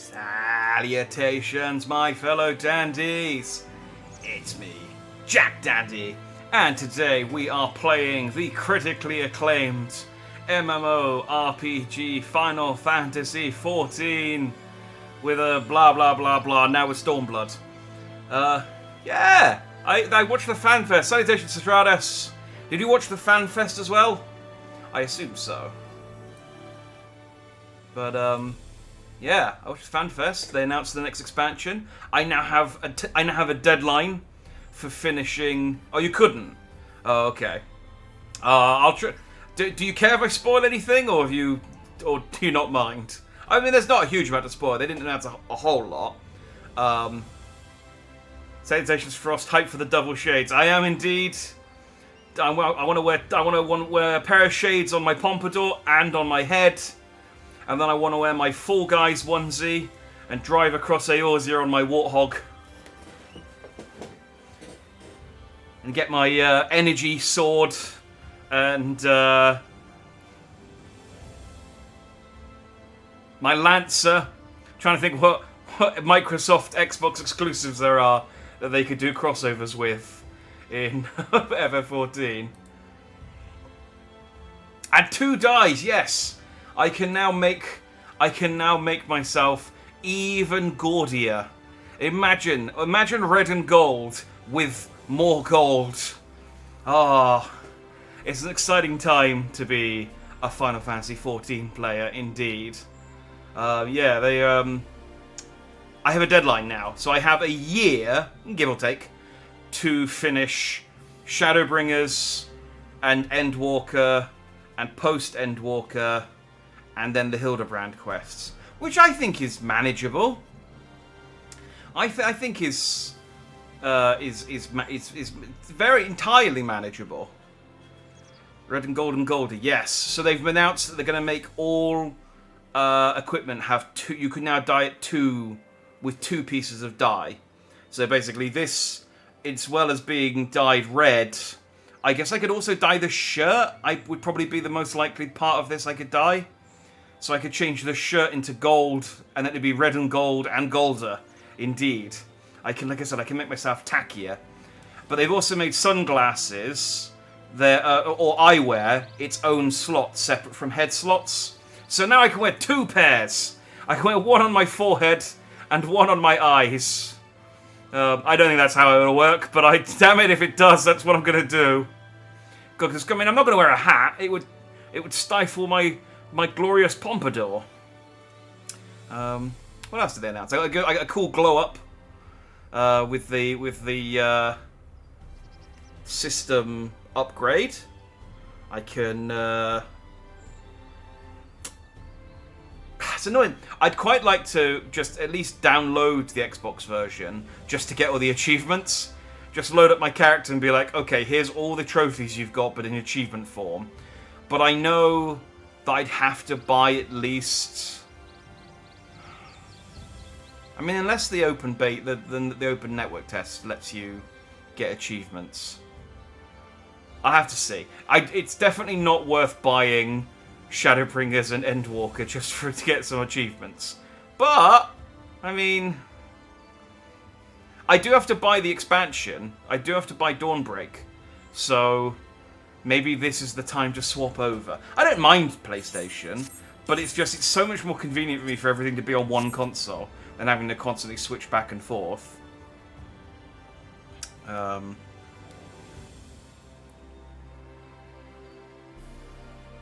Salutations, my fellow dandies! It's me, Jack Dandy, and today we are playing the critically acclaimed MMORPG Final Fantasy XIV with a blah blah blah blah, now with Stormblood. Yeah! I watched the FanFest. Salutations, Stratus! Did you watch the FanFest as well? I assume so. But, yeah, I watched FanFest. They announced the next expansion. I now have a deadline for finishing. Oh, you couldn't? Oh, okay. I'll try. Do you care if I spoil anything, or do you not mind? I mean, there's not a huge amount to spoil. They didn't announce a whole lot. Salutations, Frost. Hype for the double shades. I am indeed. I want to wear a pair of shades on my pompadour and on my head. And then I want to wear my Fall Guys onesie and drive across Eorzea on my Warthog. And get my energy sword and my Lancer. Trying to think what Microsoft Xbox exclusives there are that they could do crossovers with in FF14. And 2 dies, yes! I can now make myself even gaudier. Imagine red and gold with more gold. Ah, it's an exciting time to be a Final Fantasy XIV player, indeed. Yeah, I have a deadline now, so I have a year, give or take, to finish Shadowbringers and Endwalker and post-Endwalker, and then the Hildebrand quests, which I think is manageable. I think is very entirely manageable. Red and Gold and Goldie, yes. So they've announced that they're going to make all equipment have 2. You can now dye it 2 with 2 pieces of dye. So basically, this, as well as being dyed red, I guess I could also dye the shirt. I would probably be the most likely part of this I could dye. So I could change the shirt into gold, and then it'd be red and golder, indeed. I can, like I said, I can make myself tackier. But they've also made sunglasses, or eyewear, its own slot, separate from head slots. So now I can wear 2 pairs. I can wear one on my forehead and one on my eyes. I don't think that's how it'll work, but damn it if it does, that's what I'm gonna do. Because I mean, I'm not gonna wear a hat. It would stifle my glorious pompadour. What else did they announce? I got a cool glow up with the system upgrade. I can. It's annoying. I'd quite like to just at least download the Xbox version just to get all the achievements. Just load up my character and be like, okay, here's all the trophies you've got, but in achievement form. But I know that I'd have to buy at least. I mean, unless the open the open network test lets you get achievements, I'll have to see. It's definitely not worth buying Shadowbringers and Endwalker just to get some achievements. But I mean, I do have to buy the expansion. I do have to buy Dawnbreak, so maybe this is the time to swap over. I don't mind PlayStation, but it's so much more convenient for me for everything to be on one console than having to constantly switch back and forth.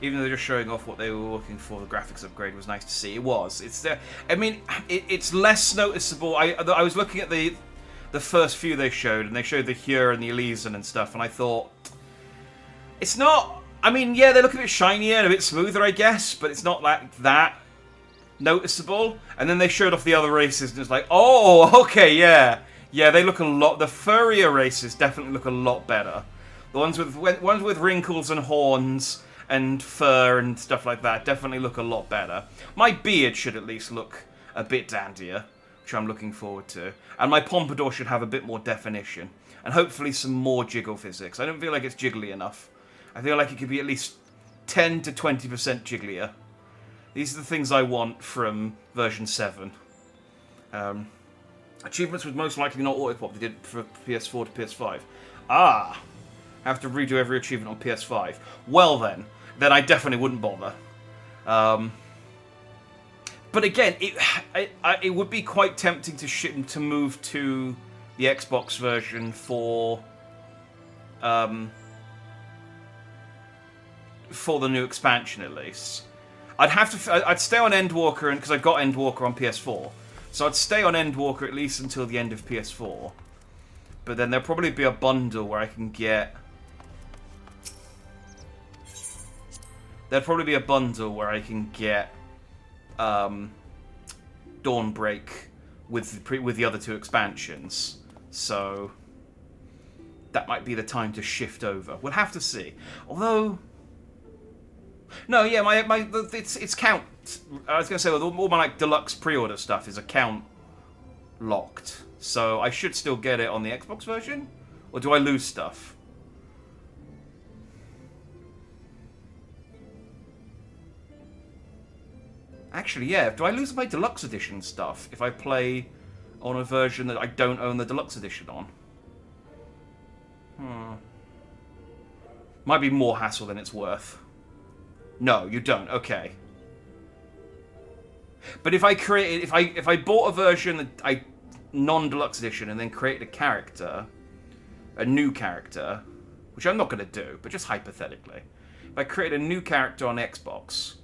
Even though they're just showing off what they were looking for, the graphics upgrade was nice to see. It was. It's there. I mean, it's less noticeable. I was looking at the first few they showed, and they showed the Hyur and the Elysian and stuff, and I thought, it's not. I mean, yeah, they look a bit shinier and a bit smoother, I guess, but it's not like that noticeable. And then they showed off the other races, and it's like, oh, okay, yeah, they look a lot. The furrier races definitely look a lot better. The ones with wrinkles and horns and fur and stuff like that definitely look a lot better. My beard should at least look a bit dandier, which I'm looking forward to. And my pompadour should have a bit more definition. And hopefully some more jiggle physics. I don't feel like it's jiggly enough. I feel like it could be at least 10 to 20% jigglier. These are the things I want from version 7. Achievements would most likely not auto-pop. They did for PS4 to PS5. Ah! Have to redo every achievement on PS5. Well then I definitely wouldn't bother. But again, it would be quite tempting to move to the Xbox version for the new expansion at least. I'd stay on Endwalker because I've got Endwalker on PS4, so I'd stay on Endwalker at least until the end of PS4. But then there'll probably be a bundle where I can get. Dawnbreak with the other two expansions, so that might be the time to shift over. We'll have to see. Although, no, yeah, it's count. I was gonna say all my like deluxe pre-order stuff is account locked, so I should still get it on the Xbox version, or do I lose stuff? Actually, yeah. Do I lose my deluxe edition stuff if I play on a version that I don't own the deluxe edition on? Might be more hassle than it's worth. No, you don't. Okay. But if I bought a version that non-deluxe edition and then created a new character, which I'm not going to do, but just hypothetically, if I created a new character on Xbox,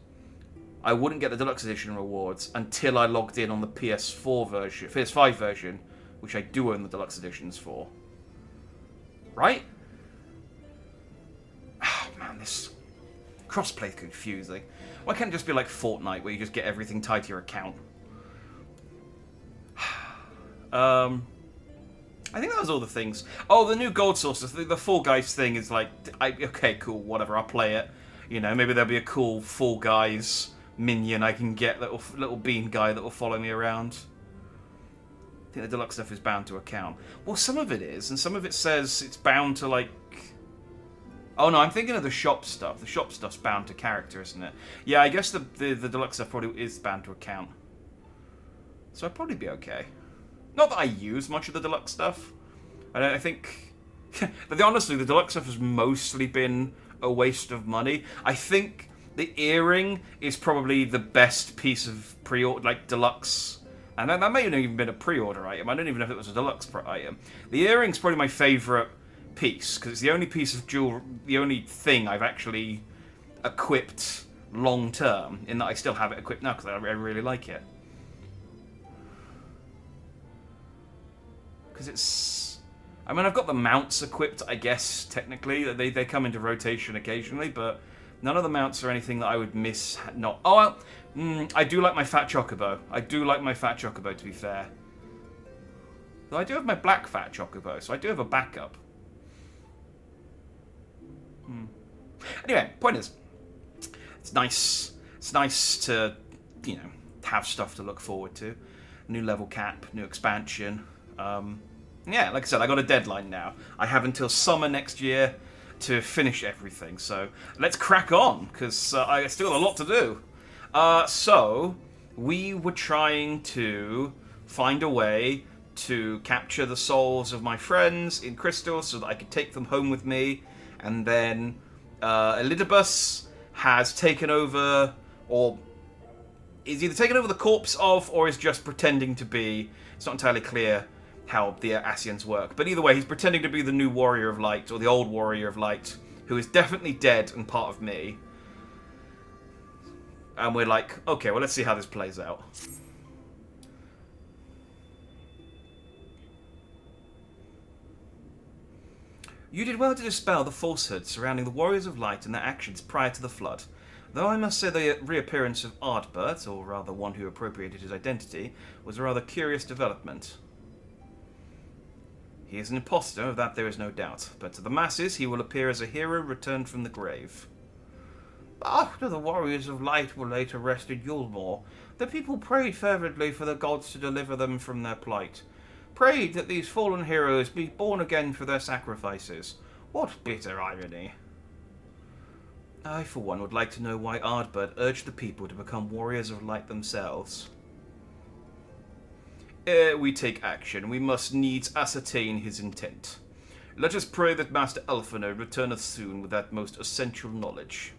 I wouldn't get the deluxe edition rewards until I logged in on the PS5 version, which I do own the deluxe editions for. Right? Oh man, this crossplay is confusing. Why can't it just be like Fortnite, where you just get everything tied to your account? I think that was all the things. Oh, the new gold sources. The Fall Guys thing is like, okay, cool, whatever. I'll play it. You know, maybe there'll be a cool Fall Guys minion I can get, little bean guy that will follow me around. I think the deluxe stuff is bound to account. Well, some of it is, and some of it says it's bound to, like... Oh no, I'm thinking of the shop stuff. The shop stuff's bound to character, isn't it? Yeah, I guess the deluxe stuff probably is bound to account. So I'd probably be okay. Not that I use much of the deluxe stuff. I think... But honestly, the deluxe stuff has mostly been a waste of money. I think the earring is probably the best piece of pre-order, like deluxe, and that may have even been a pre-order item. I don't even know if it was a deluxe item. The earring's probably my favourite piece because it's the only piece of jewelry, the only thing I've actually equipped long term. In that I still have it equipped now because I really like it. Because it's, I mean, I've got the mounts equipped. I guess technically they come into rotation occasionally, but none of the mounts are anything that I would miss. Not. Oh, well, I do like my Fat Chocobo. I do like my Fat Chocobo, to be fair. Though I do have my Black Fat Chocobo, so I do have a backup. Anyway, point is, it's nice. It's nice to, you know, have stuff to look forward to. New level cap, new expansion. Yeah, like I said, I got a deadline now. I have until summer next year to finish everything, so let's crack on, because I still got a lot to do. So, we were trying to find a way to capture the souls of my friends in crystal so that I could take them home with me, and then Elidibus has taken over, or is either taken over the corpse of, or is just pretending to be. It's not entirely clear how the Ascians work, but either way, he's pretending to be the new Warrior of Light, or the old Warrior of Light, who is definitely dead and part of me. And we're like, okay, well, let's see how this plays out. You did well to dispel the falsehood surrounding the Warriors of Light and their actions prior to the Flood. Though I must say the reappearance of Ardbert, or rather one who appropriated his identity, was a rather curious development. He is an impostor, of that there is no doubt, but to the masses he will appear as a hero returned from the grave. After the Warriors of Light were later rest in Yulmore, the people prayed fervently for the gods to deliver them from their plight. Prayed that these fallen heroes be born again for their sacrifices. What bitter irony. I, for one, would like to know why Ardbert urged the people to become Warriors of Light themselves. Ere we take action, we must needs ascertain his intent. Let us pray that Master Elfino returneth soon with that most essential knowledge.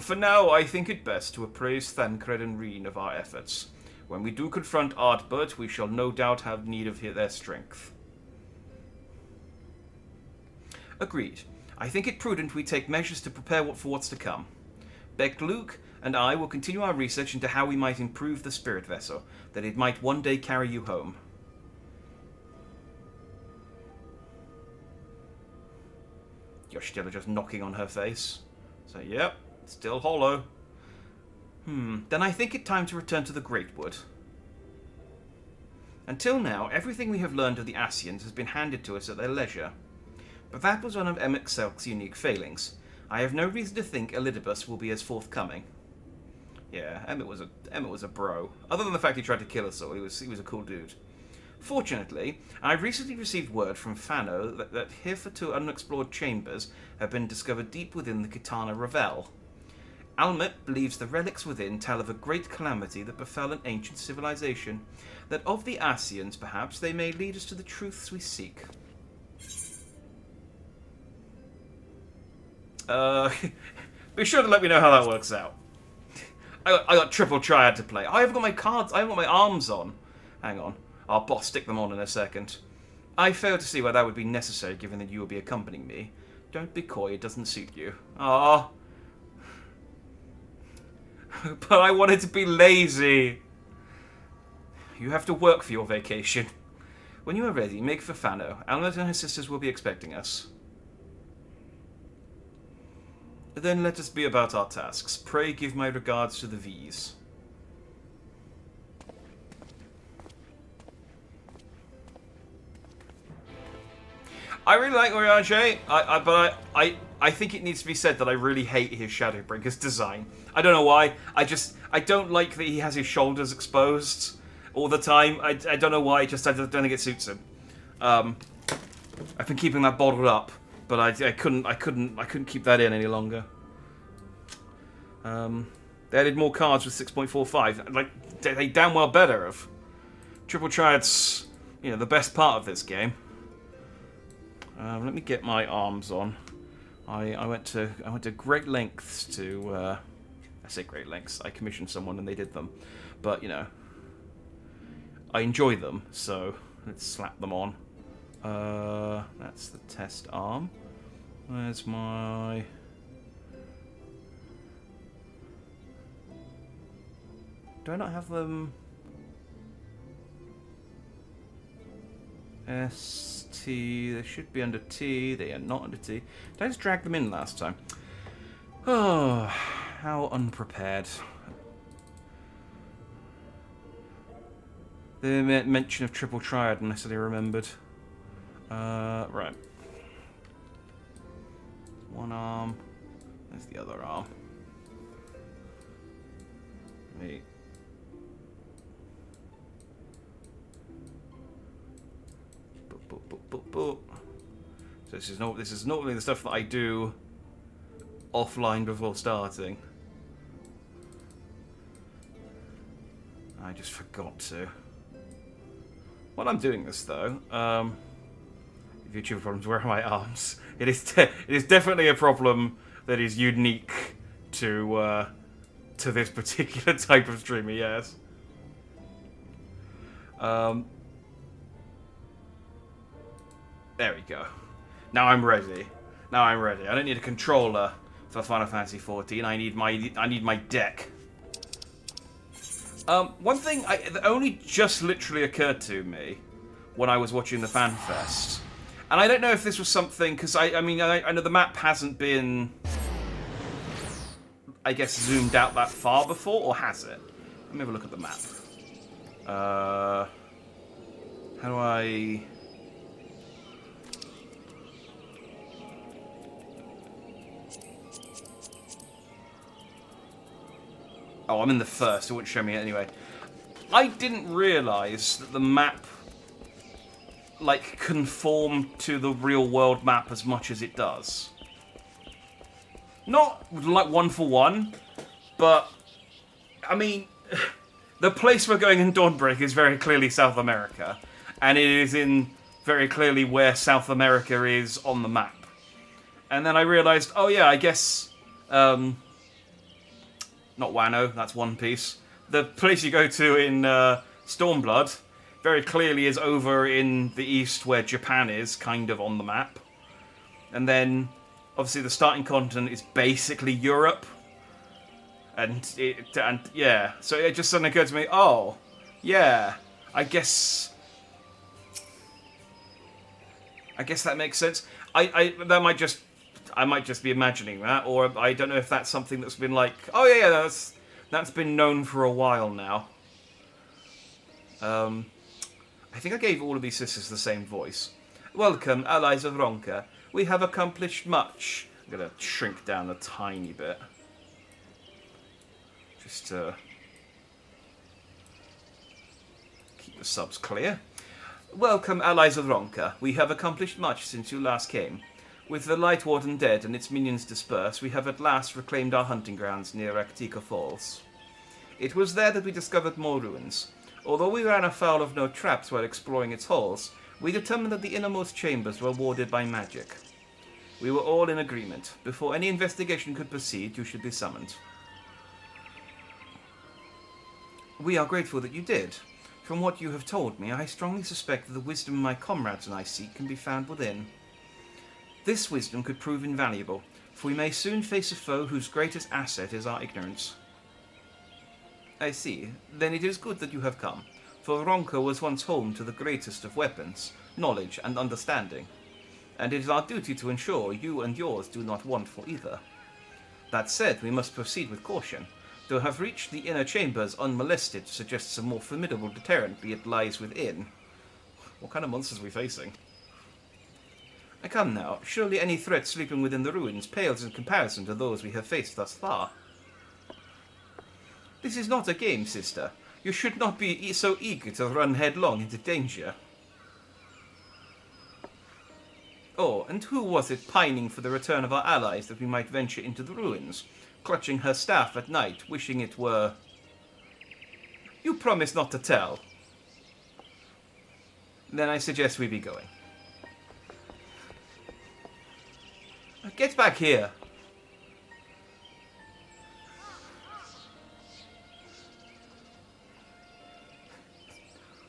For now, I think it best to appraise Thancred and Reen of our efforts. When we do confront Ardbert, we shall no doubt have need of their strength. Agreed. I think it prudent we take measures to prepare for what's to come. Beck Luke and I will continue our research into how we might improve the spirit vessel, that it might one day carry you home. You're still just knocking on her face. So, yep, still hollow. Then I think it time to return to the Greatwood. Until now, everything we have learned of the Ascians has been handed to us at their leisure. But that was one of Emmett Selk's unique failings. I have no reason to think Elidibus will be as forthcoming. Yeah, Emmett was a bro. Other than the fact he tried to kill us all, he was a cool dude. Fortunately, I recently received word from Fano that hitherto unexplored chambers have been discovered deep within the Kitana Revel. Almet believes the relics within tell of a great calamity that befell an ancient civilization, that of the Ascians, perhaps, they may lead us to the truths we seek. Be sure to let me know how that works out. I got triple triad to play. I haven't got my cards, I haven't got my arms on. Hang on, I'll stick them on in a second. I fail to see why that would be necessary given that you will be accompanying me. Don't be coy, it doesn't suit you. Ah. But I wanted to be lazy. You have to work for your vacation. When you are ready, make for Fano. Almet and her sisters will be expecting us. Then let us be about our tasks. Pray give my regards to the V's. I really like Oriage, but I think it needs to be said that I really hate his Shadowbrinker's design. I don't know why. I don't like that he has his shoulders exposed all the time. I don't know why. I don't think it suits him. I've been keeping that bottled up, but I couldn't keep that in any longer. They added more cards with 6.45. Like they damn well better have. Triple Triad's, the best part of this game. Let me get my arms on. I went to great lengths to. I say great lengths. I commissioned someone and they did them, but I enjoy them. So let's slap them on. That's the test arm. Where's my? Do I not have them? ST, they should be under T, they are not under T. Did I just drag them in last time? Oh, how unprepared. The mention of Triple Triad, unless I remembered. Right. One arm, there's the other arm. Me. So this is normally the stuff that I do offline before starting. I just forgot to. While I'm doing this though, if YouTube problems, where are my arms? It is definitely a problem that is unique to this particular type of streamer. Yes. There we go. Now I'm ready. I don't need a controller for Final Fantasy XIV. I need my deck. One thing that only just literally occurred to me when I was watching the FanFest, and I don't know if this was something because I know the map hasn't been, I guess, zoomed out that far before, or has it? Let me have a look at the map. How do I? Oh, I'm in the first. It wouldn't show me it anyway. I didn't realise that the map, conformed to the real-world map as much as it does. Not, one for one, but, I mean, The place we're going in Dawnbreak is very clearly South America. And it is in very clearly where South America is on the map. And then I realised, oh yeah, I guess... not Wano, that's One Piece. The place you go to in Stormblood very clearly is over in the east where Japan is, kind of on the map. And then, obviously, the starting continent is basically Europe. And yeah, so it just suddenly occurred to me, oh, yeah, I guess that makes sense. I might just be imagining that, or I don't know if that's something that's been like, oh yeah, that's been known for a while now. I think I gave all of these sisters the same voice. Welcome, allies of Ronka. We have accomplished much. I'm gonna shrink down a tiny bit. Just to keep the subs clear. Welcome, allies of Ronka. We have accomplished much since you last came. With the Light Warden dead and its minions dispersed, we have at last reclaimed our hunting grounds near Raktika Falls. It was there that we discovered more ruins. Although we ran afoul of no traps while exploring its halls, we determined that the innermost chambers were warded by magic. We were all in agreement. Before any investigation could proceed, you should be summoned. We are grateful that you did. From what you have told me, I strongly suspect that the wisdom my comrades and I seek can be found within. This wisdom could prove invaluable, for we may soon face a foe whose greatest asset is our ignorance. I see. Then it is good that you have come, for Ronka was once home to the greatest of weapons, knowledge and understanding, and it is our duty to ensure you and yours do not want for either. That said, we must proceed with caution. To have reached the inner chambers unmolested suggests a more formidable deterrent be it lies within. What kind of monsters are we facing? Come now, surely any threat sleeping within the ruins pales in comparison to those we have faced thus far. This is not a game, sister. You should not be so eager to run headlong into danger. Oh, and who was it pining for the return of our allies that we might venture into the ruins, clutching her staff at night, wishing it were... You promised not to tell. Then I suggest we be going. Get back here.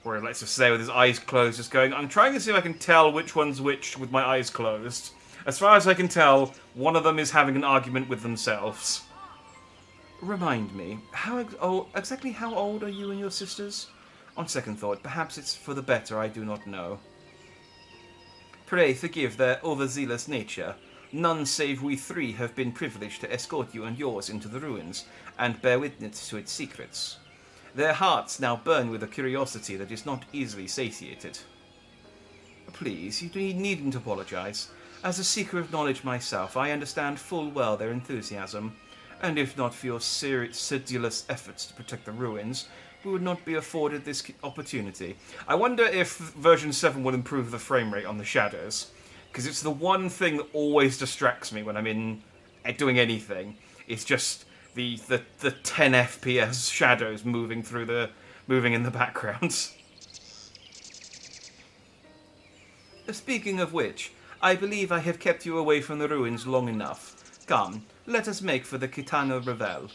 Or let's just say with his eyes closed, just going, I'm trying to see if I can tell which one's which with my eyes closed. As far as I can tell, one of them is having an argument with themselves. Remind me, exactly how old are you and your sisters? On second thought, perhaps it's for the better, I do not know. Pray forgive their overzealous nature. None save we three have been privileged to escort you and yours into the ruins, and bear witness to its secrets. Their hearts now burn with a curiosity that is not easily satiated. Please, you needn't apologize. As a seeker of knowledge myself, I understand full well their enthusiasm, and if not for your sedulous efforts to protect the ruins, we would not be afforded this opportunity. I wonder if version 7 will improve the frame rate on the shadows. Because it's the one thing that always distracts me when I'm doing anything. It's just the 10 FPS shadows moving in the background. Speaking of which, I believe I have kept you away from the ruins long enough. Come, let us make for the Kitano Revel.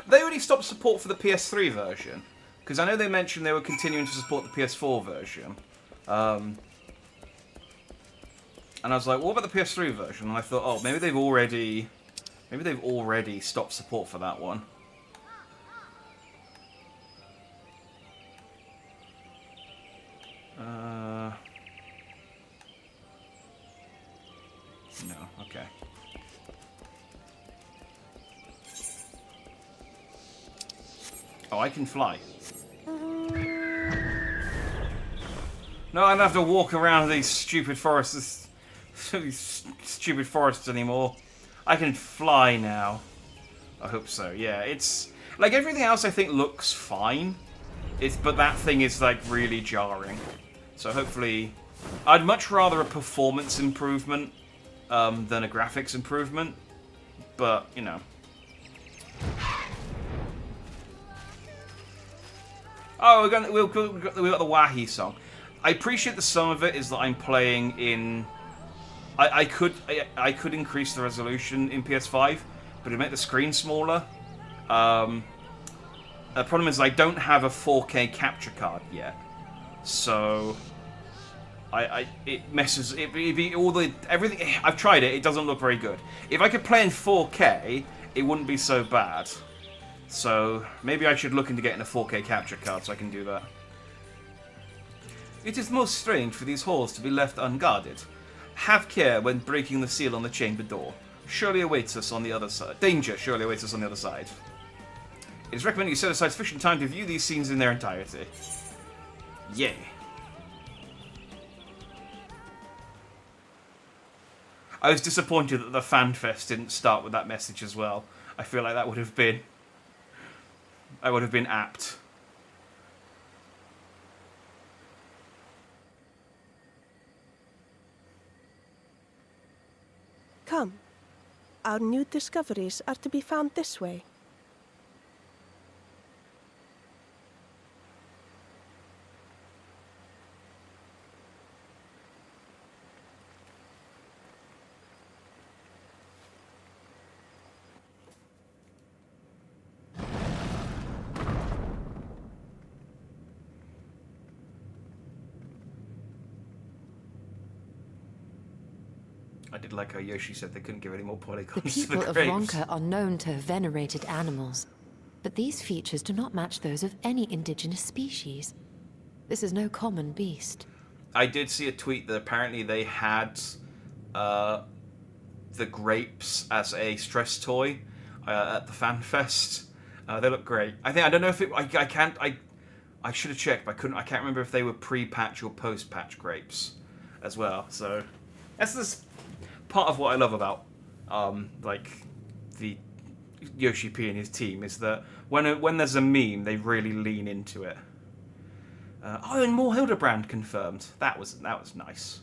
They already stopped support for the PS3 version. Because I know they mentioned they were continuing to support the PS4 version. And I was like, what about the PS3 version? And I thought, oh, maybe they've already stopped support for that one. No, okay. Oh, I can fly. No, I don't have to walk around these stupid forests, anymore. I can fly now. I hope so. Yeah, it's like everything else. I think looks fine. But that thing is like really jarring. So hopefully, I'd much rather a performance improvement than a graphics improvement, but you know. Oh, we got the Wahi song. I appreciate that some of it is that I'm playing in. I could increase the resolution in PS5, but it'd make the screen smaller. The problem is I don't have a 4K capture card yet, so it messes everything. I've tried it; it doesn't look very good. If I could play in 4K, it wouldn't be so bad. So maybe I should look into getting a 4K capture card so I can do that. It is most strange for these halls to be left unguarded. Have care when breaking the seal on the chamber door. Surely awaits us on the other side. Danger surely awaits us on the other side. It is recommended you set aside sufficient time to view these scenes in their entirety. Yay. I was disappointed that the FanFest didn't start with that message as well. I feel like that would have been apt. Come. Our new discoveries are to be found this way. I did like how Yoshi said they couldn't give any more polygons The to the people of grapes. Ronka are known to have venerated animals, but these features do not match those of any indigenous species. This is no common beast. I did see a tweet that apparently they had the grapes as a stress toy at the FanFest. They look great. I don't know if it. I should have checked, but I couldn't. I can't remember if they were pre-patch or post-patch grapes as well. So that's this part of what I love about like the Yoshi P and his team is that when there's a meme, they really lean into it. Oh, and more Hildebrand confirmed. That was nice.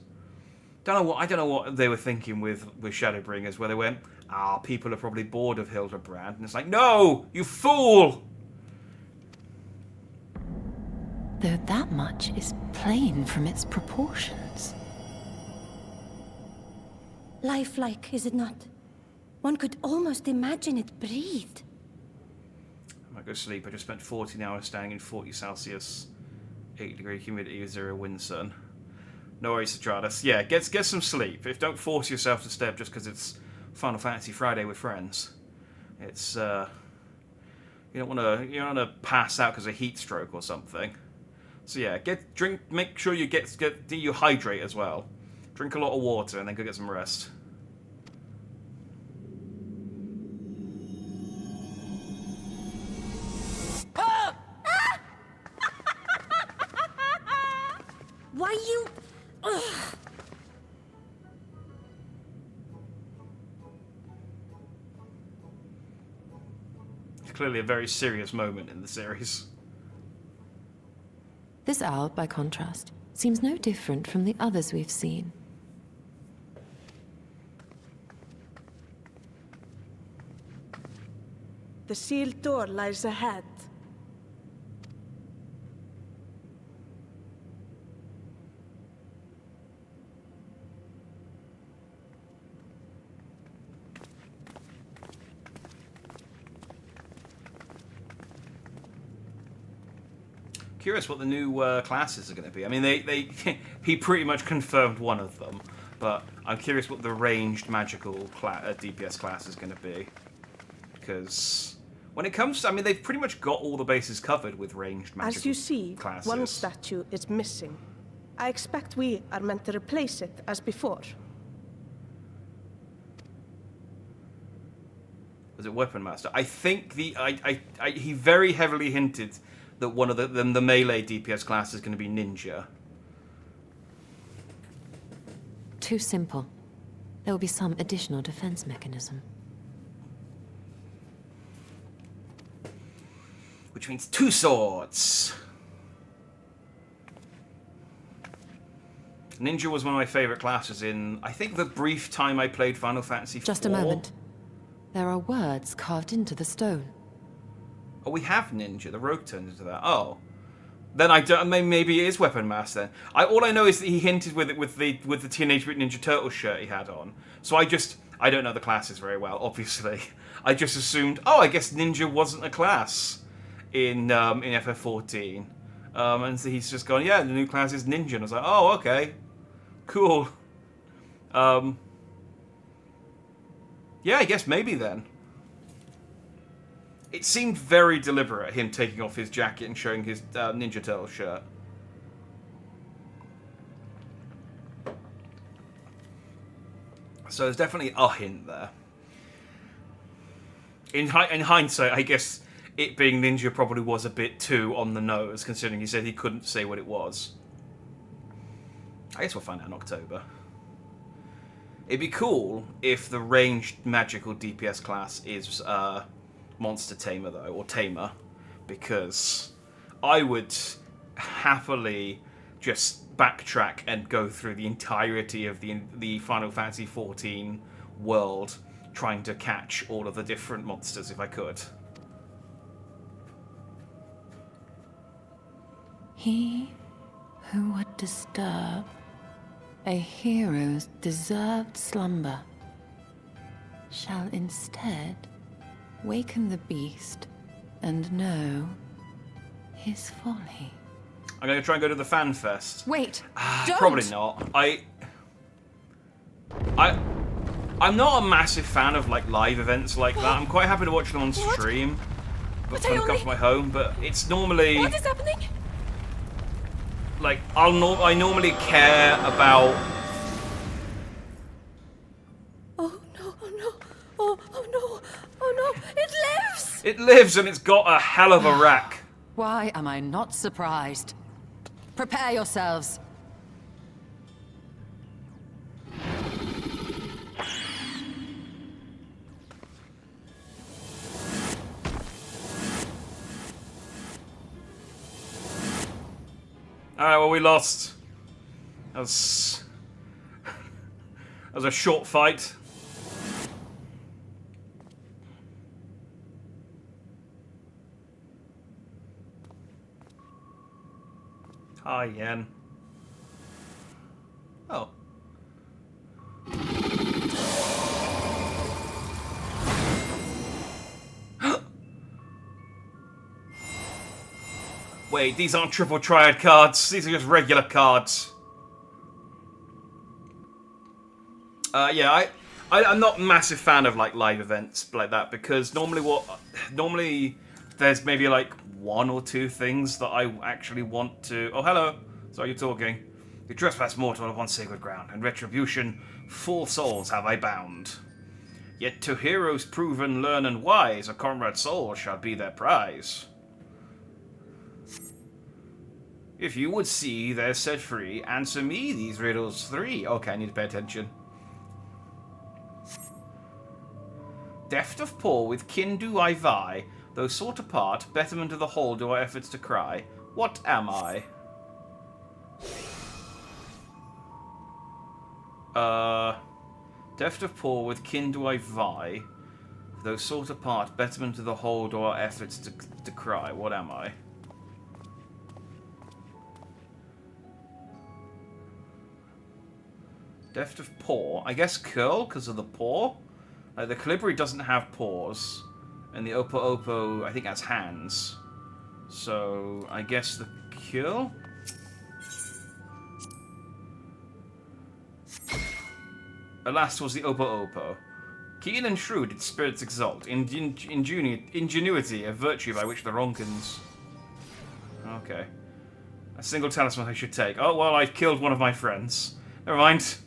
I don't know what they were thinking with Shadowbringers, where they went, people are probably bored of Hildebrand, and it's like, no, you fool! Though that much is plain from its proportions. Lifelike, is it not? One could almost imagine it breathed. I might go sleep. I just spent 14 hours standing in 40 Celsius, 80-degree humidity, 0 wind sun. No worries, Satratus. Yeah, get some sleep. Don't force yourself to stay up just because it's Final Fantasy Friday with friends. It's you don't want to pass out because of heat stroke or something. So yeah, drink. Make sure you you hydrate as well. Drink a lot of water and then go get some rest. Why you... Ugh. It's clearly a very serious moment in the series. This owl, by contrast, seems no different from the others we've seen. The sealed door lies ahead. Curious what the new classes are going to be. I mean, he pretty much confirmed one of them, but I'm curious what the ranged magical DPS class is going to be. Because when it comes to, I mean, they've pretty much got all the bases covered with ranged magical classes. As you see, one statue is missing. I expect we are meant to replace it as before. Was it Weapon Master? I think he very heavily hinted that one of the melee DPS class is going to be Ninja. Too simple. There will be some additional defense mechanism. Which means 2 swords. Ninja was one of my favourite classes in, I think, the brief time I played Final Fantasy IV. Just a moment. There are words carved into the stone. Oh, we have Ninja. The rogue turned into that. Oh. Then I don't. Maybe it is Weapon Master. Then all I know is that he hinted with it with the Teenage Mutant Ninja Turtles shirt he had on. So I don't know the classes very well. Obviously, I just assumed. Oh, I guess Ninja wasn't a class in FF14. And so he's just gone. Yeah, the new class is Ninja. And I was like, oh, okay, cool. Yeah, I guess maybe then. It seemed very deliberate, him taking off his jacket and showing his Ninja Turtle shirt. So there's definitely a hint there. In hindsight, I guess it being Ninja probably was a bit too on the nose, considering he said he couldn't say what it was. I guess we'll find out in October. It'd be cool if the ranged magical DPS class is Monster Tamer, though, or Tamer, because I would happily just backtrack and go through the entirety of the Final Fantasy XIV world, trying to catch all of the different monsters if I could. He who would disturb a hero's deserved slumber shall instead waken the beast and know his folly. I'm going to try and go to the fan fest. Wait, don't! Probably not. I'm not a massive fan of like live events like that. I'm quite happy to watch them on stream, but from the comfort of my home. But it's normally What is happening? like I normally care about. Oh no, oh no, oh no, oh no, it lives! It lives and it's got a hell of a rack. Why am I not surprised? Prepare yourselves. Alright, well, we lost. That was a short fight. Hi, Yen. Oh. Wait, these aren't triple triad cards. These are just regular cards. Yeah, I'm not a massive fan of like live events like that because normally there's maybe like one or two things that I actually want to. Oh, hello. Sorry, you're talking. You trespass mortal upon sacred ground, and retribution, full souls have I bound. Yet to heroes proven, learn, and wise, a comrade's soul shall be their prize. If you would see they're set free, answer me these riddles 3. Okay, I need to pay attention. Deft of paw with kin do I vie, though sought apart, betterment of the whole do our efforts to cry. What am I? Deft of paw with kin do I vie, though sought apart, betterment of the whole do our efforts to cry. What am I? Deft of paw. I guess curl, because of the paw? Like, the Calibri doesn't have paws. And the Opo Opo, I think, has hands. So, I guess the curl? Alas, was the Opo Opo. Keen and shrewd its spirits exalt. Ingenuity, a virtue by which the Ronkins... Okay. A single talisman I should take. Oh, well, I've killed one of my friends. Never mind.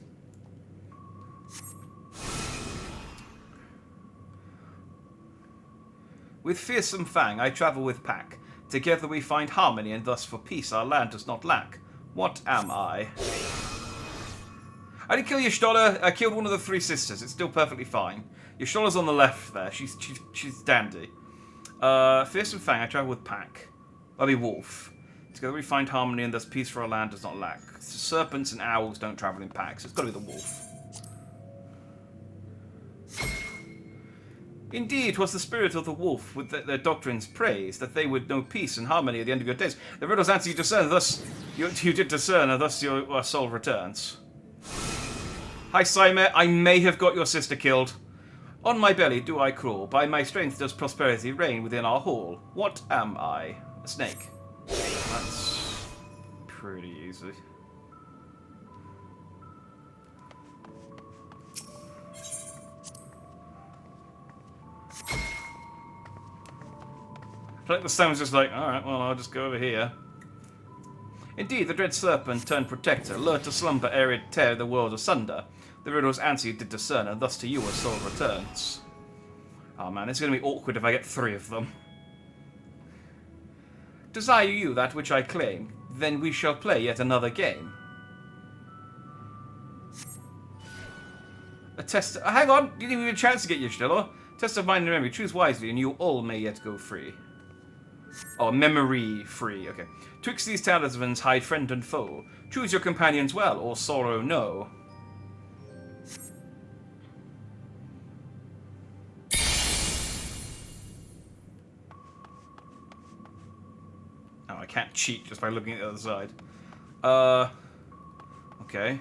With fearsome fang, I travel with pack. Together we find harmony, and thus for peace our land does not lack. What am I? I didn't kill Y'shtola. I killed one of the 3 sisters. It's still perfectly fine. Y'shtola's on the left there. She's dandy. Fearsome fang, I travel with pack. I'll be wolf. Together we find harmony, and thus peace for our land does not lack. Serpents and owls don't travel in packs. It's got to be the wolf. Indeed, 'twas the spirit of the wolf, with their doctrines praised, that they would know peace and harmony at the end of your days. The riddles answer you discern, thus you did discern, and thus your soul returns. Hi, Simon, I may have got your sister killed. On my belly do I crawl, by my strength does prosperity reign within our hall. What am I? A snake. That's pretty easy. I feel like the sound's just like, alright, well, I'll just go over here. Indeed, the dread serpent turned protector, lured to slumber ere it tear the world asunder. The riddle's answer you did discern, and thus to you a soul returns. Oh man, it's going to be awkward if I get 3 of them. Desire you that which I claim, then we shall play yet another game. A test... hang on! You didn't even have a chance to get your Stella. Test of mind and memory. Choose wisely, and you all may yet go free. Oh, memory free. Okay. Twixt these talismans hide friend and foe. Choose your companions well, or sorrow no. Oh, I can't cheat just by looking at the other side. Okay.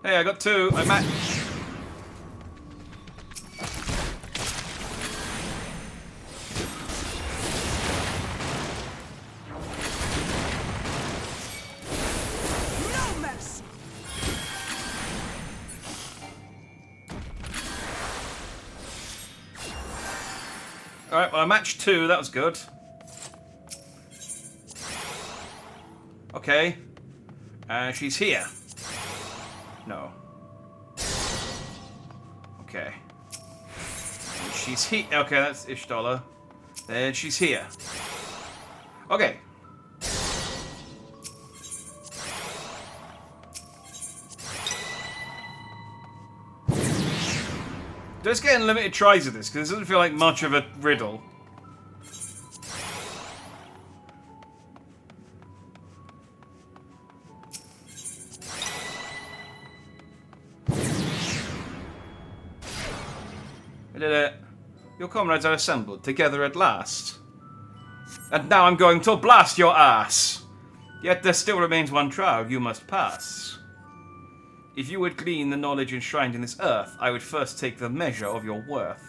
Hey, I got 2. I match. No mercy. Alright, well, I matched 2. That was good. Okay. She's here. No. Okay. And she's here. Okay, that's Ishtola. Then she's here. Okay. Just getting limited tries of this, because it doesn't feel like much of a riddle. I did it. Your comrades are assembled together at last. And now I'm going to blast your ass! Yet there still remains one trial you must pass. If you would glean the knowledge enshrined in this earth, I would first take the measure of your worth.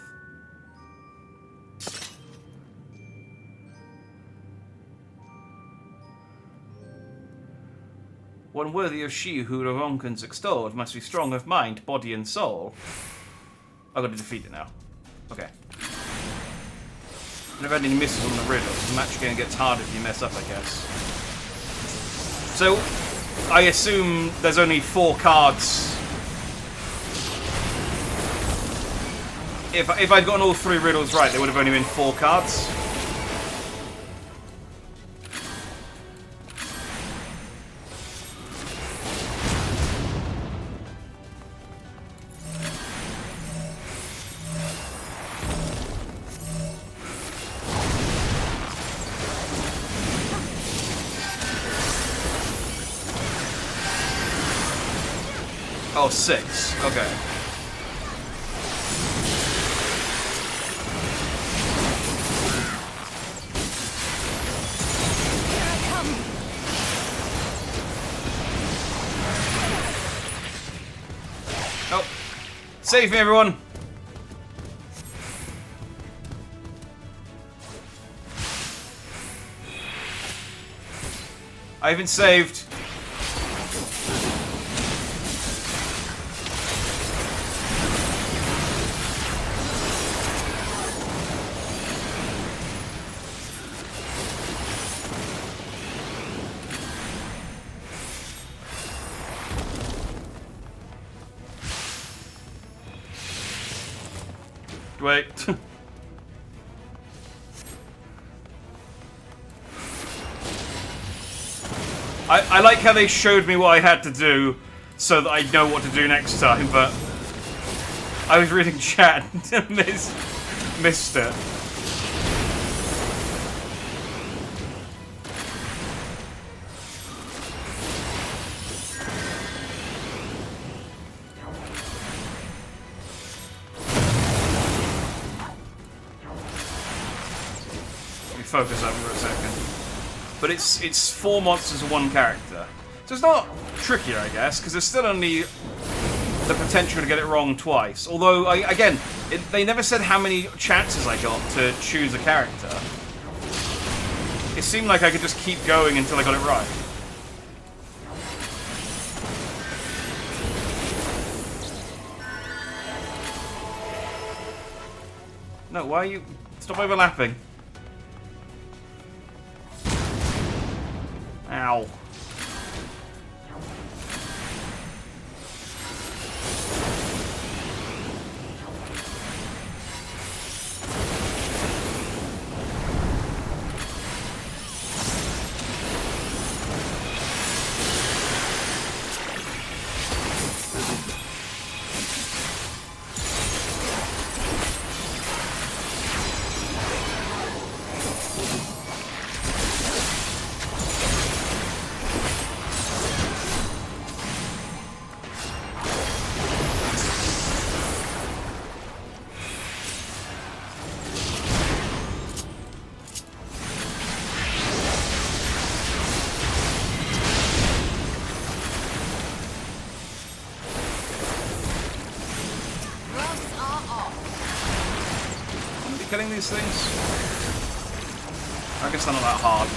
One worthy of she who the Ronkans extolled must be strong of mind, body, and soul. I've got to defeat it now. Okay. I've never had any misses on the riddles. The match game gets harder if you mess up, I guess. So, I assume there's only 4 cards. If I'd gotten all 3 riddles right, there would have only been 4 cards. Oh, 6. Okay. Oh. Save me, everyone! I've been saved. Wait. I like how they showed me what I had to do, so that I know what to do next time, but I was reading chat and missed it. Let me focus up for a second. But it's 4 monsters and 1 character. So it's not trickier, I guess, because there's still only the potential to get it wrong twice. Although, again, they never said how many chances I got to choose a character. It seemed like I could just keep going until I got it right. No, why are you... Stop overlapping. Ow. Killing these things? I guess they're not that hard.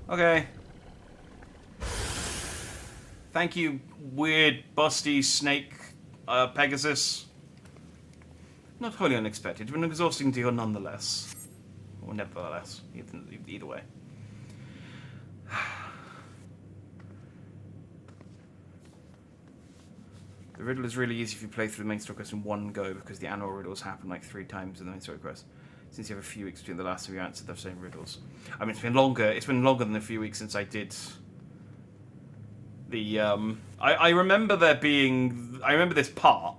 Okay. Thank you, weird, busty snake Pegasus. Not wholly unexpected, but an exhausting deal nonetheless. Or nevertheless, either way. The riddle is really easy if you play through the main story quest in one go, because the annual riddles happen like 3 times in the main story quest. Since you have a few weeks between the last time you answered the same riddles. I mean, it's been longer than a few weeks since I did the, I remember there being... I remember this part,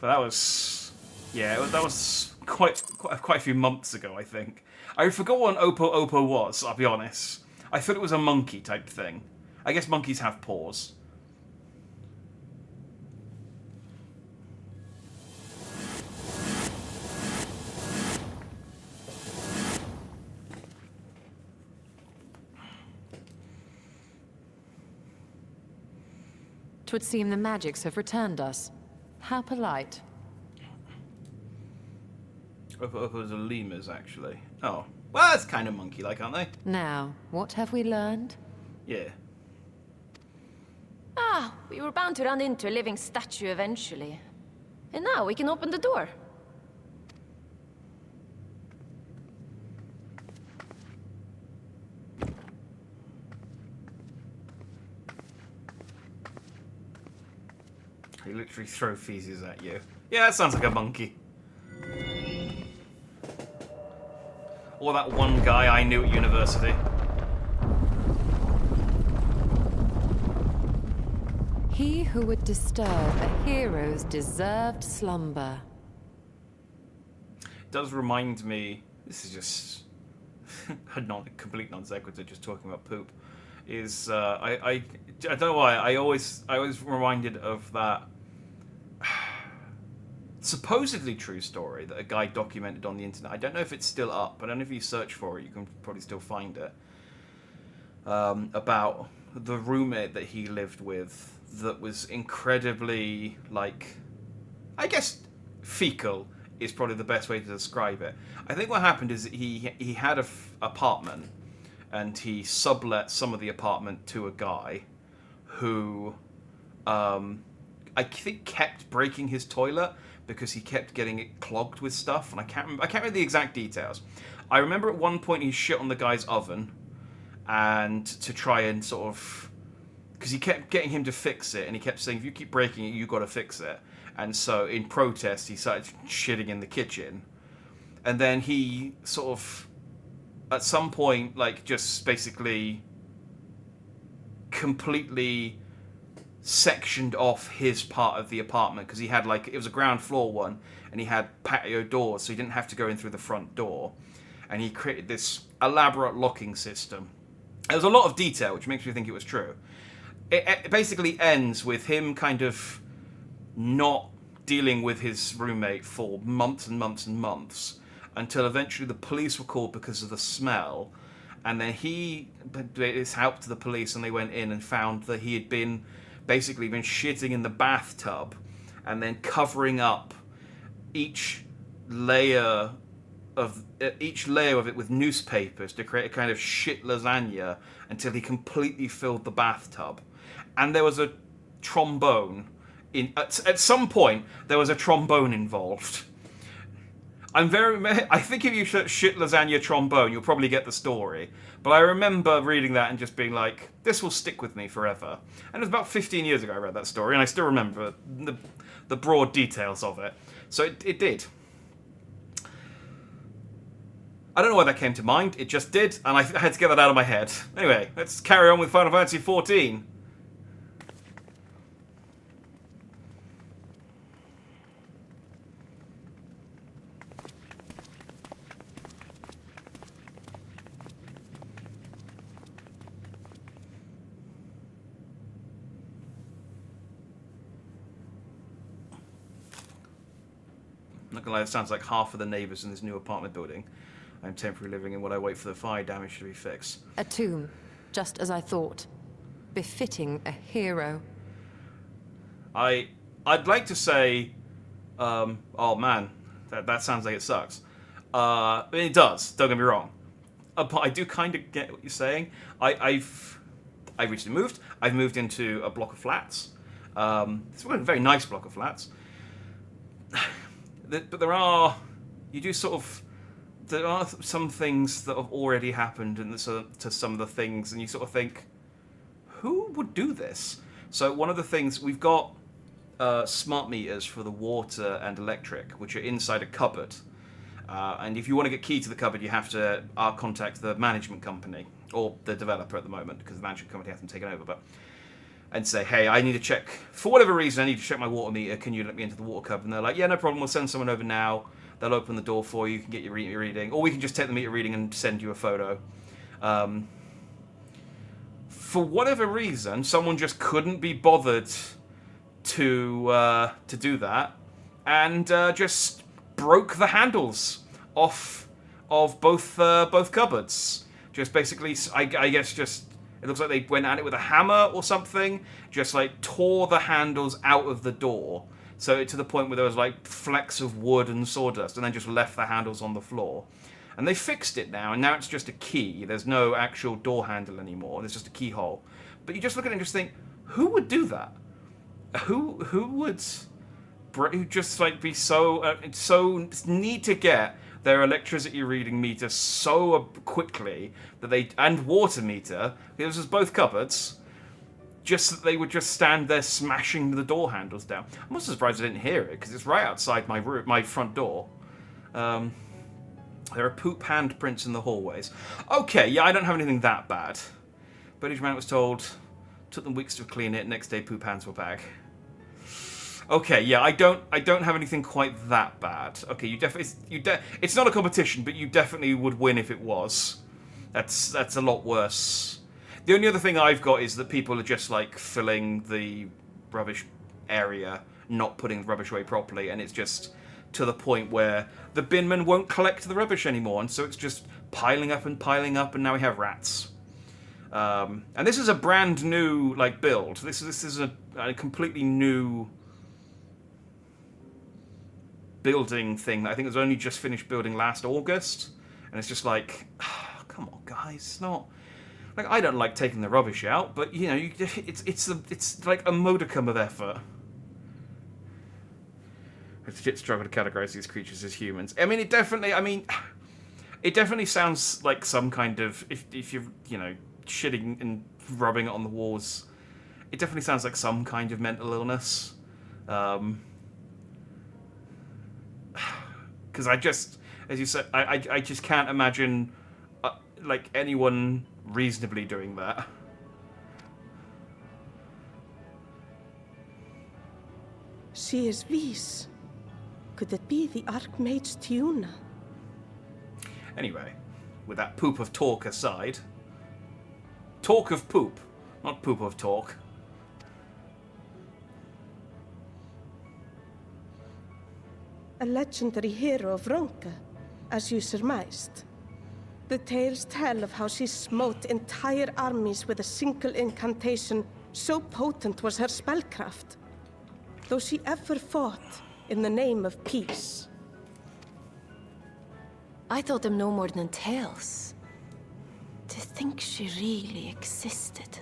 but that was... Yeah, that was quite a few months ago, I think. I forgot what an Oppo was, I'll be honest. I thought it was a monkey type thing. I guess monkeys have paws. Twould seem the magics have returned us. How polite. Oppos are lemurs, actually. Oh. Well, that's kind of monkey-like, aren't they? Now, what have we learned? Yeah. Ah, we were bound to run into a living statue eventually. And now we can open the door. They literally throw feces at you. Yeah, that sounds like a monkey. Or that one guy I knew at university. He who would disturb a hero's deserved slumber. It does remind me... This is just... a complete non sequitur, just talking about poop. Is, I don't know why, I always reminded of that... supposedly true story that a guy documented on the internet. I don't know if it's still up. I don't know if you search for it, you can probably still find it. About the roommate that he lived with that was incredibly, like, I guess fecal is probably the best way to describe it. I think what happened is he had an apartment, and he sublet some of the apartment to a guy who I think kept breaking his toilet because he kept getting it clogged with stuff, and I can't remember the exact details. I remember at one point he shit on the guy's oven, and to try and sort of, because he kept getting him to fix it, and he kept saying, if you keep breaking it, you got to fix it. And so in protest, he started shitting in the kitchen, and then he sort of, at some point, like, just basically completely sectioned off his part of the apartment, because he had, like, it was a ground floor one, and he had patio doors, so he didn't have to go in through the front door. And he created this elaborate locking system. There was a lot of detail, which makes me think it was true. It basically ends with him kind of not dealing with his roommate for months and months and months, until eventually the police were called because of the smell. And then he did his help to the police, and they went in and found that he had been basically been shitting in the bathtub and then covering up each layer of it with newspapers to create a kind of shit lasagna until he completely filled the bathtub. And there was a trombone at some point. There was a trombone involved. I think if you shit lasagna trombone, you'll probably get the story. But I remember reading that and just being like, this will stick with me forever. And it was about 15 years ago I read that story, and I still remember the broad details of it. So it did. I don't know why that came to mind. It just did, and I had to get that out of my head. Anyway, let's carry on with Final Fantasy XIV. Not gonna lie, it sounds like half of the neighbours in this new apartment building I'm temporarily living in while I wait for the fire damage to be fixed. A tomb, just as I thought. Befitting a hero. I'd like to say, oh man, that sounds like it sucks. It does, don't get me wrong. But I do kind of get what you're saying. I've recently moved. I've moved into a block of flats. It's a very nice block of flats. But there are some things that have already happened, and to some of the things, and you sort of think, who would do this? So one of the things, we've got smart meters for the water and electric, which are inside a cupboard. And if you want to get key to the cupboard, you have to contact the management company, or the developer at the moment, because the management company hasn't taken over, and say, hey, I need to check, for whatever reason, I need to check my water meter, can you let me into the water cupboard? And they're like, yeah, no problem, we'll send someone over now, they'll open the door for you, you can get your meter reading, or we can just take the meter reading and send you a photo. For whatever reason, someone just couldn't be bothered to do that, and just broke the handles off of both cupboards. Just basically, I guess, just it looks like they went at it with a hammer or something. Just like tore the handles out of the door, so to the point where there was like flecks of wood and sawdust, and then just left the handles on the floor. And they fixed it now, and now it's just a key. There's no actual door handle anymore. There's just a keyhole. But you just look at it and just think, who would do that? Who would just like be so need to get their electricity reading meter so quickly that and water meter, because it's both cupboards, just that they would just stand there smashing the door handles down. I'm also surprised I didn't hear it, because it's right outside my front door. There are poop handprints in the hallways. Okay, yeah, I don't have anything that bad. British man was told, took them weeks to clean it, next day poop hands were back. Okay, yeah, I don't have anything quite that bad. Okay, it's not a competition, but you definitely would win if it was. That's a lot worse. The only other thing I've got is that people are just like filling the rubbish area, not putting the rubbish away properly, and it's just to the point where the binman won't collect the rubbish anymore, and so it's just piling up, and now we have rats. And this is a brand new build. This is a completely new building thing that I think was only just finished building last August, and it's just like, oh, come on guys, Like, I don't like taking the rubbish out, but you know, it's like a modicum of effort. I legit struggle to categorize these creatures as humans. I mean, it definitely sounds like some kind of, if you're, you know, shitting and rubbing it on the walls, it definitely sounds like some kind of mental illness. Because I just, as you said, I just can't imagine like anyone reasonably doing that. She is Vis. Could it be the Archmage Tiuna? Anyway, with that poop of talk aside, talk of poop, not poop of talk. A legendary hero of Ronka, as you surmised. The tales tell of how she smote entire armies with a single incantation, so potent was her spellcraft. Though she ever fought in the name of peace. I thought them no more than tales. To think she really existed.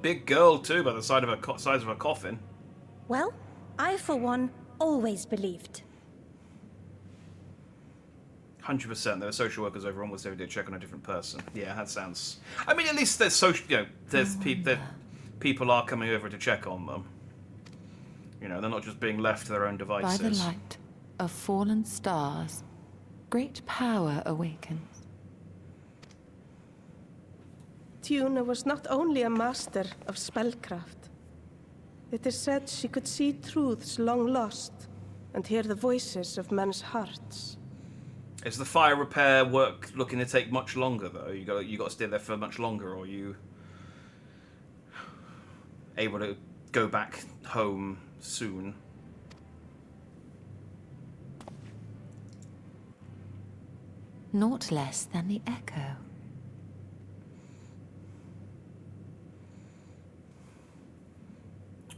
Big girl too, by the size of a coffin. Well, I for one always believed. 100%. There are social workers over almost every day check on a different person. Yeah, that sounds. I mean, at least there's social. You know, there's people are coming over to check on them. You know, they're not just being left to their own devices. By the light of fallen stars, great power awakens. Tiuna was not only a master of spellcraft. It is said she could see truths long lost and hear the voices of men's hearts. Is the fire repair work looking to take much longer though? You got to stay there for much longer, or are you able to go back home soon? Naught less than the echo.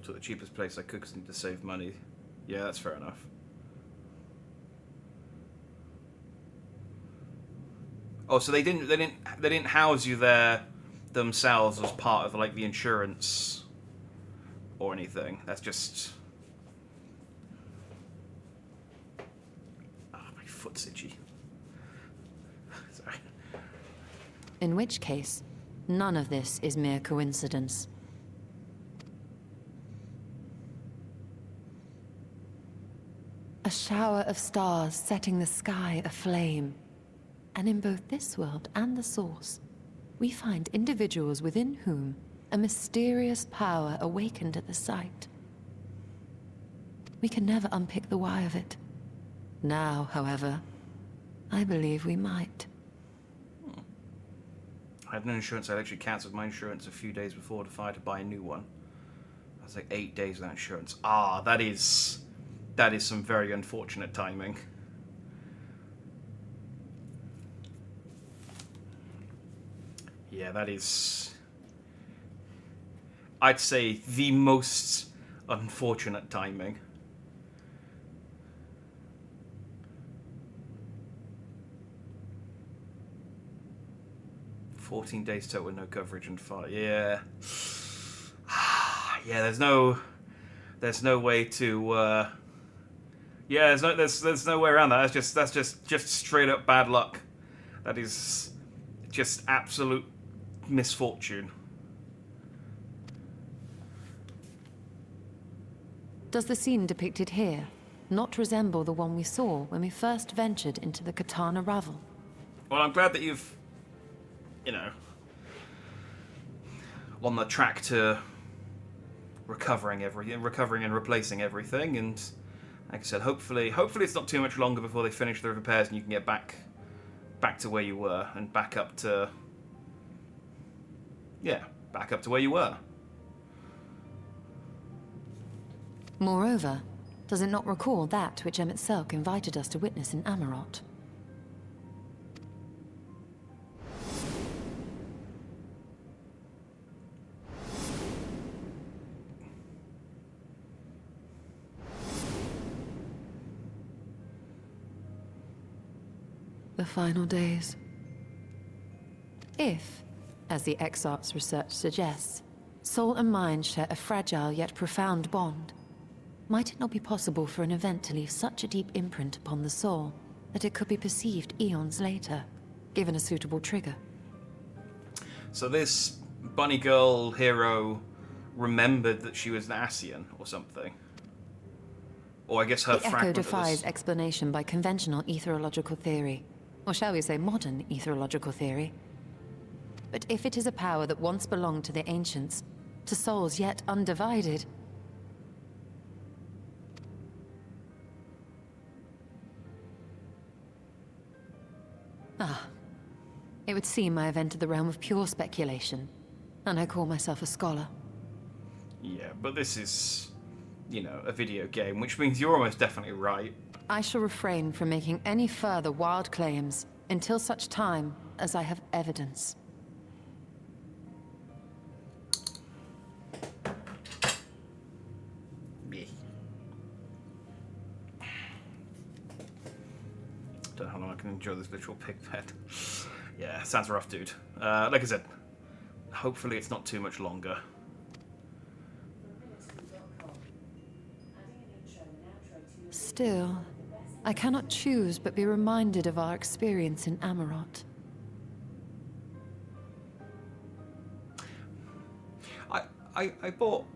So the cheapest place I could, 'cause I need to save money. Yeah, that's fair enough. Oh, so they didn't house you there themselves as part of like the insurance or anything. That's just. Oh, my foot's itchy. Sorry. In which case, none of this is mere coincidence. A shower of stars setting the sky aflame. And in both this world and the Source, we find individuals within whom a mysterious power awakened at the sight. We can never unpick the why of it. Now, however, I believe we might. I had no insurance. I actually cancelled my insurance a few days before the fire to buy a new one. I was like 8 days without insurance. Ah, that is some very unfortunate timing. Yeah, that is, I'd say, the most unfortunate timing. "14 days total, no coverage and fire." Yeah. Yeah, there's no way to. Yeah, there's no way around that. That's just straight up bad luck. That is just absolute misfortune. Does the scene depicted here not resemble the one we saw when we first ventured into the Katana Ravel? Well, I'm glad that you've, you know, on the track to recovering and replacing everything, and like I said, hopefully it's not too much longer before they finish the repairs and you can get back to where you were and back up to where you were. Moreover, does it not recall that which Emmett Selk invited us to witness in Amarot? The final days. If, As the Exarch's research suggests, soul and mind share a fragile yet profound bond. Might it not be possible for an event to leave such a deep imprint upon the soul that it could be perceived eons later, given a suitable trigger? So this bunny girl hero remembered that she was an Ascian or something. Or I guess her The Echo fragment of defies this... explanation by conventional etherological theory. Or shall we say modern etherological theory. But if it is a power that once belonged to the ancients, to souls yet undivided... Ah. It would seem I have entered the realm of pure speculation, and I call myself a scholar. Yeah, but this is, you know, a video game, which means you're almost definitely right. I shall refrain from making any further wild claims until such time as I have evidence. Don't know how long I can enjoy this literal pig pet. Yeah, sounds rough, dude. Like I said, hopefully it's not too much longer. Still, I cannot choose but be reminded of our experience in Amarot. I bought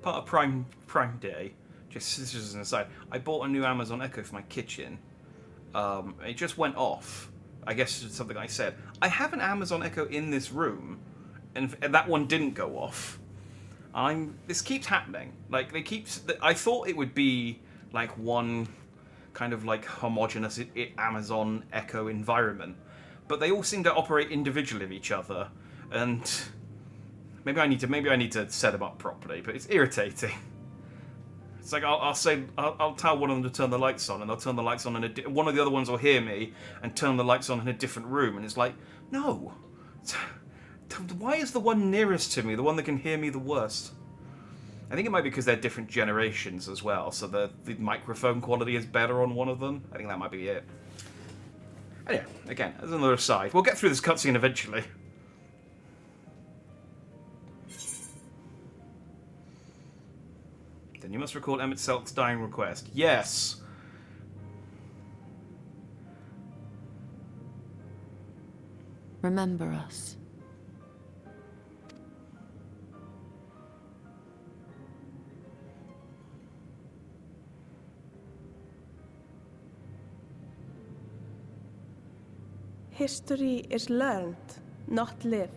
part of Prime Day, just as an aside, I bought a new Amazon Echo for my kitchen. It just went off. I guess it's something I said. I have an Amazon Echo in this room, and that one didn't go off. This keeps happening. Like, I thought it would be like one kind of like homogeneous Amazon Echo environment, but they all seem to operate individually of each other, and maybe I need to set them up properly, but it's irritating. It's like I'll tell one of them to turn the lights on, and they'll turn the lights on, and one of the other ones will hear me and turn the lights on in a different room, and it's like, no. Why is the one nearest to me the one that can hear me the worst? I think it might be because they're different generations as well, so the microphone quality is better on one of them. I think that might be it. Anyway, again, as another aside, we'll get through this cutscene eventually. Then you must recall Emmett Selk's dying request. Yes! Remember us. History is learned, not lived.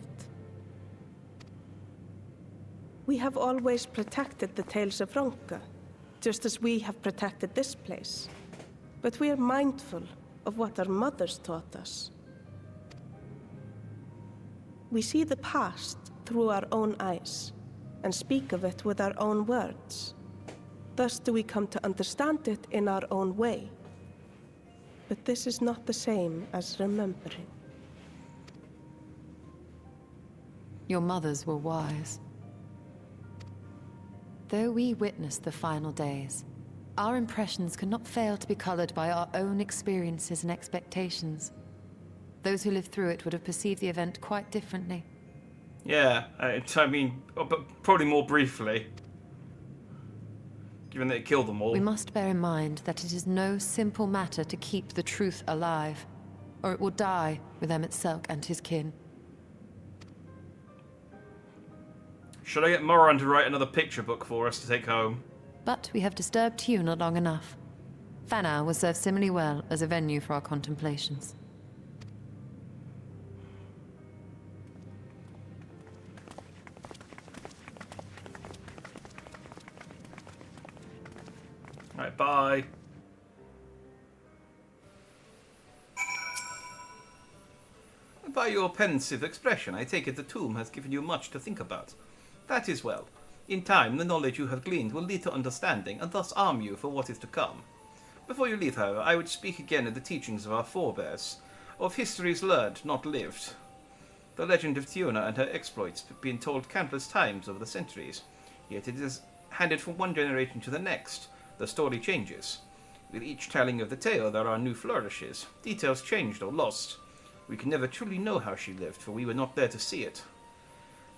We have always protected the tales of Ronka, just as we have protected this place. But we are mindful of what our mothers taught us. We see the past through our own eyes, and speak of it with our own words. Thus do we come to understand it in our own way. But this is not the same as remembering. Your mothers were wise. Though we witnessed the final days, our impressions cannot fail to be colored by our own experiences and expectations. Those who lived through it would have perceived the event quite differently. Yeah, I mean, but probably more briefly. Given that it killed them all. We must bear in mind that it is no simple matter to keep the truth alive, or it will die with Emmett Selk and his kin. Should I get Moran to write another picture book for us to take home? But we have disturbed Tuna long enough. Fana will serve similarly well as a venue for our contemplations. Alright, bye. By your pensive expression, I take it the tomb has given you much to think about. That is well. In time, the knowledge you have gleaned will lead to understanding, and thus arm you for what is to come. Before you leave, however, I would speak again of the teachings of our forebears, of histories learned, not lived. The legend of Tiona and her exploits have been told countless times over the centuries, yet it is handed from one generation to the next. The story changes. With each telling of the tale, there are new flourishes, details changed or lost. We can never truly know how she lived, for we were not there to see it.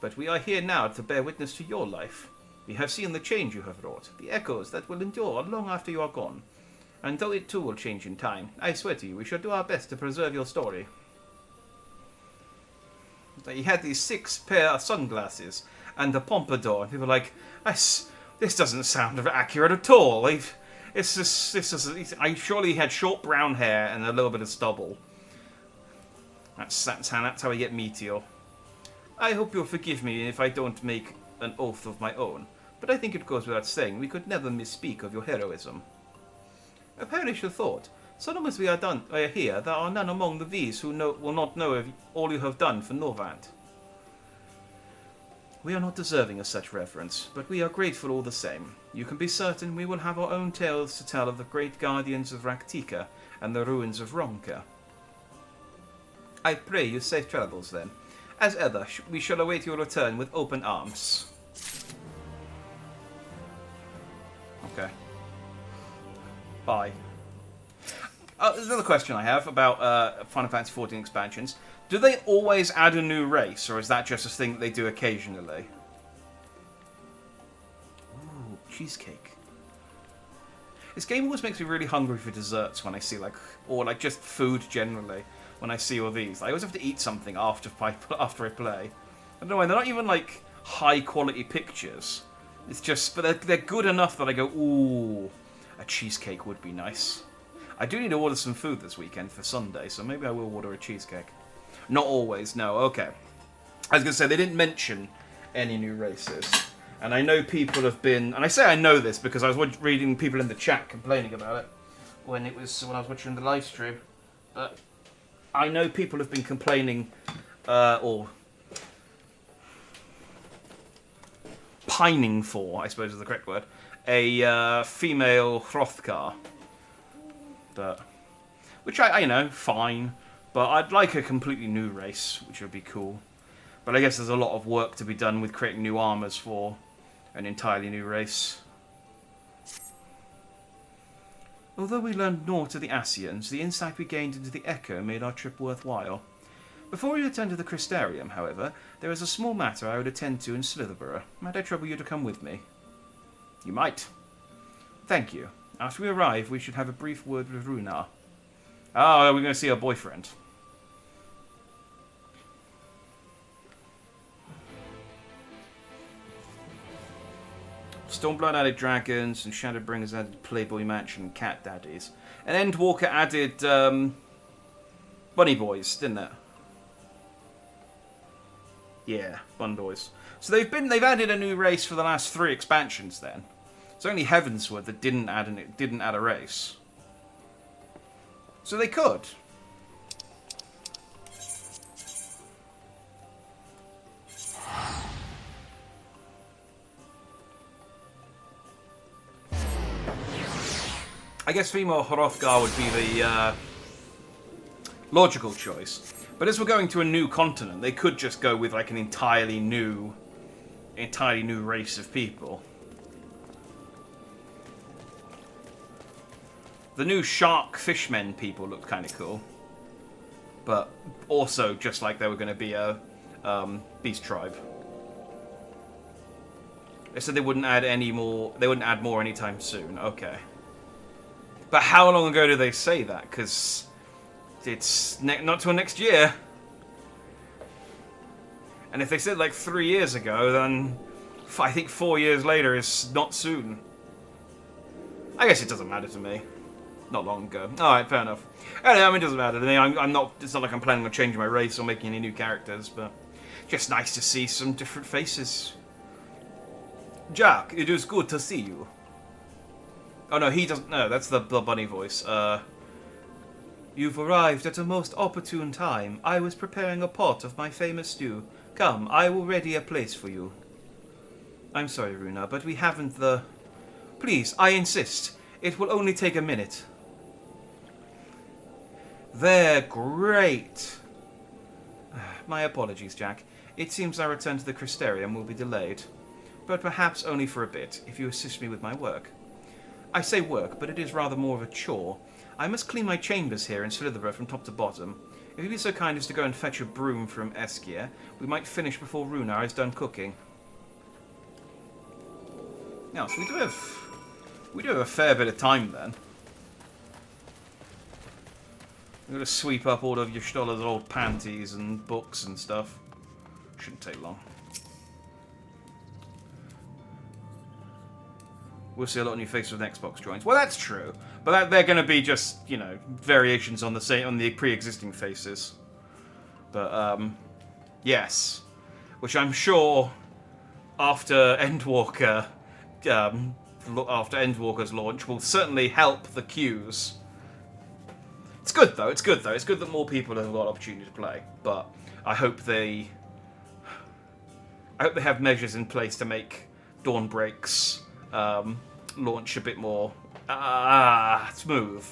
but we are here now to bear witness to your life. We have seen the change you have wrought, the echoes that will endure long after you are gone. And though it too will change in time, I swear to you, we shall do our best to preserve your story. He had these 6 pair of sunglasses and a pompadour, and people were like, this doesn't sound accurate at all. Surely he had short brown hair and a little bit of stubble. That's how I get Meteor. I hope you'll forgive me if I don't make an oath of my own, but I think it goes without saying we could never misspeak of your heroism. I perish the thought. So long as we are here, there are none among the V's who will not know of all you have done for Norvant. We are not deserving of such reverence, but we are grateful all the same. You can be certain we will have our own tales to tell of the great guardians of Raktika and the ruins of Ronka. I pray you safe travels then. As ever, we shall await your return with open arms. Okay. Bye. There's another question I have about Final Fantasy XIV expansions. Do they always add a new race, or is that just a thing that they do occasionally? Ooh, cheesecake. This game always makes me really hungry for desserts when I see, or just food generally, when I see all these. I always have to eat something after I play. I don't know why, they're not even, high quality pictures. It's just, but they're good enough that I go, ooh, a cheesecake would be nice. I do need to order some food this weekend for Sunday, so maybe I will order a cheesecake. Not always, no, okay. I was going to say, they didn't mention any new races. And I know people have been... And I say I know this because I was reading people in the chat complaining about it when I was watching the live stream. But I know people have been complaining, or pining for, I suppose is the correct word, a female Hrothgar. But, which fine. But I'd like a completely new race, which would be cool. But I guess there's a lot of work to be done with creating new armors for an entirely new race. Although we learned naught of the Ascians, the insight we gained into the Echo made our trip worthwhile. Before we return to the Crystarium, however, there is a small matter I would attend to in Slitherborough. Might I trouble you to come with me? You might. Thank you. After we arrive, we should have a brief word with Runar. Oh, we're going to see her boyfriend. Stormblood added dragons, and Shadowbringers added Playboy Mansion and Cat Daddies. And Endwalker added Bunny Boys, didn't it? Yeah, Bunny Boys. So they've added a new race for the last 3 expansions. Then it's only Heavensward that didn't add a race. So they could. I guess female Hrothgar would be the logical choice. But as we're going to a new continent, they could just go with an entirely new race of people. The new shark fishmen people looked kind of cool. But also just like they were going to be a beast tribe. They said they wouldn't add more anytime soon. Okay. But how long ago did they say that? Because it's not till next year. And if they said 3 years ago, then I think 4 years later is not soon. I guess it doesn't matter to me. Not long ago. Alright, fair enough. Anyway, it doesn't matter to me. I'm not. It's not like I'm planning on changing my race or making any new characters, but just nice to see some different faces. Jack, it is good to see you. Oh no, he doesn't. No, that's the bunny voice. You've arrived at a most opportune time. I was preparing a pot of my famous stew. Come, I will ready a place for you. I'm sorry, Runa, but we haven't the... Please, I insist. It will only take a minute. There, great. My apologies, Jack. It seems our return to the Crystarium will be delayed. But perhaps only for a bit, if you assist me with my work. I say work, but it is rather more of a chore. I must clean my chambers here in Slitherborough from top to bottom. If you'd be so kind as to go and fetch a broom from Eskia, we might finish before Runar is done cooking. Now, so we do have a fair bit of time then. We're going to sweep up all of Yshtola's old panties and books and stuff. Shouldn't take long. We'll see a lot of new faces with Xbox joins. Well, that's true, but they're going to be just, you know, variations on the pre-existing faces. But yes, which I'm sure after Endwalker's launch will certainly help the queues. It's good though. It's good that more people have got opportunity to play. But I hope they have measures in place to make Dawnbreak's launch a bit more smooth.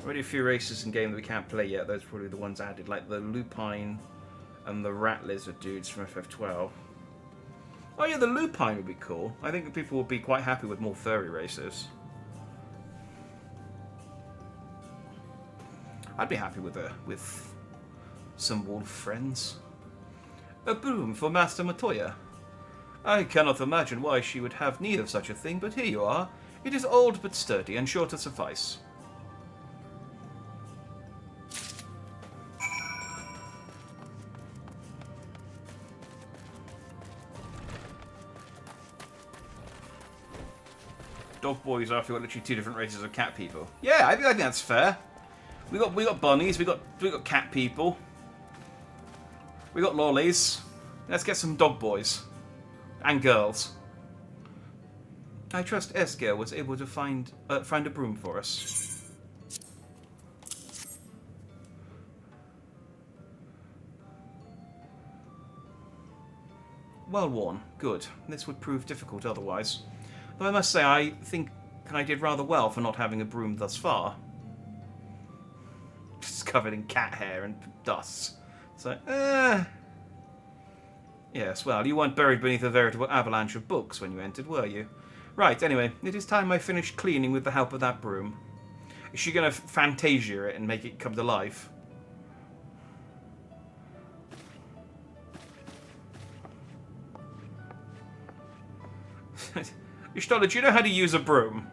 Already a few races in game that we can't play yet. Those are probably the ones added, like the Lupine and the Rat Lizard dudes from FF12. Oh yeah, the Lupine would be cool. I think people would be quite happy with more furry races. I'd be happy with some wolf friends. A broom for Master Matoya. I cannot imagine why she would have need of such a thing, but here you are. It is old but sturdy and sure to suffice. Dog boys after got literally two different races of cat people. Yeah, I think that's fair. We got bunnies, we got cat people. We got lollies. Let's get some dog boys. And girls. I trust Eskia was able to find a broom for us. Well worn. Good. This would prove difficult otherwise. Though I must say, I think I did rather well for not having a broom thus far. It's covered in cat hair and dust. So, yes, well, you weren't buried beneath a veritable avalanche of books when you entered, were you? Right, anyway, it is time I finished cleaning with the help of that broom. Is she going to Fantasia it and make it come to life? Y'shtola, do you know how to use a broom?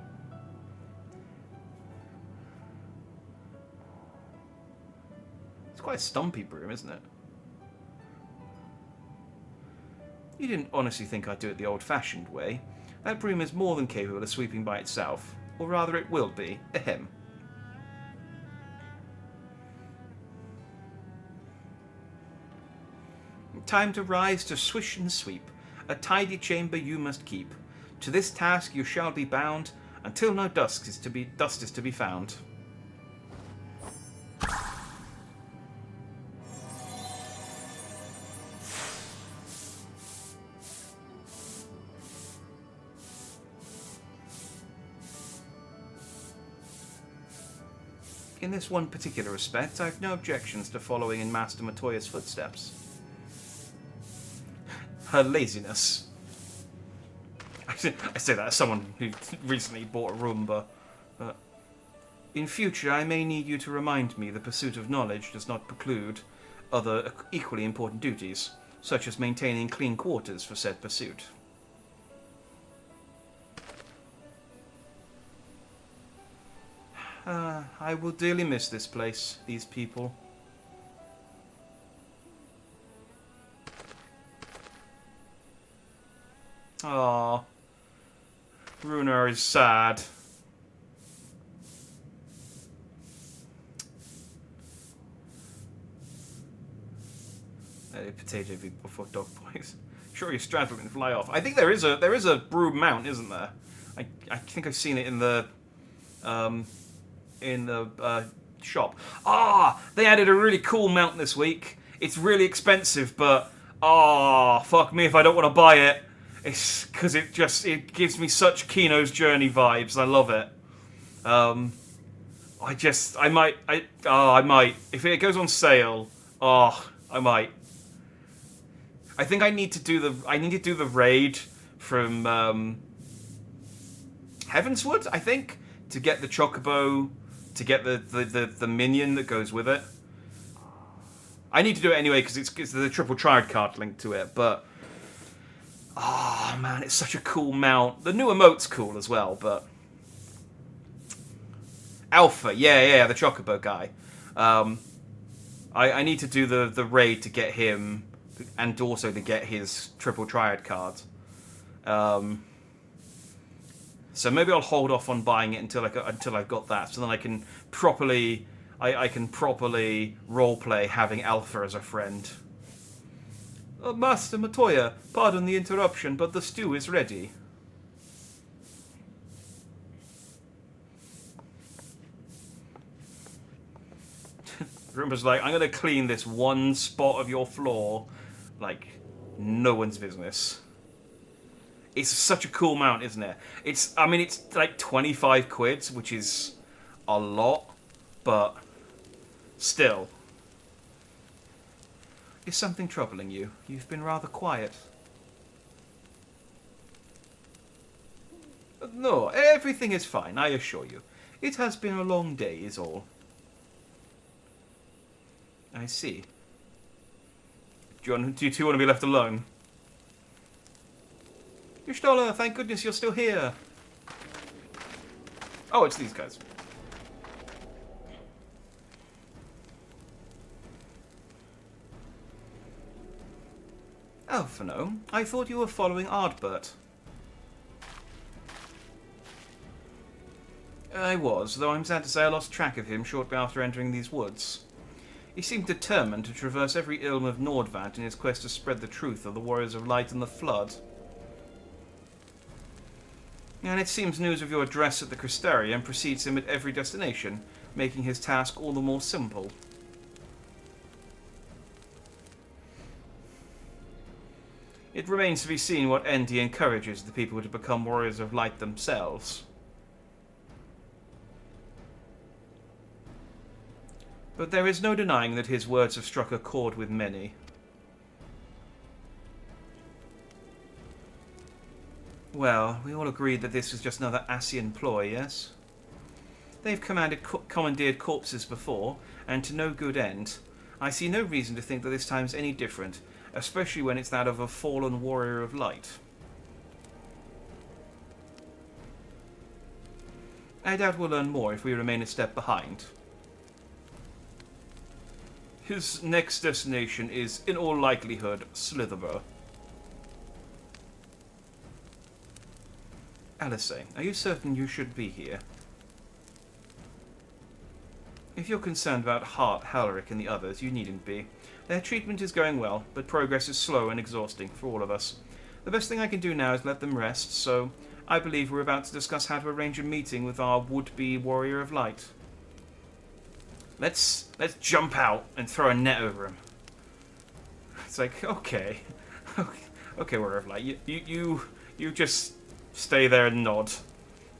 It's quite a stumpy broom, isn't it? You didn't honestly think I'd do it the old-fashioned way. That broom is more than capable of sweeping by itself. Or rather, it will be. Ahem. Time to rise to swish and sweep. A tidy chamber you must keep. To this task you shall be bound, until no dust is to be found. In this one particular respect, I have no objections to following in Master Matoya's footsteps. Her laziness. I say that as someone who recently bought a Roomba. But in future, I may need you to remind me the pursuit of knowledge does not preclude other equally important duties, such as maintaining clean quarters for said pursuit. I will dearly miss this place, these people. Ah, Runar is sad. Potato before dog boys. Sure, you straddle and fly off. I think there is a broom mount, isn't there? I think I've seen it in the shop. Ah, they added a really cool mount this week. It's really expensive, but fuck me if I don't want to buy it. It's because it gives me such Kino's Journey vibes. I love it. I might. If it goes on sale, I might. I think I need to do the raid from Heavenswood, I think, to get the chocobo, to get the minion that goes with it. I need to do it anyway because it's the triple triad card linked to it, but oh man, it's such a cool mount. The new emote's cool as well, but Alpha, yeah, the chocobo guy. I need to do the raid to get him, and also to get his triple triad card. So maybe I'll hold off on buying it until I've got that, so then I can properly roleplay having Alpha as a friend. Master Matoya, pardon the interruption, but the stew is ready. Roomba's like, I'm gonna clean this one spot of your floor like no one's business. It's such a cool mount, isn't it? It's like 25 quid, which is a lot, but still. Is something troubling you? You've been rather quiet. No, everything is fine, I assure you. It has been a long day, is all. I see. Do you two want to be left alone? Y'shtola, thank goodness you're still here. Oh, it's these guys. Alphino, I thought you were following Ardbert. I was, though I'm sad to say I lost track of him shortly after entering these woods. He seemed determined to traverse every ilm of Nordvant in his quest to spread the truth of the Warriors of Light and the Flood. And it seems news of your address at the Crystarium precedes him at every destination, making his task all the more simple. It remains to be seen what end he encourages the people to become Warriors of Light themselves. But there is no denying that his words have struck a chord with many. Well, we all agreed that this was just another Asian ploy, yes? They've commandeered corpses before, and to no good end. I see no reason to think that this time is any different, especially when it's that of a fallen warrior of light. I doubt we'll learn more if we remain a step behind. His next destination is, in all likelihood, Slitherborough. Alice, are you certain you should be here? If you're concerned about Hart, Halric and the others, you needn't be. Their treatment is going well, but progress is slow and exhausting for all of us. The best thing I can do now is let them rest, so I believe we're about to discuss how to arrange a meeting with our would-be Warrior of Light. Let's jump out and throw a net over him. It's like, okay, Warrior of Light, you just stay there and nod.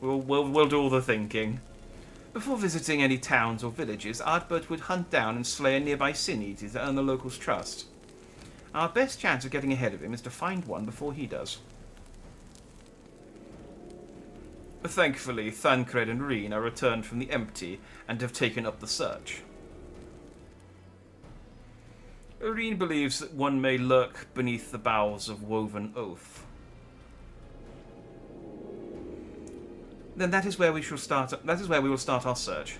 We'll do all the thinking. Before visiting any towns or villages, Ardbert would hunt down and slay a nearby sin eater to earn the locals' trust. Our best chance of getting ahead of him is to find one before he does. Thankfully, Thancred and Reen are returned from the Empty and have taken up the search. Reen believes that one may lurk beneath the boughs of Woven Oath. Then that is where we shall start. That is where we will start our search.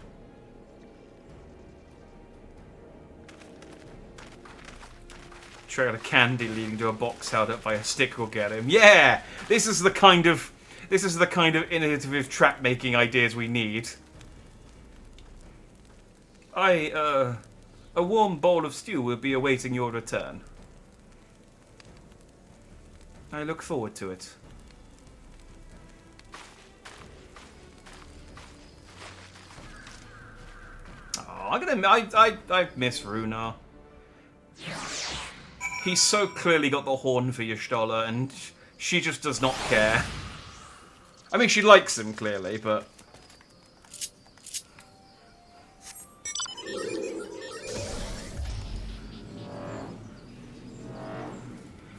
Trail of candy leading to a box held up by a stick will get him. Yeah, this is the kind of innovative trap making ideas we need. A warm bowl of stew will be awaiting your return. I look forward to it. I miss Runar. He's so clearly got the horn for Y'shtola, and she just does not care. I mean, she likes him, clearly, but...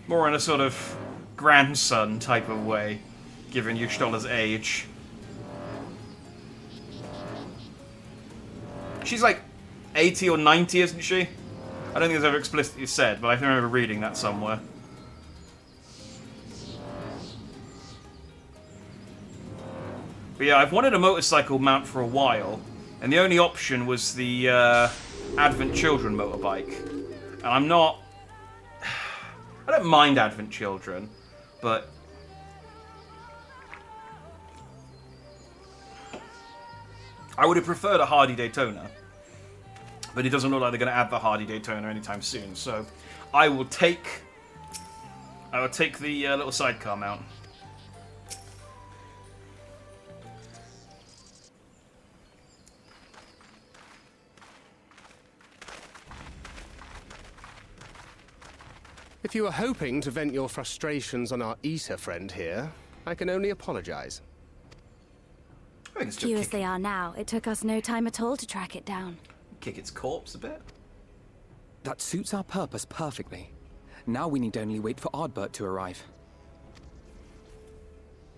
more in a sort of grandson type of way, given Y'shtola's age. She's like 80 or 90, isn't she? I don't think it's ever explicitly said, but I can remember reading that somewhere. But yeah, I've wanted a motorcycle mount for a while, and the only option was the Advent Children motorbike. And I'm not... I don't mind Advent Children, but... I would have preferred a Hardy Daytona. But it doesn't look like they're going to add the Hardy Daytona anytime soon, so I will take the little sidecar mount. If you were hoping to vent your frustrations on our Eater friend here, I can only apologize. Few as they are now, it took us no time at all to track it down. Kick its corpse a bit. That suits our purpose perfectly. Now we need only wait for Ardbert to arrive.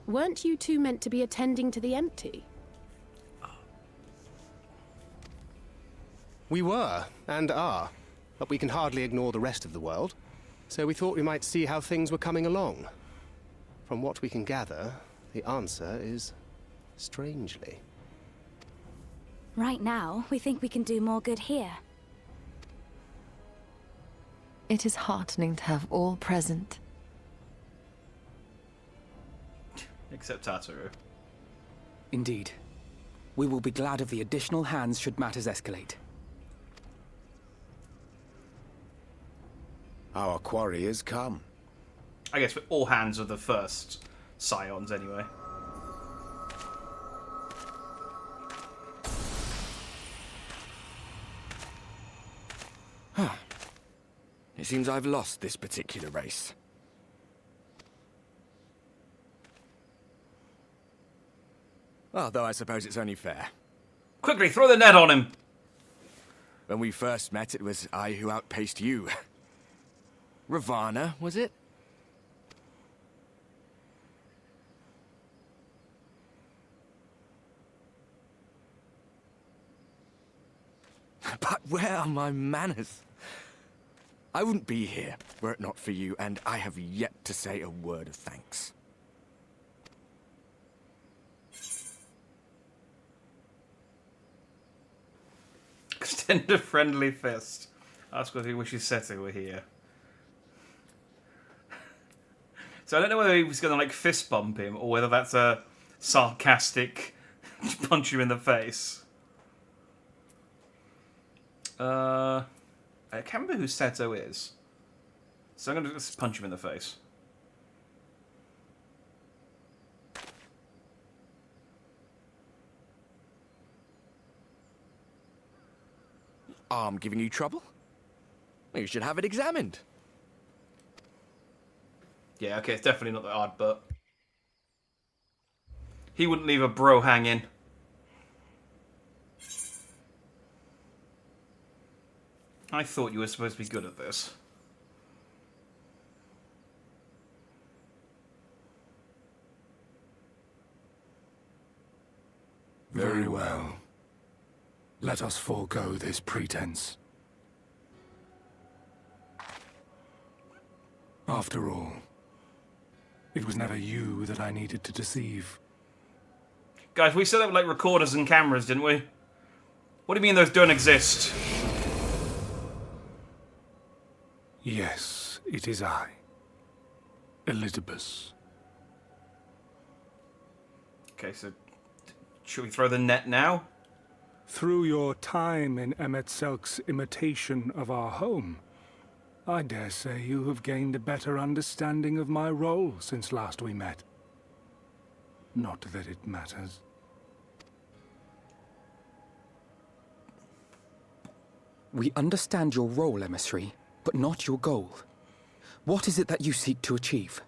Weren't you two meant to be attending to the empty? We were, and are, but we can hardly ignore the rest of the world. So we thought we might see how things were coming along. From what we can gather, the answer is strangely. Right now, we think we can do more good here. It is heartening to have all present. Except Tataru. Indeed. We will be glad of the additional hands should matters escalate. Our quarry has come. I guess all hands are the first scions anyway. It seems I've lost this particular race. Although I suppose it's only fair. Quickly, throw the net on him! When we first met, it was I who outpaced you. Ravana, was it? But where are my manners? I wouldn't be here were it not for you, and I have yet to say a word of thanks. Extend a friendly fist. Ask whether he wishes Seti were here. So I don't know whether he was going to like fist bump him or whether that's a sarcastic punch him in the face. I can't remember who Seto is. So I'm going to just punch him in the face. Arm giving you trouble? You should have it examined. Yeah, okay, it's definitely not the odd, but he wouldn't leave a bro hanging. I thought you were supposed to be good at this. Very well. Let us forego this pretense. After all, it was never you that I needed to deceive. Guys, we set up like recorders and cameras, didn't we? What do you mean those don't exist? Yes, it is I, Elizabeth. Okay, so should we throw the net now? Through your time in Emet-Selk's imitation of our home, I dare say you have gained a better understanding of my role since last we met. Not that it matters. We understand your role, emissary, but not your goal. What is it that you seek to achieve?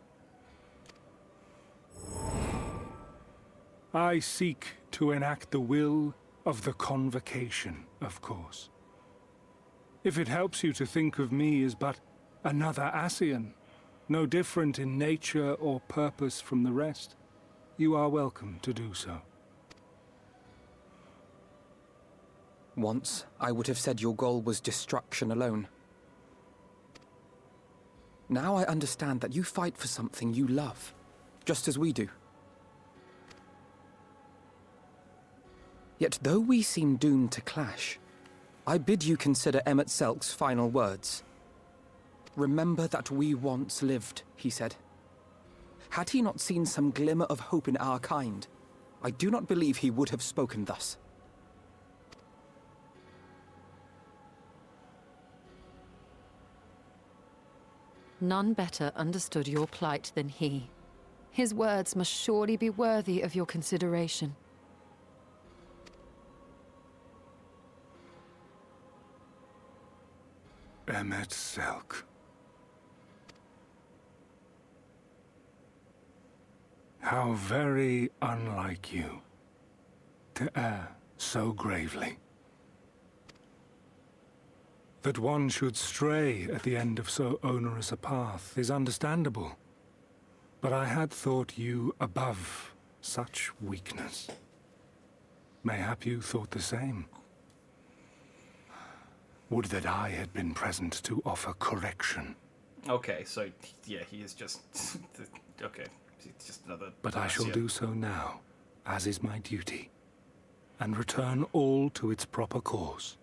I seek to enact the will of the Convocation, of course. If it helps you to think of me as but another Ascian, no different in nature or purpose from the rest, you are welcome to do so. Once, I would have said your goal was destruction alone. Now I understand that you fight for something you love, just as we do. Yet though we seem doomed to clash, I bid you consider Emmett Selk's final words. Remember that we once lived, he said. Had he not seen some glimmer of hope in our kind, I do not believe he would have spoken thus. None better understood your plight than he. His words must surely be worthy of your consideration. Emmett Selk. How very unlike you to err so gravely. That one should stray at the end of so onerous a path is understandable. But I had thought you above such weakness. Mayhap you thought the same. Would that I had been present to offer correction. Okay, so, yeah, he is just... okay, it's just another... But I shall do so now, as is my duty, and return all to its proper course.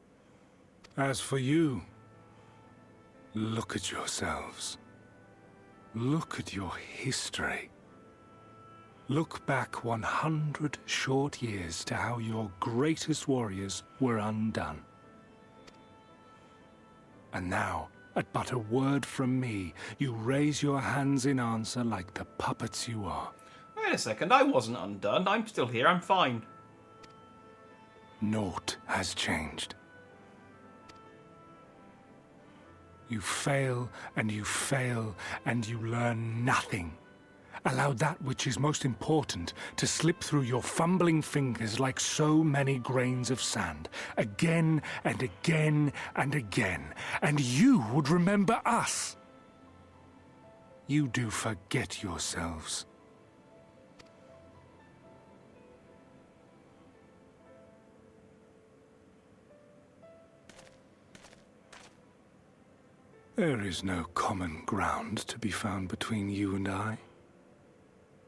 As for you, look at yourselves. Look at your history. Look back 100 short years to how your greatest warriors were undone. And now, at but a word from me, you raise your hands in answer like the puppets you are. Wait a second, I wasn't undone. I'm still here, I'm fine. Naught has changed. You fail, and you fail, and you learn nothing. Allow that which is most important to slip through your fumbling fingers like so many grains of sand, again and again and again, and you would remember us. You do forget yourselves. There is no common ground to be found between you and I.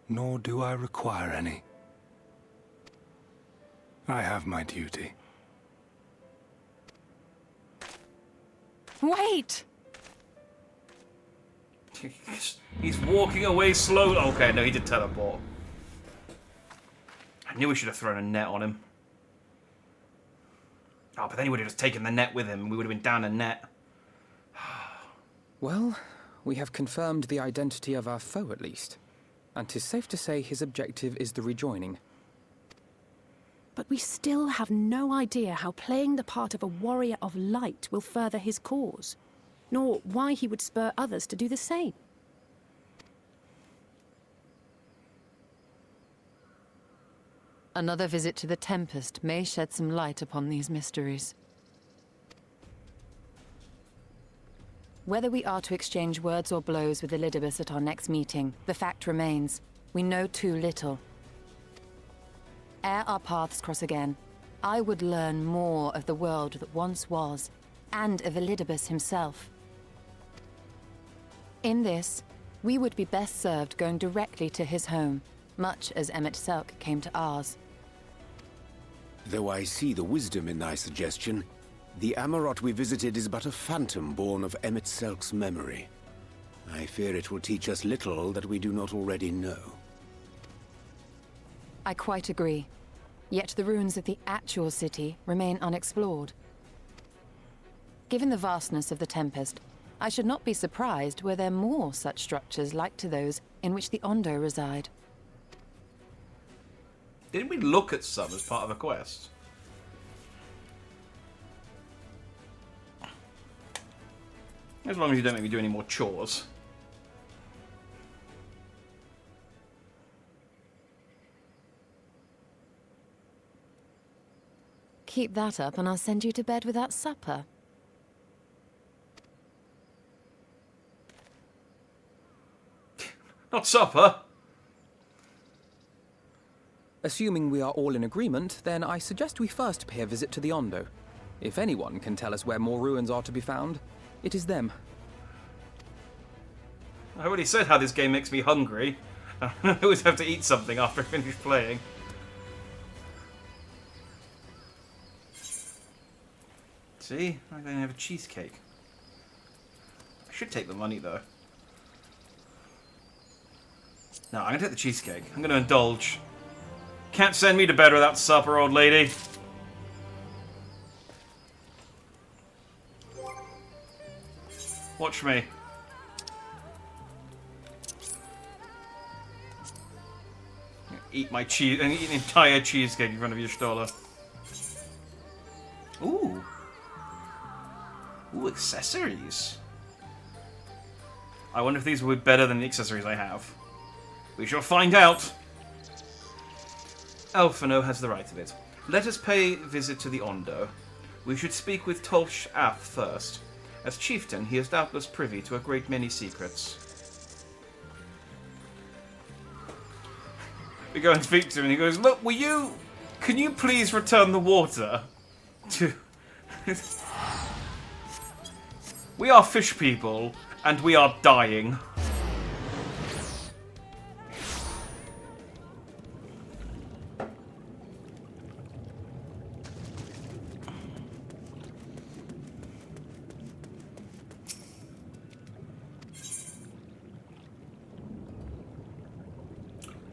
Nor do I require any. I have my duty. Wait! He's walking away slowly. Okay, no, he did teleport. I knew we should have thrown a net on him. Oh, but then he would have just taken the net with him. We would have been down a net. Well, we have confirmed the identity of our foe at least. And 'tis safe to say his objective is the rejoining. But we still have no idea how playing the part of a warrior of light will further his cause, nor why he would spur others to do the same. Another visit to the Tempest may shed some light upon these mysteries. Whether we are to exchange words or blows with Elidibus at our next meeting, the fact remains, we know too little. Ere our paths cross again, I would learn more of the world that once was, and of Elidibus himself. In this, we would be best served going directly to his home, much as Emmett Selk came to ours. Though I see the wisdom in thy suggestion, the Amarot we visited is but a phantom born of Emmett Selk's memory. I fear it will teach us little that we do not already know. I quite agree. Yet the ruins of the actual city remain unexplored. Given the vastness of the Tempest, I should not be surprised were there more such structures like to those in which the Ondo reside. Didn't we look at some as part of a quest? As long as you don't make me do any more chores. Keep that up and I'll send you to bed without supper. Not supper! Assuming we are all in agreement, then I suggest we first pay a visit to the Ondo. If anyone can tell us where more ruins are to be found, it is them. I already said how this game makes me hungry. I always have to eat something after I finish playing. See? I'm going to have a cheesecake. I should take the money, though. No, I'm going to take the cheesecake. I'm going to indulge. Can't send me to bed without supper, old lady. Watch me. Eat my cheese and eat an entire cheesecake in front of your Stola. Ooh. Ooh, accessories. I wonder if these would be better than the accessories I have. We shall find out. Alphino has the right of it. Let us pay a visit to the Ondo. We should speak with Tolsh Ath first. As chieftain, he is doubtless privy to a great many secrets. We go and speak to him and he goes, look, can you please return the water to... We are fish people, and we are dying.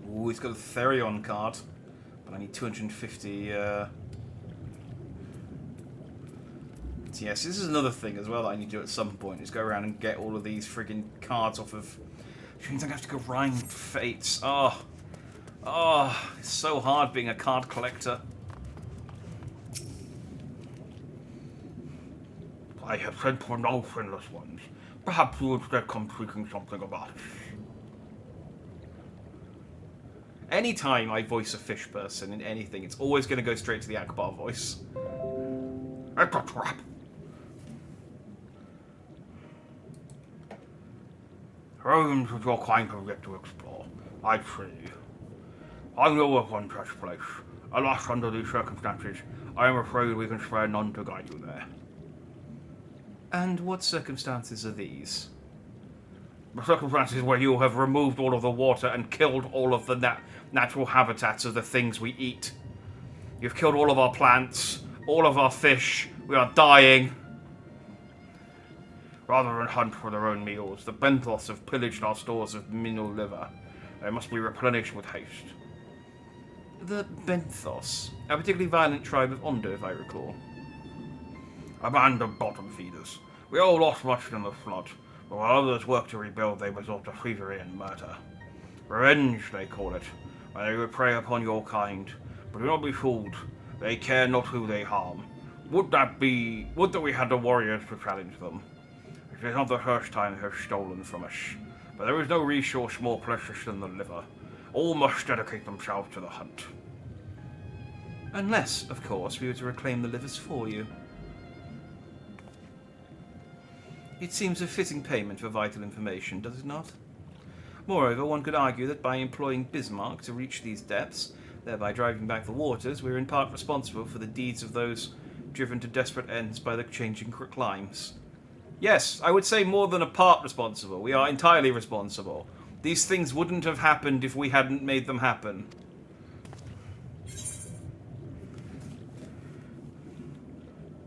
Ooh, he's got a Therion card, but I need 250, Yes, this is another thing as well that I need to do at some point, is go around and get all of these friggin' cards off of... Which means I have to go grind fates. Oh, it's so hard being a card collector. I have sent for no friendless ones. Perhaps you would come tweaking something about it. Anytime I voice a fish person in anything, it's always going to go straight to the Akbar voice. It's a trap. Rooms of your kind have yet to explore. I see. I know of one such place. Alas, under these circumstances, I am afraid we can spare none to guide you there. And what circumstances are these? The circumstances where you have removed all of the water and killed all of the natural habitats of the things we eat. You've killed all of our plants, all of our fish. We are dying. Rather than hunt for their own meals, the Benthos have pillaged our stores of mineral liver. They must be replenished with haste. The Benthos, a particularly violent tribe of Ondo, if I recall. A band of bottom feeders. We all lost much in the flood, but while others work to rebuild, they resort to thievery and murder. Revenge, they call it, when they would prey upon your kind. But do not be fooled. They care not who they harm. Would that we had the warriors to challenge them. It is not the first time they have stolen from us, but there is no resource more precious than the liver. All must dedicate themselves to the hunt. Unless, of course, we were to reclaim the livers for you. It seems a fitting payment for vital information, does it not? Moreover, one could argue that by employing Bismarck to reach these depths, thereby driving back the waters, we are in part responsible for the deeds of those driven to desperate ends by the changing climes. Yes, I would say more than a part responsible. We are entirely responsible. These things wouldn't have happened if we hadn't made them happen.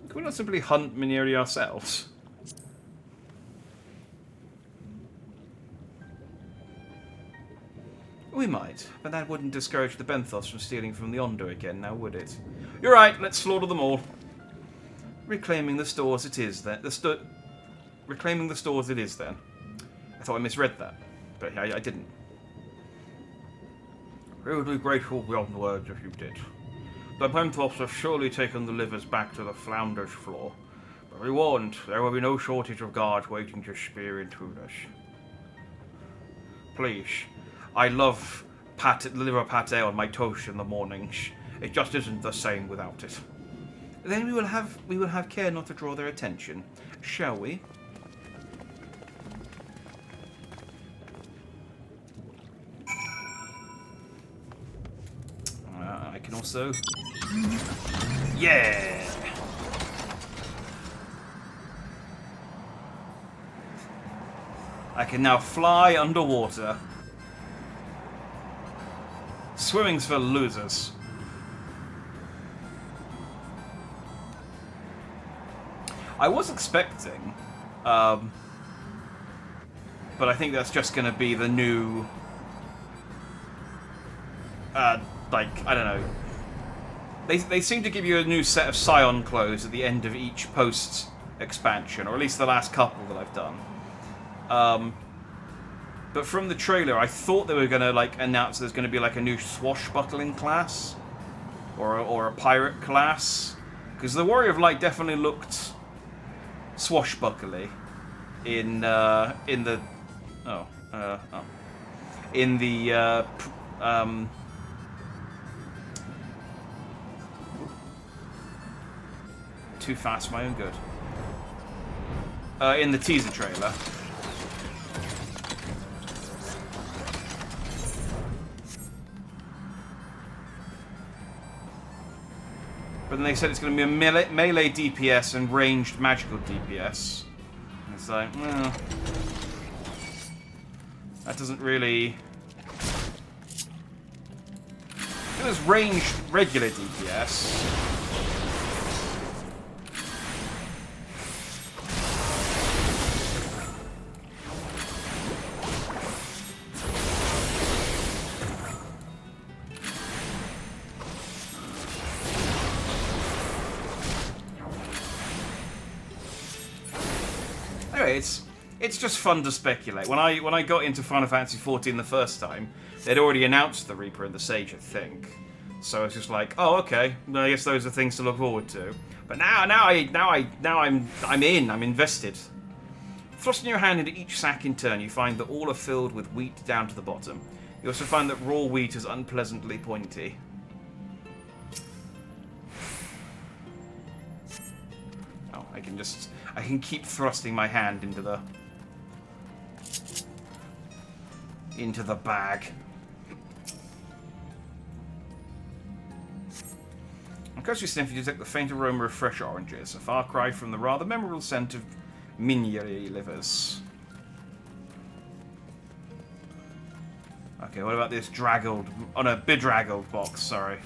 Can we not simply hunt Mineri ourselves? We might, but that wouldn't discourage the Benthos from stealing from the Ondo again, now would it? You're right, let's slaughter them all. Reclaiming the stores it is then. Reclaiming the stores it is then. I thought I misread that, but I didn't. We would be grateful beyond words if you did. The Benthos have surely taken the livers back to the Flounder's floor, but be warned, there will be no shortage of guards waiting to spear intruders. Please, I love liver pate on my toast in the mornings. It just isn't the same without it. Then we will have care not to draw their attention, shall we? I can also... Yeah! I can now fly underwater. Swimming's for losers. I was expecting, but I think that's just going to be the new, like, I don't know. They seem to give you a new set of Scion clothes at the end of each post-expansion, or at least the last couple that I've done. But from the trailer, I thought they were going to like announce there's going to be like a new swashbuckling class, or a pirate class, because the Warrior of Light definitely looked swashbuckly in the too fast for my own good. In the teaser trailer. But then they said it's going to be a melee DPS and ranged magical DPS. And it's like, well, that doesn't really... It was ranged regular DPS. It's just fun to speculate. When I got into Final Fantasy XIV the first time, they'd already announced the Reaper and the Sage, I think. So it's just like, oh, okay. I guess those are things to look forward to. But now I'm in. I'm invested. Thrusting your hand into each sack in turn, you find that all are filled with wheat down to the bottom. You also find that raw wheat is unpleasantly pointy. Oh, I can keep thrusting my hand into the bag. On closer sniff, you detect the faint aroma of fresh oranges, a far cry from the rather memorable scent of Minyery livers. Okay, what about this draggled... Oh no, bedraggled box, sorry.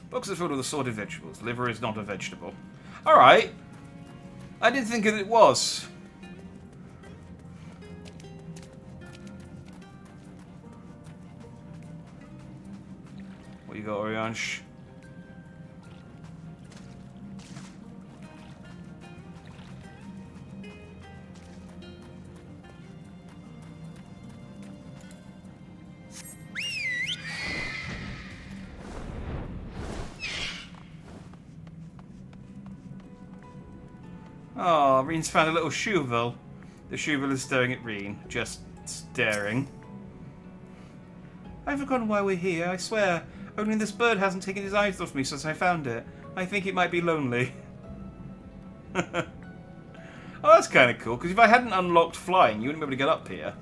Box are filled with assorted vegetables. Liver is not a vegetable. Alright. I didn't think that it was. What you got, Oriange? Oh, Reen's found a little Shuvel. The Shuvel is staring at Reen, just staring. I've forgotten why we're here, I swear. Only this bird hasn't taken his eyes off me since I found it. I think it might be lonely. Oh, that's kind of cool, because if I hadn't unlocked flying, you wouldn't be able to get up here.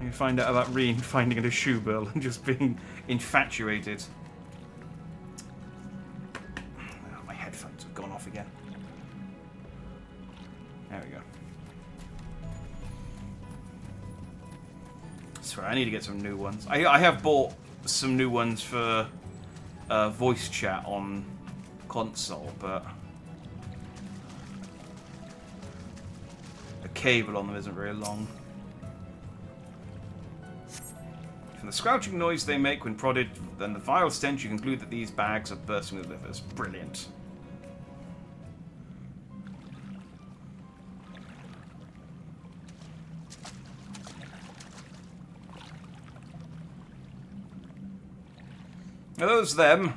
You find out about Reen finding a Shuvel and just being infatuated. Gone off again. There we go. Sorry, I need to get some new ones. I have bought some new ones for voice chat on console, but the cable on them isn't very long. From the scrouching noise they make when prodded, then the vile stench, you conclude that these bags are bursting with livers. Brilliant. Are those them?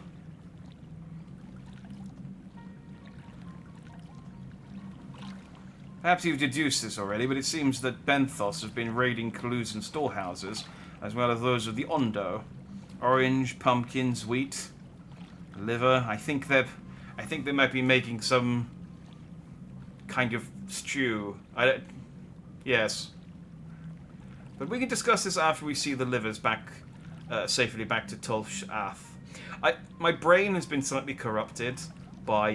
Perhaps you've deduced this already, but it seems that Benthos have been raiding Kalusan storehouses, as well as those of the Ondo. Orange, pumpkins, wheat, liver. I think they might be making some kind of stew. Yes. But we can discuss this after we see the livers back safely back to Tulsh Ath. My brain has been slightly corrupted by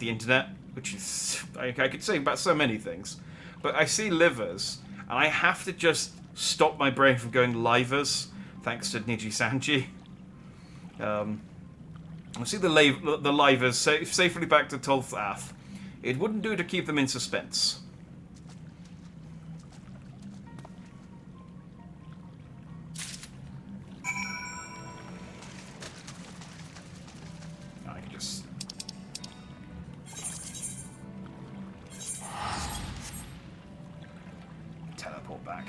the internet, which is I could say about so many things, but I see livers, and I have to just stop my brain from going livers, thanks to Niji Sanji. I see the livers safely back to Tolthath. It wouldn't do to keep them in suspense. I can just... teleport back.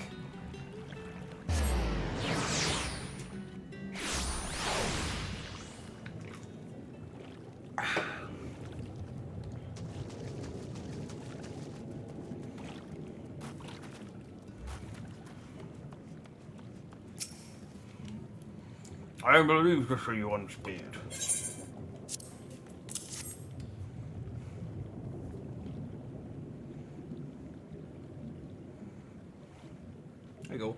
I believe this for you once did. There you go.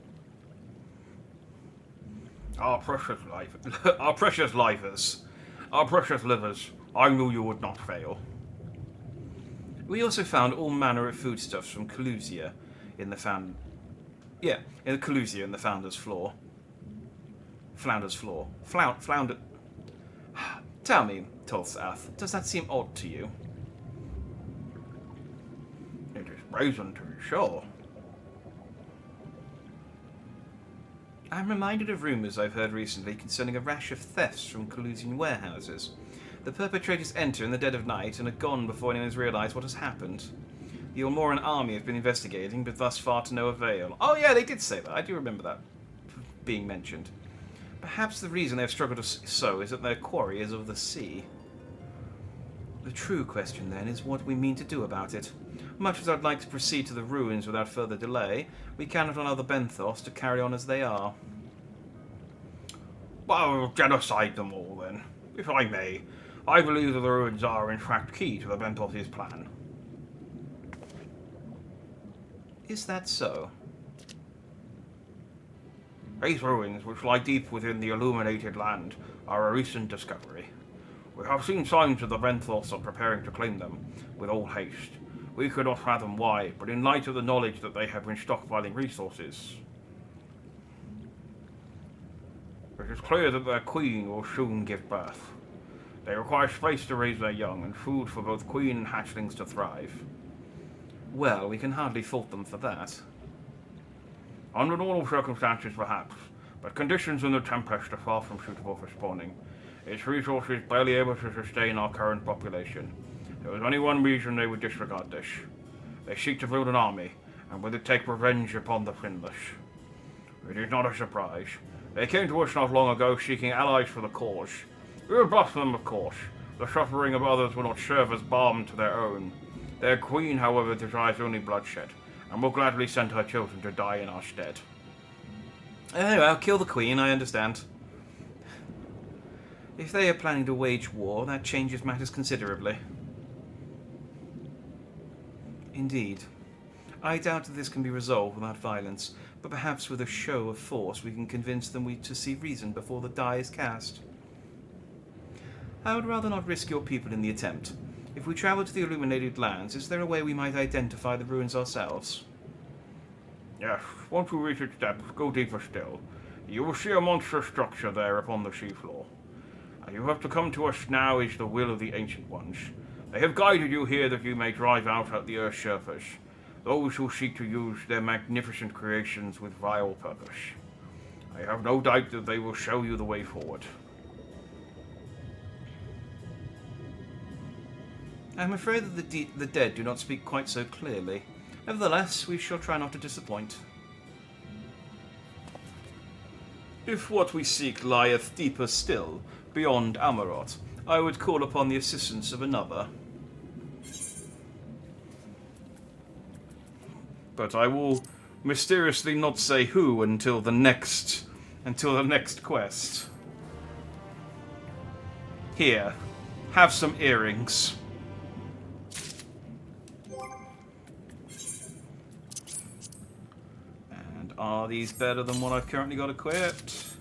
Our precious our precious livers. Our precious livers. I knew you would not fail. We also found all manner of foodstuffs from Calusia in the in Calusia in the Founder's Floor. Flounder's Floor. Flounder... Tell me, Tolthath, does that seem odd to you? It is brazen, to be sure. I'm reminded of rumours I've heard recently concerning a rash of thefts from Calusian warehouses. The perpetrators enter in the dead of night and are gone before anyone's realised what has happened. The Almoran army have been investigating, but thus far to no avail. Oh yeah, they did say that. I do remember that being mentioned. Perhaps the reason they have struggled so is that their quarry is of the sea. The true question, then, is what we mean to do about it. Much as I'd like to proceed to the ruins without further delay, we cannot allow the Benthos to carry on as they are. Well, genocide them all, then. If I may, I believe that the ruins are, in fact, key to the Benthos' plan. Is that so? These ruins, which lie deep within the illuminated land, are a recent discovery. We have seen signs that the Benthos are preparing to claim them, with all haste. We could not fathom why, but in light of the knowledge that they have been stockpiling resources, it is clear that their queen will soon give birth. They require space to raise their young, and food for both queen and hatchlings to thrive. Well, we can hardly fault them for that. Under normal circumstances, perhaps, but conditions in the Tempest are far from suitable for spawning. Its resources barely able to sustain our current population. There is only one reason they would disregard this. They seek to build an army, and with it take revenge upon the friendless. It is not a surprise. They came to us not long ago seeking allies for the cause. We rebuffed them, of course. The suffering of others will not serve as balm to their own. Their queen, however, desires only bloodshed, and will gladly send her children to die in our stead. Anyway, I'll kill the queen, I understand. If they are planning to wage war, that changes matters considerably. Indeed. I doubt that this can be resolved without violence, but perhaps with a show of force we can convince them to see reason before the die is cast. I would rather not risk your people in the attempt. If we travel to the illuminated lands, is there a way we might identify the ruins ourselves? Yes, once we reach its depths, go deeper still. You will see a monstrous structure there upon the seafloor. You have to come to us now is the will of the Ancient Ones. They have guided you here that you may drive out at the Earth's surface those who seek to use their magnificent creations with vile purpose. I have no doubt that they will show you the way forward. I'm afraid that the dead do not speak quite so clearly. Nevertheless, we shall try not to disappoint. If what we seek lieth deeper still, beyond Amarot, I would call upon the assistance of another. But I will mysteriously not say who until the next quest. Here, have some earrings. And are these better than what I've currently got equipped?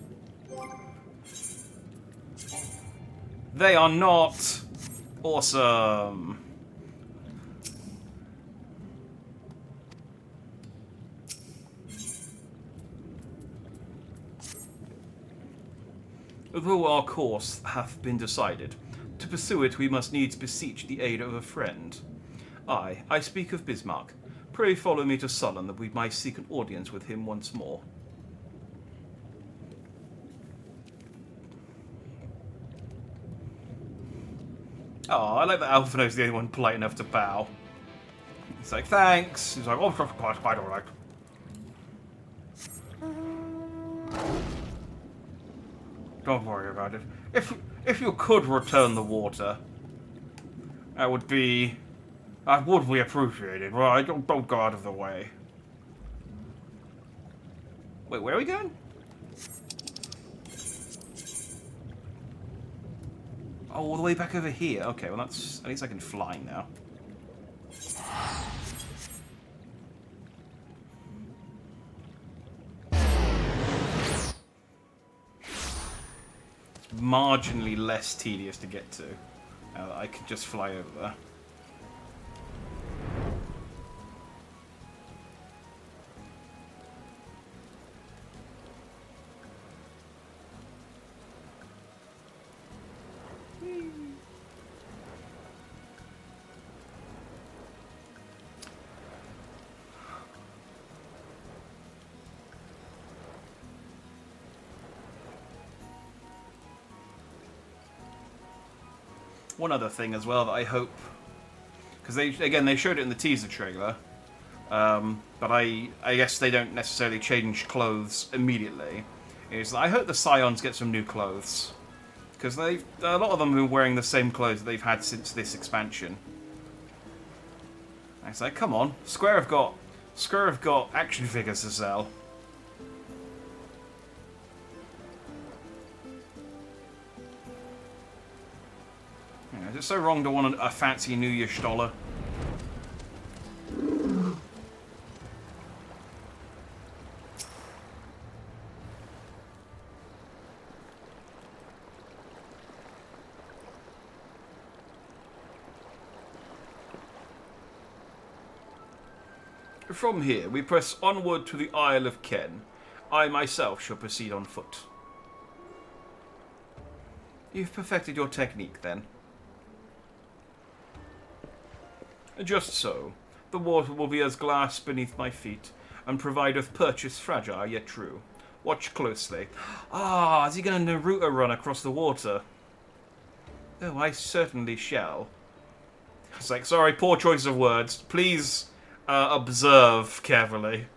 They are not. Awesome. Although our course hath been decided, to pursue it we must needs beseech the aid of a friend. I speak of Bismarck. Pray follow me to Sullen, that we might seek an audience with him once more. Oh, I like that Alphino's the only one polite enough to bow. He's like, thanks. He's like, oh, quite alright. Don't worry about it. If you could return the water, that would be appreciated. Right, don't go out of the way. Wait, where are we going? Oh, all the way back over here. Okay, well that's at least I can fly now. Marginally less tedious to get to. I could just fly over there. One other thing as well that I hope, because they showed it in the teaser trailer, but I guess they don't necessarily change clothes immediately. Is that I hope the Scions get some new clothes, because a lot of them have been wearing the same clothes that they've had since this expansion. I say, come on, Square have got action figures to sell. Is it so wrong to want a fancy New Year Stoller? From here, we press onward to the Isle of Ken. I myself shall proceed on foot. You've perfected your technique, then? Just so. The water will be as glass beneath my feet, and provideth purchase fragile yet true. Watch closely. Ah, is he going to Naruto run across the water? Oh, I certainly shall. It's like, sorry, poor choice of words. Please observe carefully.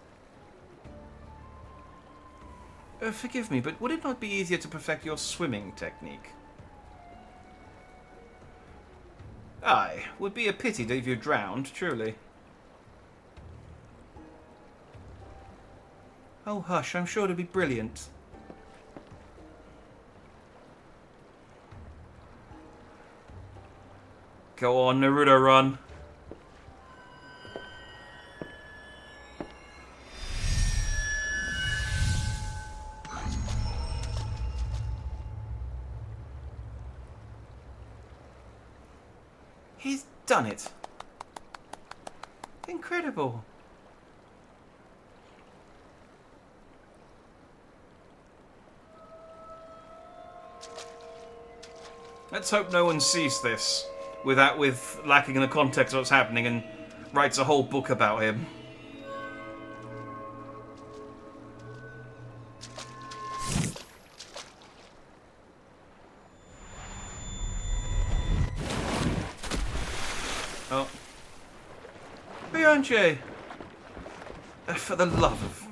Forgive me, but would it not be easier to perfect your swimming technique? Aye, would be a pity if you drowned, truly. Oh, hush, I'm sure it'll be brilliant. Go on, Naruto, run. He's done it. Incredible. Let's hope no one sees this with lacking in the context of what's happening and writes a whole book about him. Oh. Bianche! For the love of...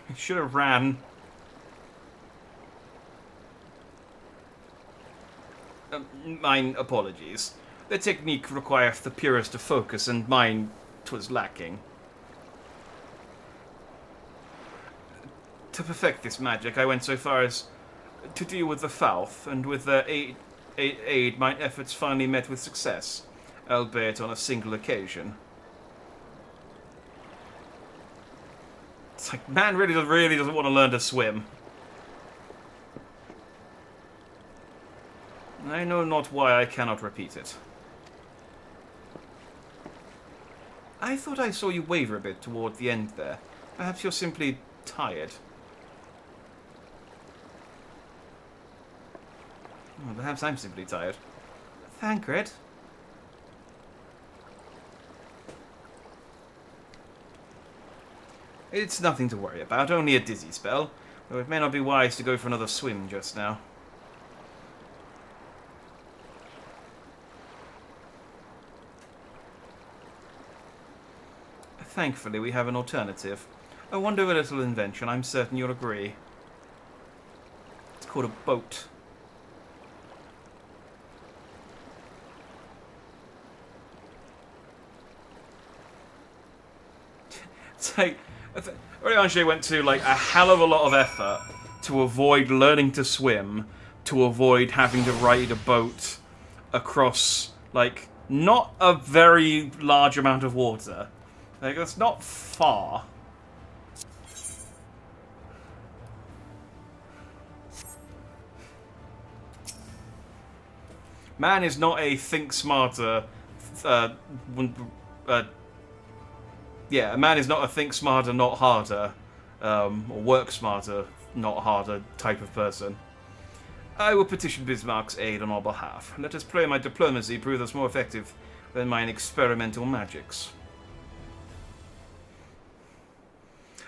I should have ran. Mine apologies. The technique requireth the purest of focus, and mine 'twas lacking. To perfect this magic, I went so far as to deal with the Falth, and with their aid my efforts finally met with success, albeit on a single occasion. It's like, man really doesn't want to learn to swim. I know not why I cannot repeat it. I thought I saw you waver a bit toward the end there. Perhaps you're simply tired. Well, perhaps I'm simply tired. Thancred. It's nothing to worry about, only a dizzy spell, though it may not be wise to go for another swim just now. Thankfully, we have an alternative. A wonderful little invention, I'm certain you'll agree. It's called a boat. It's like, Oriange went to like a hell of a lot of effort to avoid learning to swim, to avoid having to ride a boat across, like, not a very large amount of water. Like, that's not far. Man is not a think smarter, yeah, a man is not a think smarter, not harder, or work smarter, not harder type of person. I will petition Bismarck's aid on our behalf. Let us pray my diplomacy prove us more effective than mine experimental magics.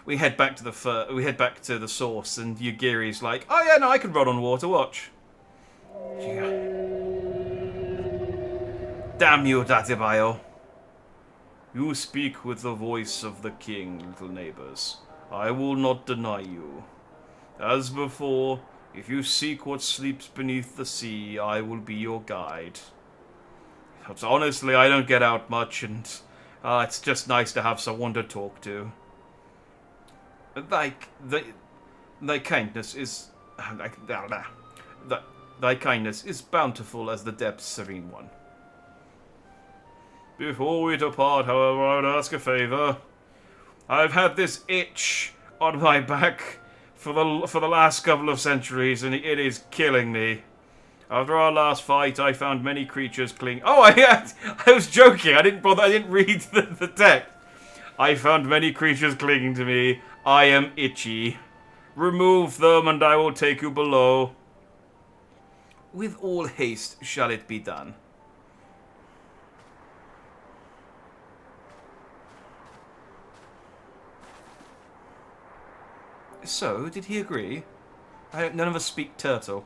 We head back to the source, and Yugiri's like, "Oh yeah, no, I can run on water. Watch." Damn you, Datibayo. You speak with the voice of the king, little neighbors. I will not deny you. As before, if you seek what sleeps beneath the sea, I will be your guide. But honestly, I don't get out much, and it's just nice to have someone to talk to. Thy kindness is thy kindness is bountiful as the depth's serene one. Before we depart, however, I would ask a favor. I've had this itch on my back for the last couple of centuries, and it is killing me. After our last fight, I found many creatures clinging. Oh, I was joking. I didn't bother. I didn't read the text. I found many creatures clinging to me. I am itchy. Remove them, and I will take you below. With all haste shall it be done. So, did he agree? None of us speak turtle.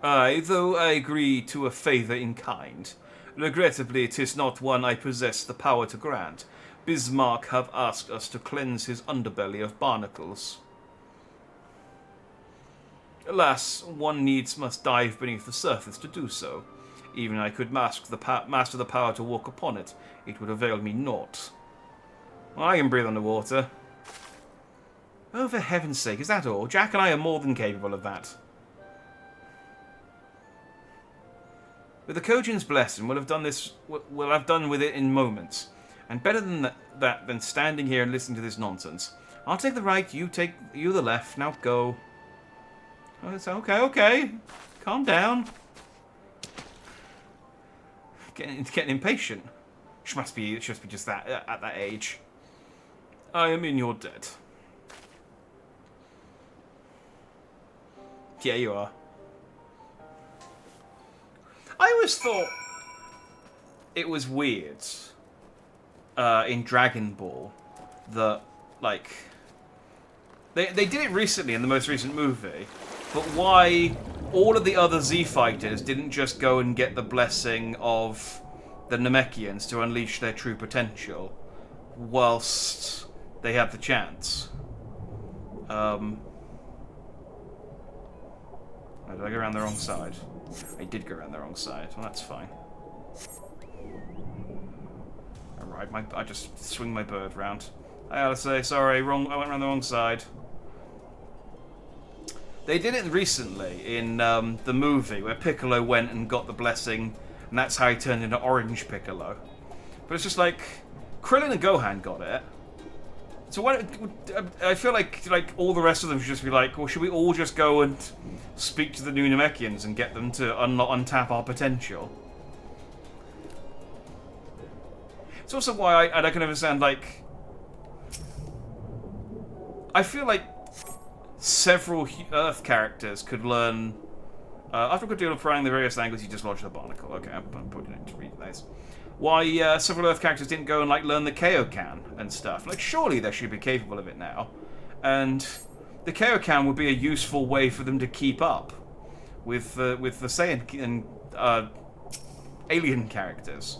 Aye, though I agree to a favour in kind. Regrettably, 'tis not one I possess the power to grant. Bismarck have asked us to cleanse his underbelly of barnacles. Alas, one needs must dive beneath the surface to do so. Even I could master the power to walk upon it. It would avail me naught. Well, I can breathe underwater. Oh, for heaven's sake, is that all? Jack and I are more than capable of that. With the Kojin's blessing, we'll have done with it in moments. And better than that than standing here and listening to this nonsense. I'll take the right, you the left. Now go. Oh, it's okay. Calm down. Getting impatient. She must be just that at that age. I am in your debt. Yeah, you are. I always thought it was weird in Dragon Ball that, like, they did it recently in the most recent movie, but why all of the other Z fighters didn't just go and get the blessing of the Namekians to unleash their true potential whilst they had the chance. Did I go around the wrong side? I did go around the wrong side. Well, that's fine. Alright, I just swing my bird round. I gotta say, sorry, I went around the wrong side. They did it recently in the movie where Piccolo went and got the blessing, and that's how he turned into Orange Piccolo. But it's just like, Krillin and Gohan got it. So what? I feel like all the rest of them should just be like, well, should we all just go and speak to the new Namekians and get them to untap our potential? It's also why I can understand, like, I feel like several Earth characters could learn, after a good deal of prying the various languages, you just lodge the barnacle. Okay, I'm putting it to read this. Why several Earth characters didn't go and, like, learn the Kaioken and stuff. Like, surely they should be capable of it now. And the Kaioken would be a useful way for them to keep up with the Saiyan and alien characters.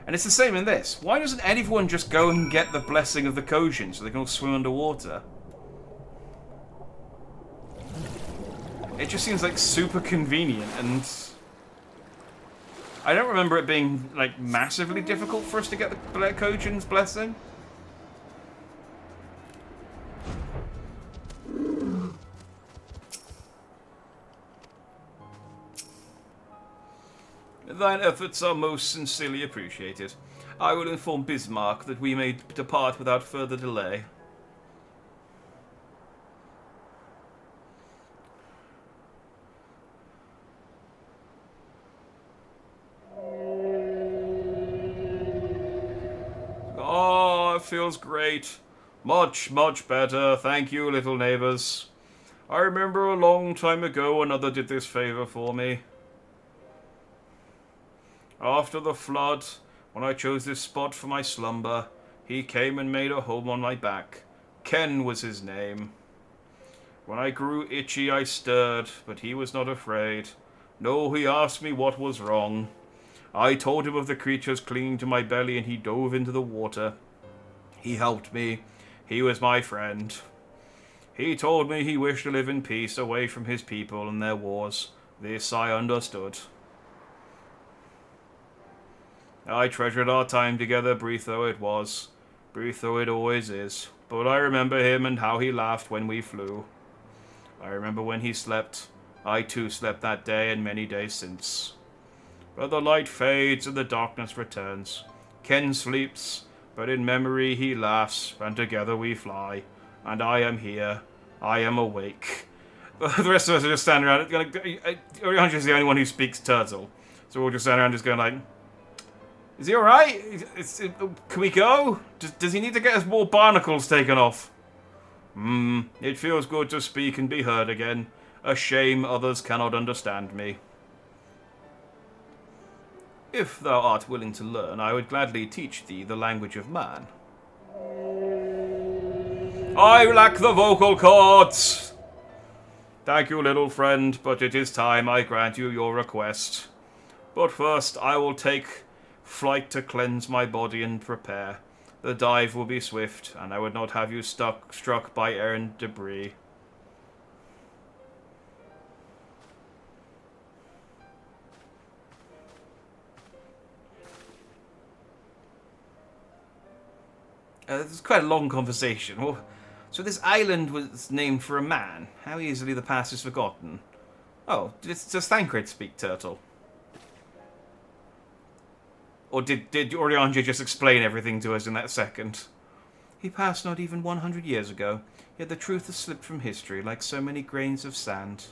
And it's the same in this. Why doesn't anyone just go and get the blessing of the Kojin so they can all swim underwater? It just seems like super convenient, and I don't remember it being like massively difficult for us to get the Kojin's blessing. Thine efforts are most sincerely appreciated. I will inform Bismarck that we may depart without further delay. Oh, it feels great. Much, much better. Thank you, little neighbors. I remember a long time ago another did this favor for me. After the flood, when I chose this spot for my slumber, he came and made a home on my back. Ken was his name. When I grew itchy, I stirred, but he was not afraid. No, he asked me what was wrong. I told him of the creatures clinging to my belly, and he dove into the water. He helped me. He was my friend. He told me he wished to live in peace away from his people and their wars. This I understood. I treasured our time together, brief though it was. Brief though it always is. But I remember him and how he laughed when we flew. I remember when he slept. I too slept that day and many days since. But the light fades and the darkness returns. Ken sleeps, but in memory he laughs, and together we fly. And I am here. I am awake. The rest of us are just standing around. Orianji is the only one who speaks turtle. So we're all just standing around just going like, is he alright? Can we go? Does he need to get his more barnacles taken off? It feels good to speak and be heard again. A shame others cannot understand me. If thou art willing to learn, I would gladly teach thee the language of man. I lack the vocal cords! Thank you, little friend, but it is time I grant you your request. But first, I will take flight to cleanse my body and prepare. The dive will be swift, and I would not have you struck by errant debris. This is quite a long conversation. Well, so this island was named for a man. How easily the past is forgotten. Oh, does Thancred speak turtle? Or did Orianji just explain everything to us in that second? He passed not even 100 years ago, yet the truth has slipped from history like so many grains of sand.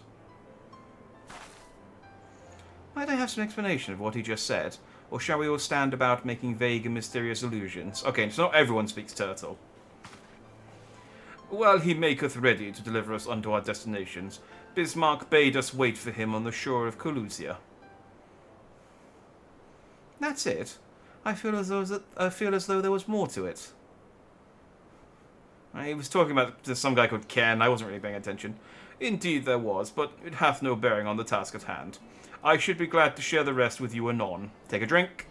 Might I have some explanation of what he just said? Or shall we all stand about making vague and mysterious allusions? Okay, so not everyone speaks turtle. While he maketh ready to deliver us unto our destinations, Bismarck bade us wait for him on the shore of Colusia. That's it. I feel as though there was more to it. He was talking about some guy called Ken. I wasn't really paying attention. Indeed there was, but it hath no bearing on the task at hand. I should be glad to share the rest with you anon. Take a drink.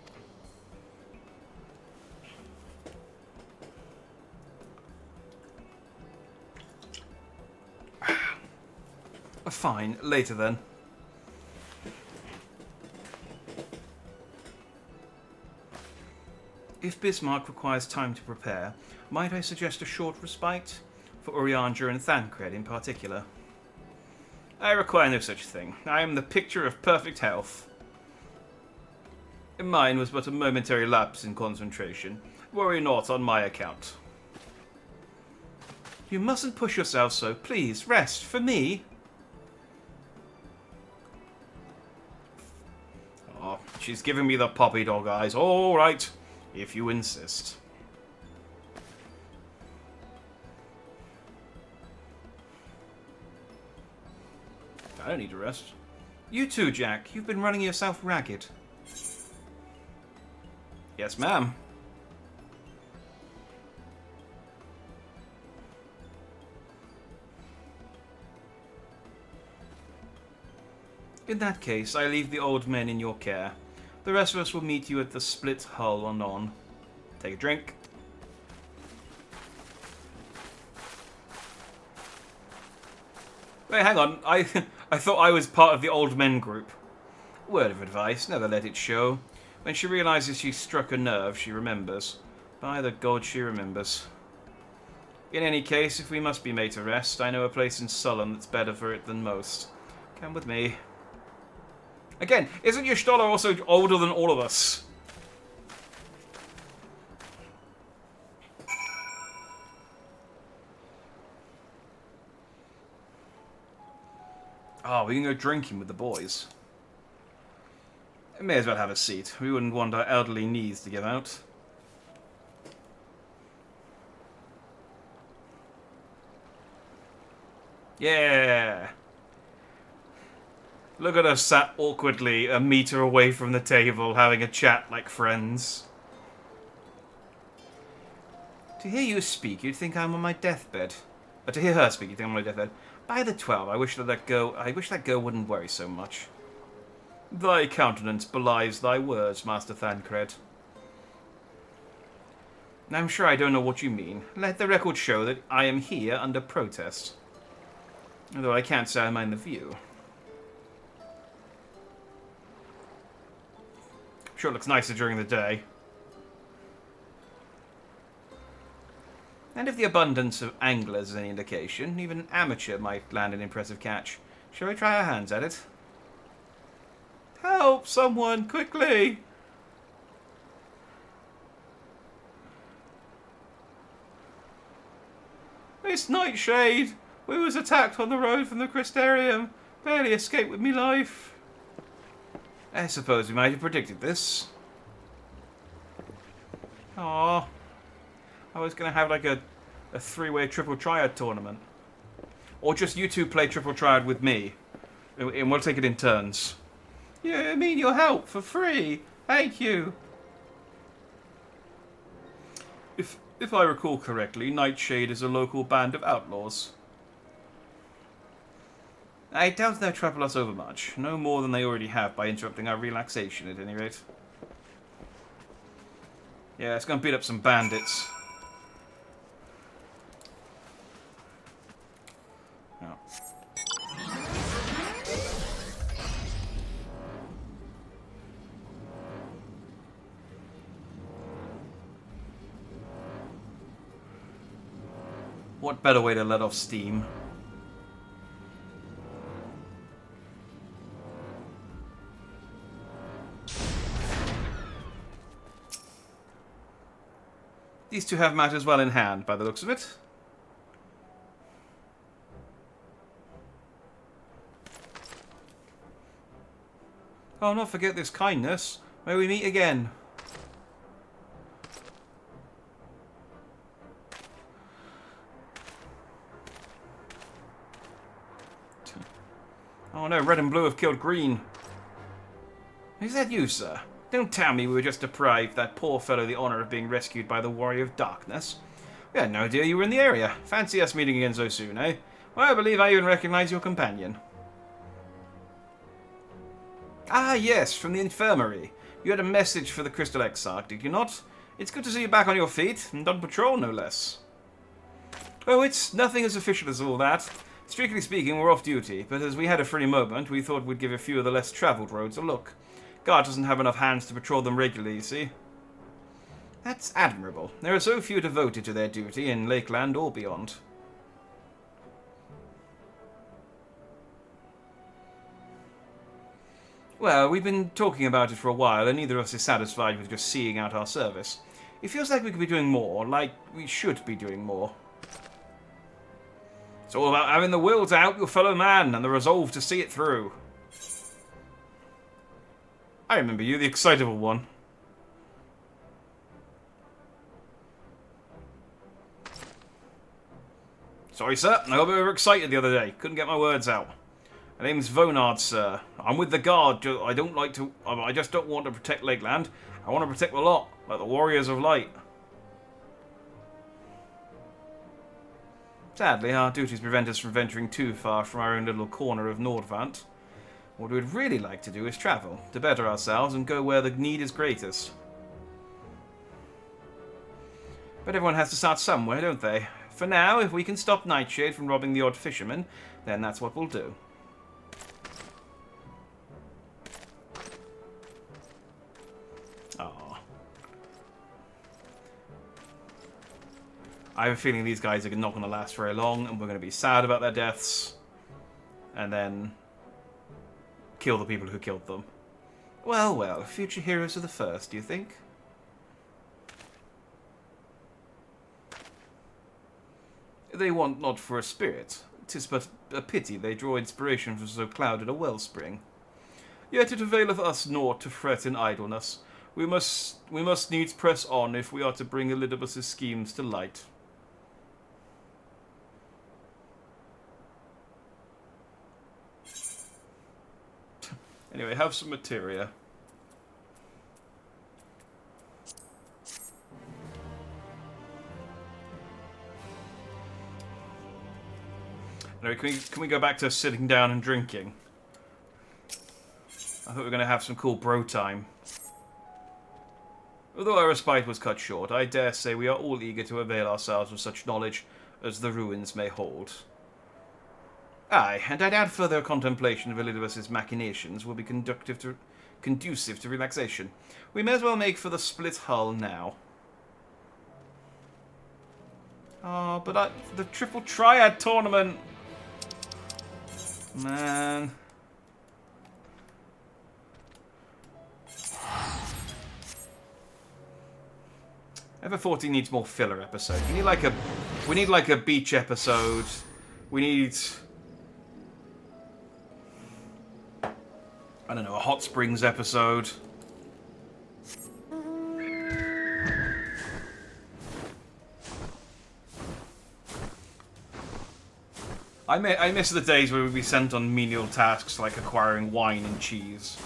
Fine, later then. If Bismarck requires time to prepare, might I suggest a short respite? For Orianger and Thancred in particular. I require no such thing. I am the picture of perfect health. Mine was but a momentary lapse in concentration. Worry not on my account. You mustn't push yourself so. Please, rest. For me. Oh, she's giving me the puppy dog eyes. All right, if you insist. I don't need to rest. You too, Jack. You've been running yourself ragged. Yes, ma'am. In that case, I leave the old men in your care. The rest of us will meet you at the Split Hull anon. Take a drink. Wait, hang on. I thought I was part of the old men group. Word of advice, never let it show. When she realizes she struck a nerve, she remembers. By the god, she remembers. In any case, if we must be made to rest, I know a place in Sullen that's better for it than most. Come with me. Again, isn't Y'shtola also older than all of us? Oh, we can go drinking with the boys. May as well have a seat. We wouldn't want our elderly knees to give out. Yeah! Look at us sat awkwardly a meter away from the table, having a chat like friends. To hear you speak, you'd think I'm on my deathbed. But to hear her speak, you'd think I'm on my deathbed. By the 12, I wish that girl wouldn't worry so much. Thy countenance belies thy words, Master Thancred. I'm sure I don't know what you mean. Let the record show that I am here under protest. Although I can't say I mind the view. Sure, it looks nicer during the day. And if the abundance of anglers is any indication, even an amateur might land an impressive catch. Shall we try our hands at it? Help! Someone! Quickly! It's Nightshade! We was attacked on the road from the Crystarium. Barely escaped with me life. I suppose we might have predicted this. Aww. I was going to have like a three-way triple triad tournament. Or just you two play triple triad with me. And we'll take it in turns. Yeah, I mean your help for free. Thank you. If I recall correctly, Nightshade is a local band of outlaws. I doubt they'll trouble us overmuch. No more than they already have by interrupting our relaxation, at any rate. Yeah, it's going to beat up some bandits. Oh. What better way to let off steam? These two have matters well in hand, by the looks of it. Oh, not forget this kindness. May we meet again. Oh no, red and blue have killed green. Is that you, sir? Don't tell me we were just deprived that poor fellow the honour of being rescued by the Warrior of Darkness. We had no idea you were in the area. Fancy us meeting again so soon, eh? Well, I believe I even recognise your companion. Ah, yes, from the infirmary. You had a message for the Crystal Exarch, did you not? It's good to see you back on your feet, and on patrol, no less. Oh, it's nothing as official as all that. Strictly speaking, we're off duty, but as we had a free moment, we thought we'd give a few of the less travelled roads a look. Guard doesn't have enough hands to patrol them regularly, you see. That's admirable. There are so few devoted to their duty in Lakeland or beyond. Well, we've been talking about it for a while, and neither of us is satisfied with just seeing out our service. It feels like we could be doing more, like we should be doing more. It's all about having the will to help your fellow man and the resolve to see it through. I remember you, the excitable one. Sorry, sir. I got a bit overexcited the other day. Couldn't get my words out. My name's Vonard, sir. I'm with the guard. I don't like to... I just don't want to protect Lakeland. I want to protect the lot, like the Warriors of Light. Sadly, our duties prevent us from venturing too far from our own little corner of Nordvant. What we'd really like to do is travel, to better ourselves and go where the need is greatest. But everyone has to start somewhere, don't they? For now, if we can stop Nightshade from robbing the odd fisherman, then that's what we'll do. Aww. I have a feeling these guys are not going to last very long, and we're going to be sad about their deaths, and then kill the people who killed them. Well, well, future heroes are the first, do you think? They want not for a spirit. 'Tis but a pity they draw inspiration from so clouded a wellspring. Yet it availeth us naught to fret in idleness. We must needs press on if we are to bring Elidibus's schemes to light. Anyway, have some materia. Anyway, can we go back to sitting down and drinking? I thought we were going to have some cool bro time. Although our respite was cut short, I dare say we are all eager to avail ourselves of such knowledge as the ruins may hold. Aye, and I doubt further contemplation of Elidibus's machinations will be conducive to relaxation. We may as well make for the split hull now. Oh, but the triple triad tournament! Man. FF14 needs more filler episodes. We need like a beach episode. We need, I don't know, a hot springs episode. I miss the days where we'd be sent on menial tasks like acquiring wine and cheese.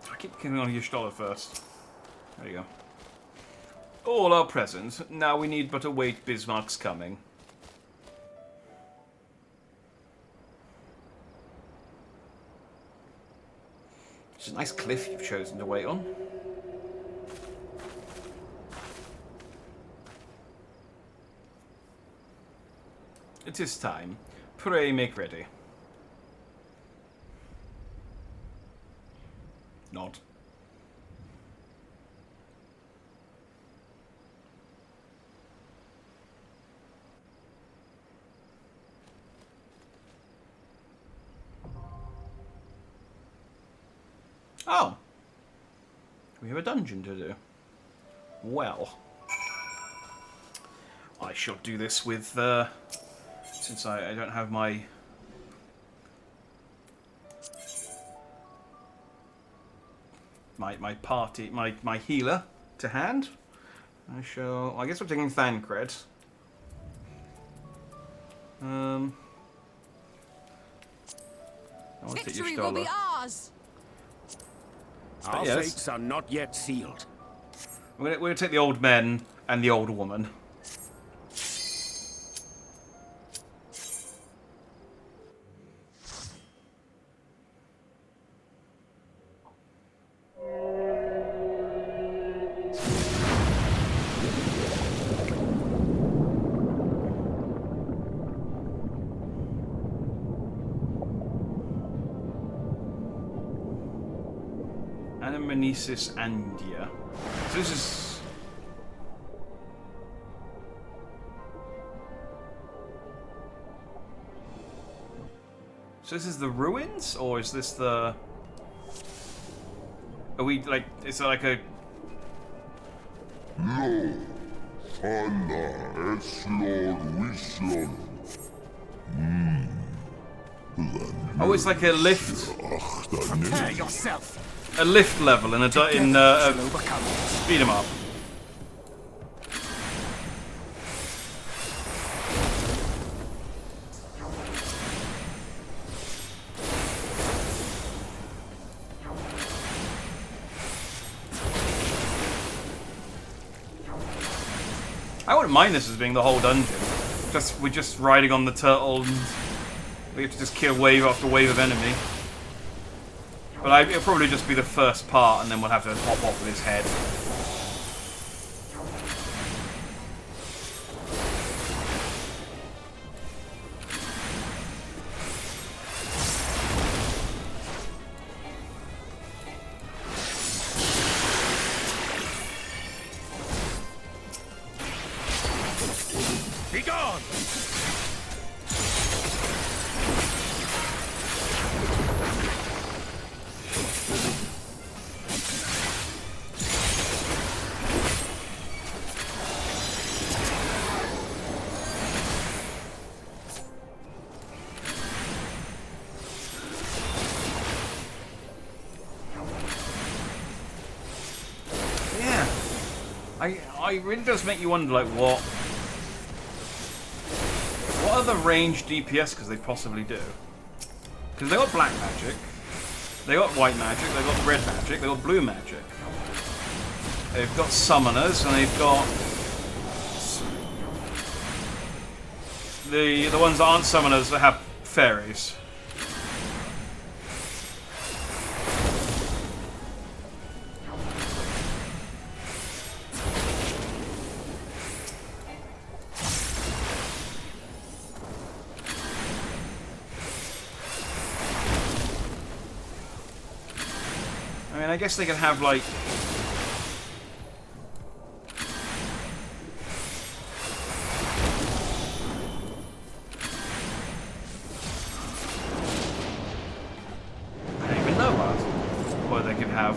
I keep killing on Y'shtola first. There you go. All are present. Now we need but await Bismarck's coming. It's a nice cliff you've chosen to wait on. It is time. Pray make ready. Not. Oh. We have a dungeon to do. Well. I shall do this with, since I don't have my... My healer to hand. I guess we're taking Thancred. I want to take Victory will be ours! Our fates are not yet sealed. We're going to take the old men and the old woman. Mimenesis Andia. So this is... So this is the ruins? Or is this the... Are we, like... Is it like a... Lo, falla eslor vision. Oh, it's like a lift. Prepare yourself. A lift level in a beat 'em up. I wouldn't mind this as being the whole dungeon. We're just riding on the turtle and we have to just kill wave after wave of enemy. But it'll probably just be the first part and then we'll have to hop off with his head. Be gone! It really does make you wonder, like, what other range DPS could they possibly do? Because they got black magic, they got white magic, they got red magic, they got blue magic. They've got summoners, and they've got the ones that aren't summoners that have fairies. I guess they could have, like... I don't even know what they could have.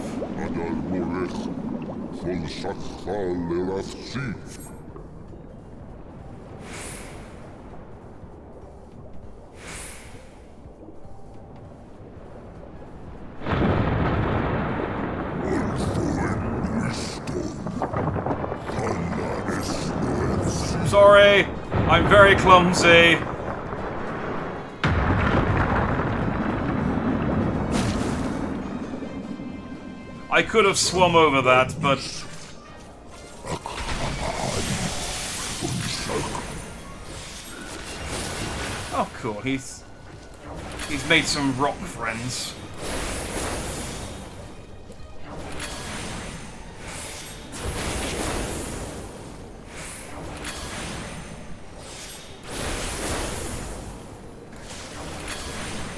Sorry, I'm very clumsy. I could have swum over that, but... Oh, cool. He's made some rock friends.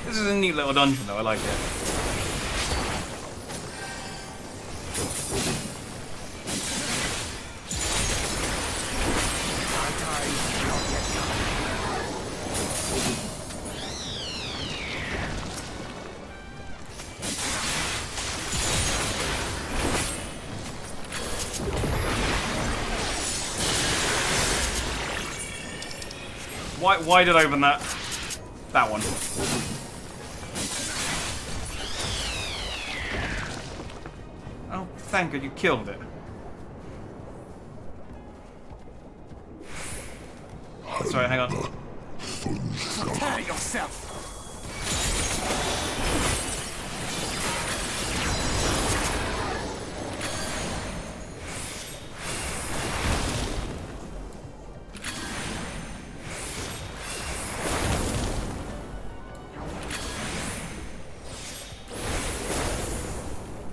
This is a neat little dungeon, though. I like it. Why did I open that one? Oh, thank God you killed it. Sorry, hang on. Prepare yourself.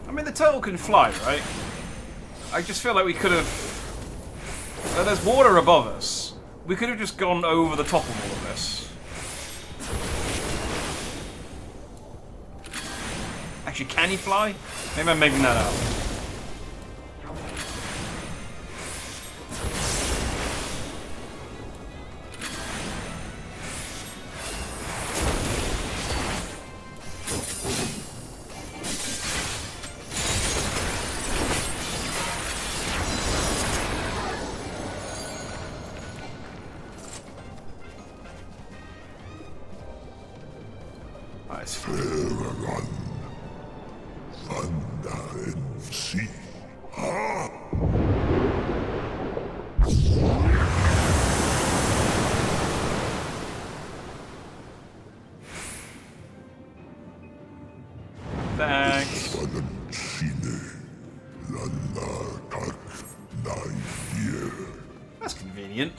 I mean, the turtle can fly, right? I just feel like we could have... there's water above us. We could have just gone over the top of all of this. Actually, Actually, can he fly? Maybe I'm making that up. Run. Thunder and sea. Ah! Thanks. That's convenient.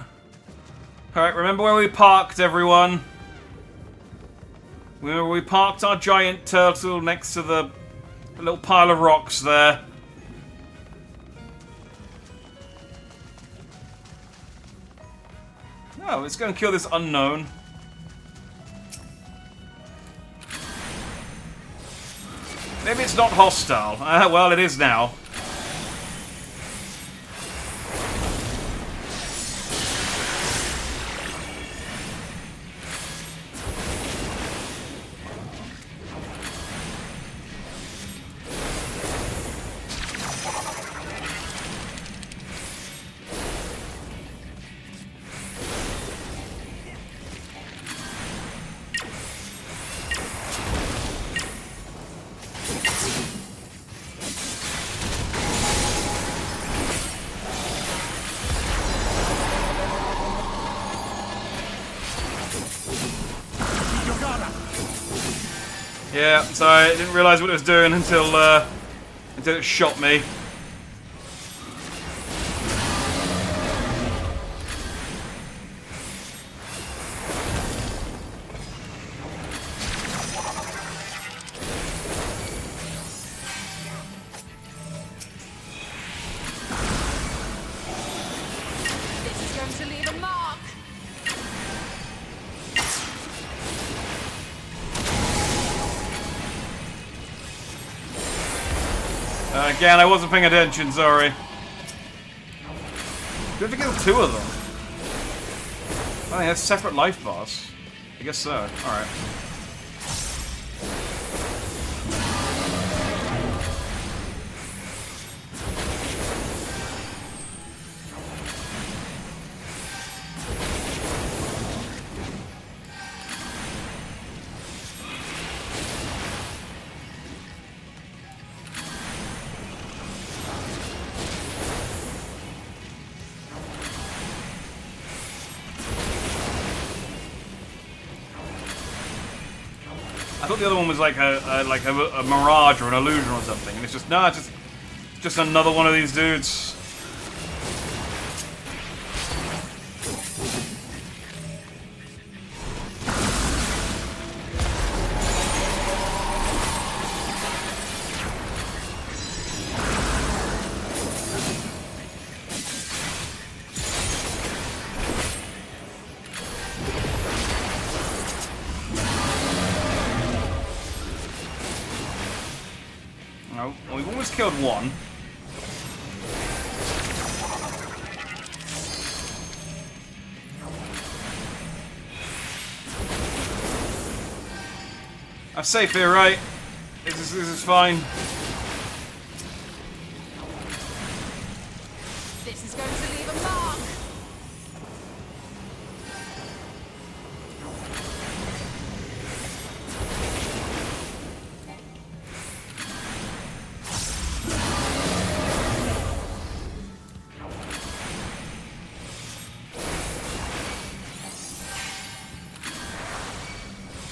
Alright, remember where we parked, everyone? Remember we parked our giant turtle next to the little pile of rocks there. Oh, let's go and kill this unknown. Maybe it's not hostile. Well, it is now. Yeah, sorry, I didn't realise what it was doing until it shot me. This is going to leave a mark. Again, I wasn't paying attention, sorry. Do we have to kill two of them? Oh, they have separate life bars. I guess so. Alright. I thought the other one was like a mirage or an illusion or something, and it's just no, it's just another one of these dudes. No, well, we've almost killed one. I'm safe here, right? This is fine. This is going to leave a mark.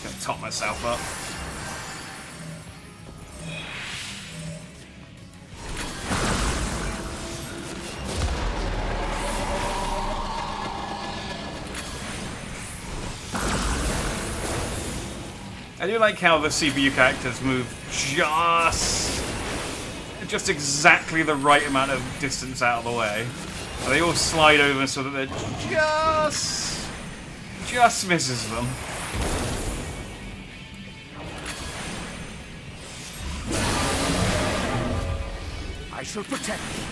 Gonna top myself up. I do like how the CPU characters move just exactly the right amount of distance out of the way. And they all slide over so that they're just misses them. I shall protect thee.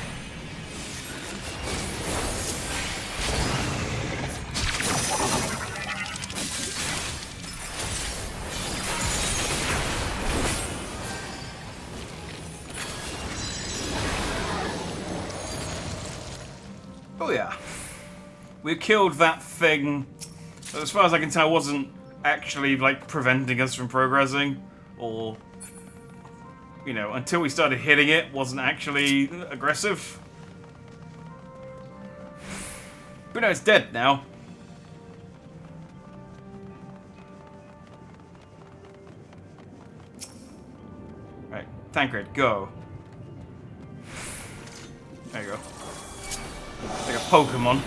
Oh yeah. We killed that thing that, as far as I can tell, wasn't actually, like, preventing us from progressing. Or, you know, until we started hitting it, wasn't actually aggressive. But no, it's dead now. Right, Tancred, go. There you go. Like a Pokemon.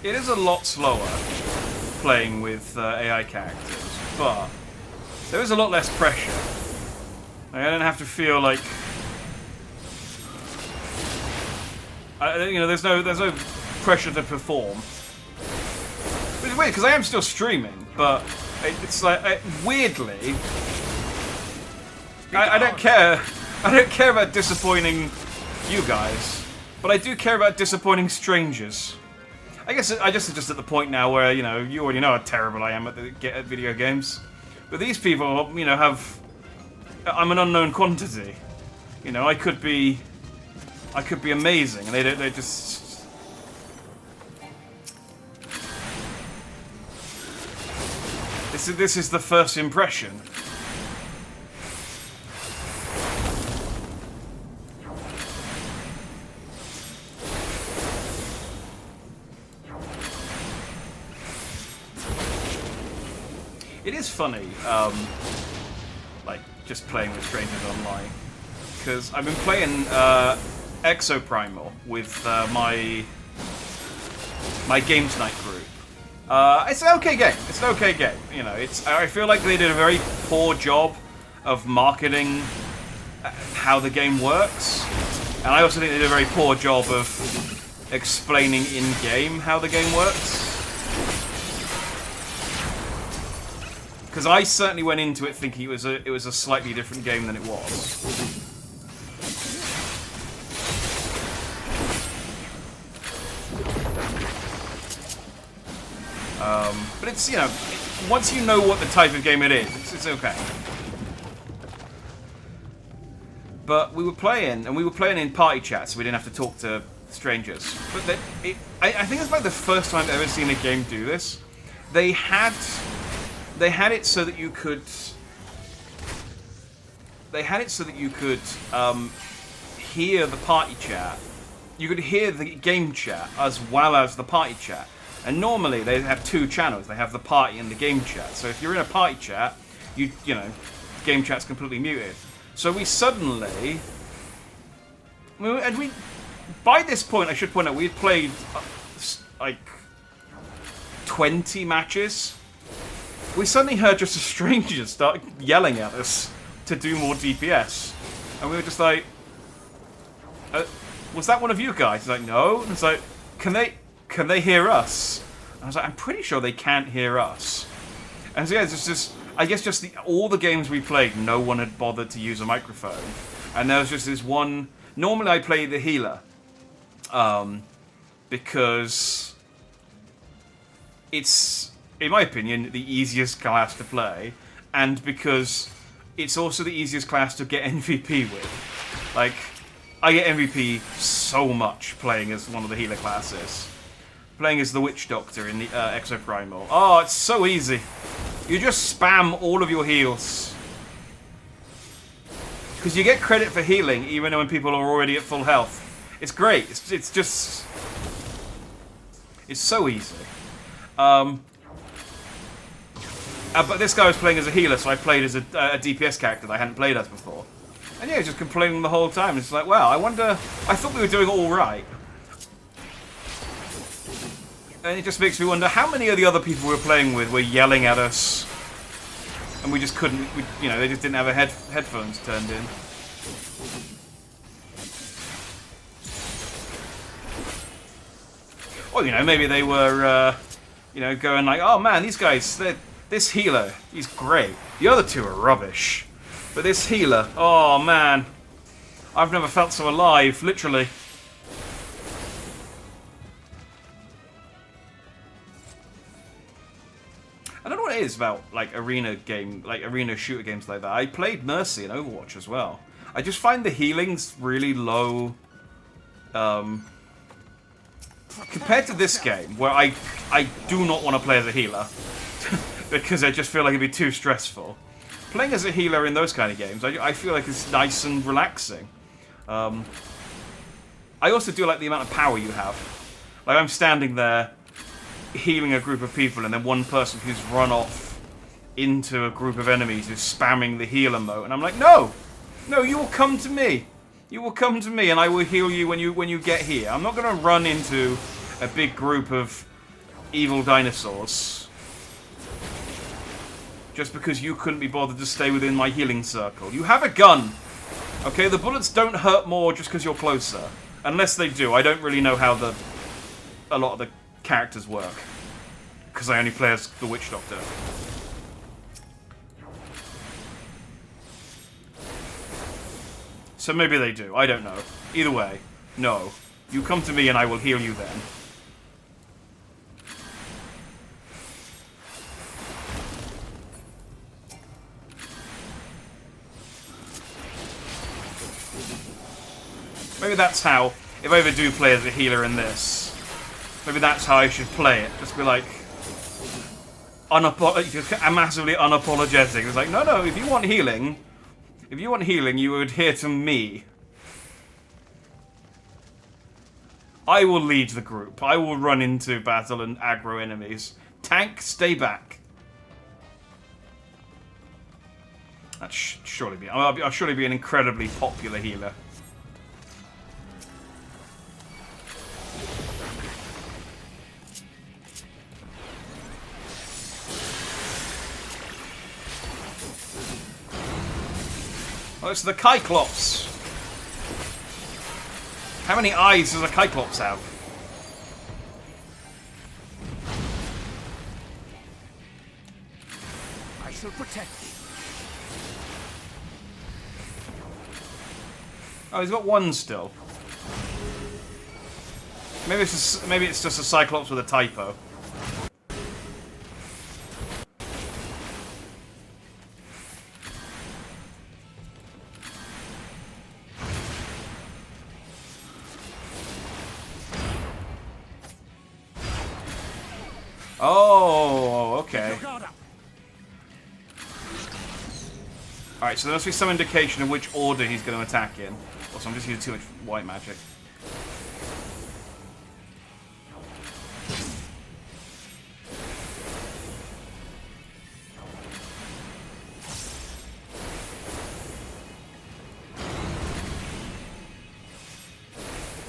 It is a lot slower playing with AI characters, but there is a lot less pressure. Like, I don't have to feel like, you know, there's no pressure to perform. But it's weird because I am still streaming, but it's like weirdly, I don't care. I don't care about disappointing you guys, but I do care about disappointing strangers. I guess I just at the point now where, you know, you already know how terrible I am at video games. But these people, you know, I'm an unknown quantity. You know, I could be amazing, and they just... This is the first impression. It is funny, like, just playing with strangers online, because I've been playing Exoprimal with my Games Night group. It's an okay game. It's an okay game. You know, I feel like they did a very poor job of marketing how the game works, and I also think they did a very poor job of explaining in-game how the game works. Because I certainly went into it thinking it was a slightly different game than it was. But it's, you know, once you know what the type of game it is, it's okay. But we were playing in party chat, so we didn't have to talk to strangers. But I think it's like the first time I've ever seen a game do this. They had it so that you could. They had it so that you could hear the party chat. You could hear the game chat as well as the party chat. And normally they have two channels. They have the party and the game chat. So if you're in a party chat, you know, game chat's completely muted. So we suddenly, by this point, I should point out, we had played like 20 matches. We suddenly heard just a stranger start yelling at us to do more DPS. And we were just like, was that one of you guys? He's like, no. And it's like, can they hear us? And I was like, I'm pretty sure they can't hear us. And so yeah, it's just I guess just all the games we played, no one had bothered to use a microphone. And there was just this one. Normally I play the healer, because it's, in my opinion, the easiest class to play, and because it's also the easiest class to get MVP with. Like, I get MVP so much playing as one of the healer classes. Playing as the Witch Doctor in the Exoprimal. Oh, it's so easy. You just spam all of your heals. Because you get credit for healing even when people are already at full health. It's great. It's just... It's so easy. But this guy was playing as a healer, so I played as a DPS character that I hadn't played as before. And yeah, just complaining the whole time. It's like, wow, I wonder... I thought we were doing all right. And it just makes me wonder how many of the other people we were playing with were yelling at us. And we just couldn't... you know, they just didn't have headphones turned in. Or, you know, maybe they were, you know, going like, oh man, these guys, this healer, he's great. The other two are rubbish. But this healer, oh man, I've never felt so alive, literally. I don't know what it is about, like, arena shooter games like that. I played Mercy in Overwatch as well. I just find the healings really low, compared to this game, where I do not want to play as a healer, because I just feel like it'd be too stressful. Playing as a healer in those kind of games, I feel like it's nice and relaxing. I also do like the amount of power you have. Like, I'm standing there, healing a group of people, and then one person who's run off into a group of enemies who's spamming the healer mode, and I'm like, no! No, you will come to me! You will come to me and I will heal you when you get here. I'm not going to run into a big group of evil dinosaurs just because you couldn't be bothered to stay within my healing circle. You have a gun! Okay, the bullets don't hurt more just because you're closer. Unless they do. I don't really know how a lot of the characters work. Because I only play as the Witch Doctor. So maybe they do. I don't know. Either way, no. You come to me and I will heal you then. Maybe that's how, if I ever do play as a healer in this, maybe that's how I should play it. Just be like, massively unapologetic. It's like, no, if you want healing, you would adhere to me. I will lead the group. I will run into battle and aggro enemies. Tank, stay back. That surely be. I'll surely be an incredibly popular healer. Oh, it's the Cyclops. How many eyes does a Cyclops have? I shall protect thee. Oh, he's got one still. Maybe it's just a Cyclops with a typo. Oh, okay. Alright, so there must be some indication of which order he's going to attack in. Also, I'm just using too much white magic.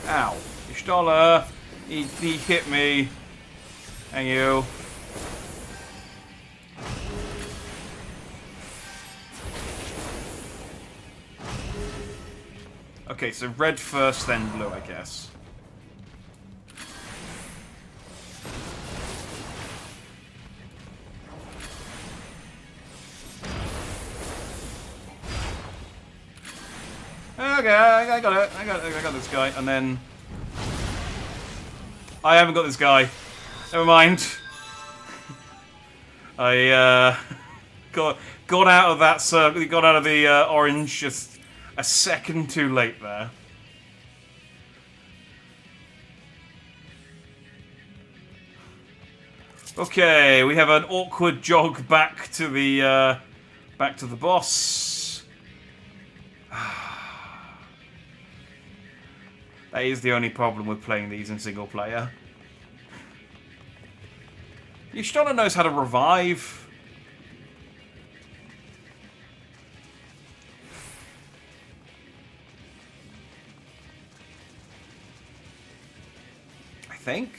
Ow. Ishtola! He hit me. And you. Okay, so red first, then blue, I guess. Okay, I got it. I got this guy, and then I haven't got this guy. Never mind. I got out of that circle. Got out of the orange just a second too late there. Okay, we have an awkward jog back to the boss. That is the only problem with playing these in single player. Y'shtola knows how to revive. think.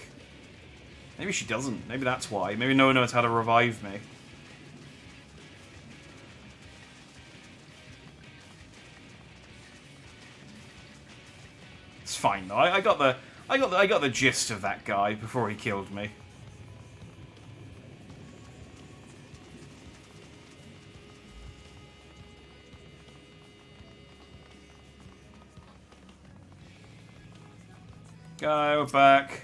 Maybe she doesn't. Maybe that's why. Maybe no one knows how to revive me. It's fine though. I got the gist of that guy before he killed me. Go back.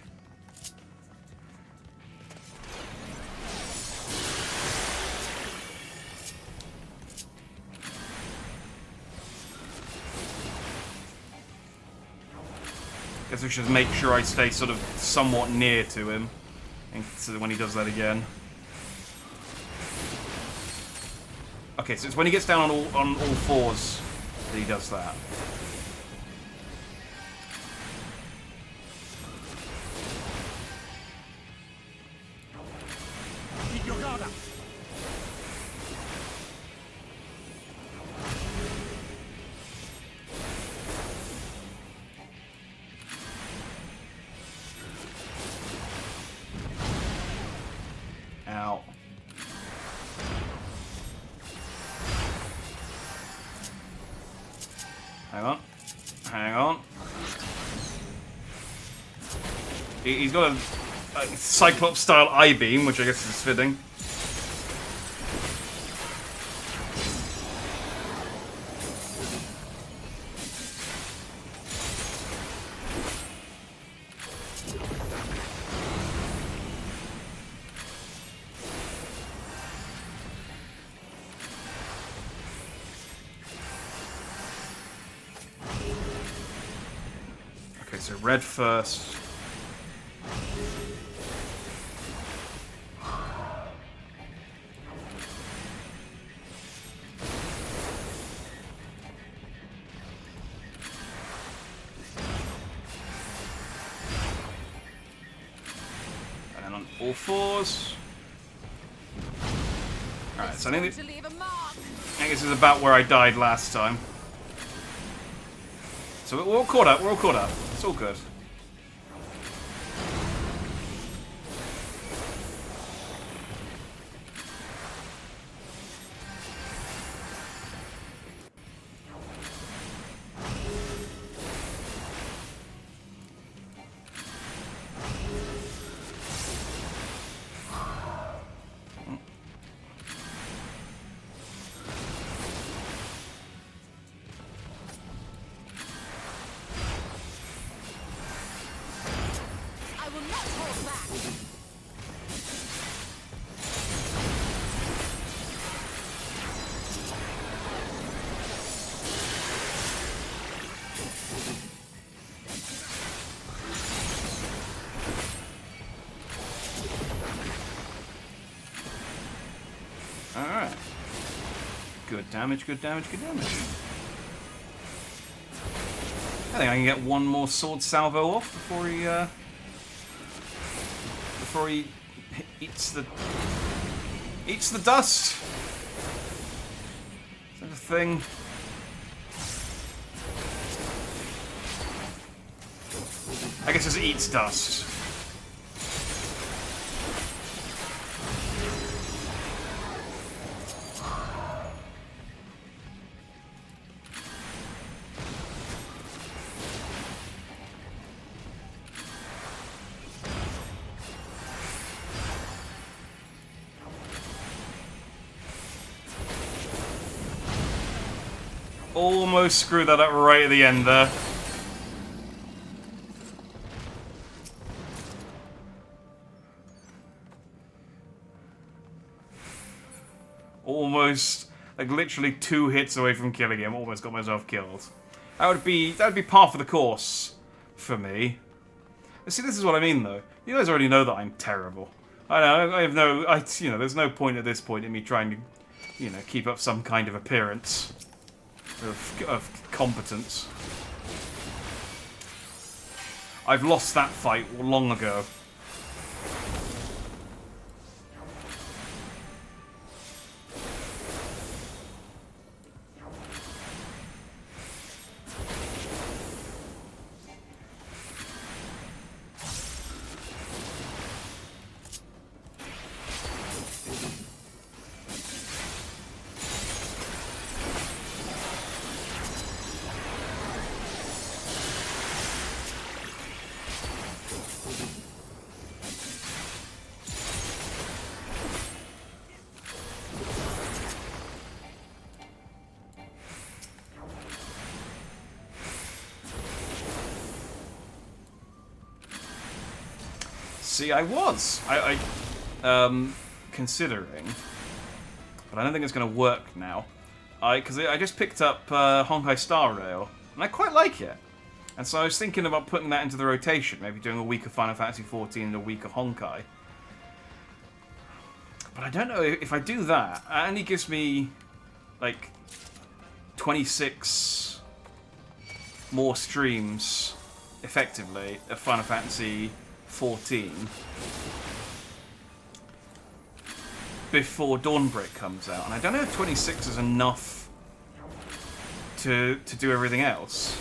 Guess we should make sure I stay sort of somewhat near to him, so that when he does that again. Okay, so it's when he gets down on all fours that he does that. Keep your guard up. Ow. Hang on. Hang on. He's got a Cyclops-style I-beam, which I guess is fitting. Okay, so red first. And on all fours. Alright, so I think this is about where I died last time. So we're all caught up, It's all good. Alright. Good damage, good damage, good damage. I think I can get one more sword salvo off before he eats the dust. Is that a thing? I guess it eats dust. Almost screwed that up right at the end there. Almost, like literally 2 hits away from killing him. Almost got myself killed. That would be par for the course for me. See, this is what I mean, though. You guys already know that I'm terrible. I know. I have no. You know, there's no point at this point in me trying to, you know, keep up some kind of appearance of competence. I've lost that fight long ago. See, I was. Considering. But I don't think it's going to work now. Because I just picked up Honkai Star Rail, and I quite like it. And so I was thinking about putting that into the rotation, maybe doing a week of Final Fantasy XIV and a week of Honkai. But I don't know if I do that. It only gives me, like, 26 more streams, effectively, of Final Fantasy XIV before Dawnbreak comes out. And I don't know if 26 is enough to do everything else.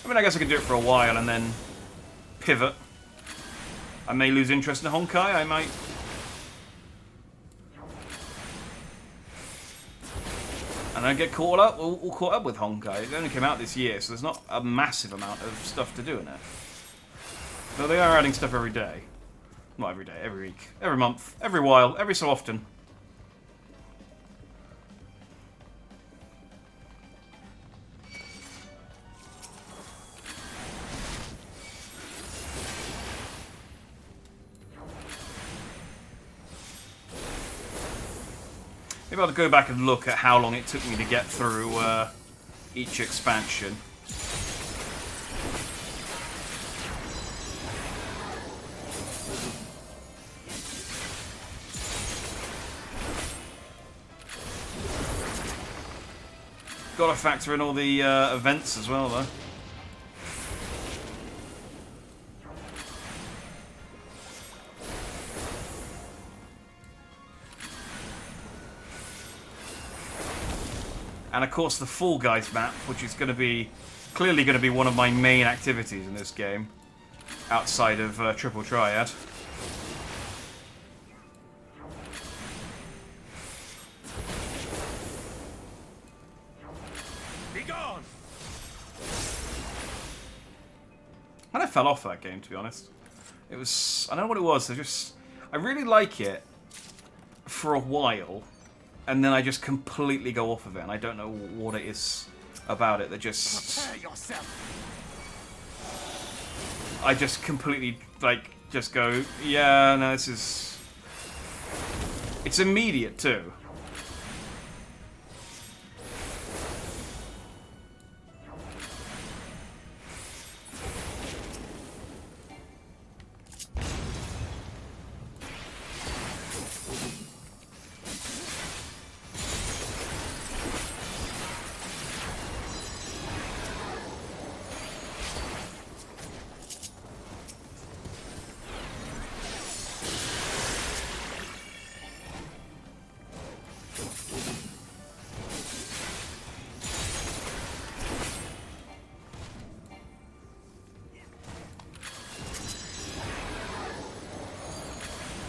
I mean, I guess I could do it for a while and then pivot. I may lose interest in Honkai, I might... And I get caught up, all caught up with Honkai. It only came out this year, so there's not a massive amount of stuff to do in it. Though they are adding stuff every day. Not every day, every week, every month, every while, every so often. Maybe I'll go back and look at how long it took me to get through each expansion. Gotta factor in all the events as well, though. And of course the Fall Guys map, which is going to be clearly going to be one of my main activities in this game, outside of Triple Triad. Be gone! And I fell off that game, to be honest. It was, I don't know what it was. I really like it for a while. And then I just completely go off of it, and I don't know what it is about it that just... Prepare yourself. I just completely, like, just go, yeah, no, this is... It's immediate, too.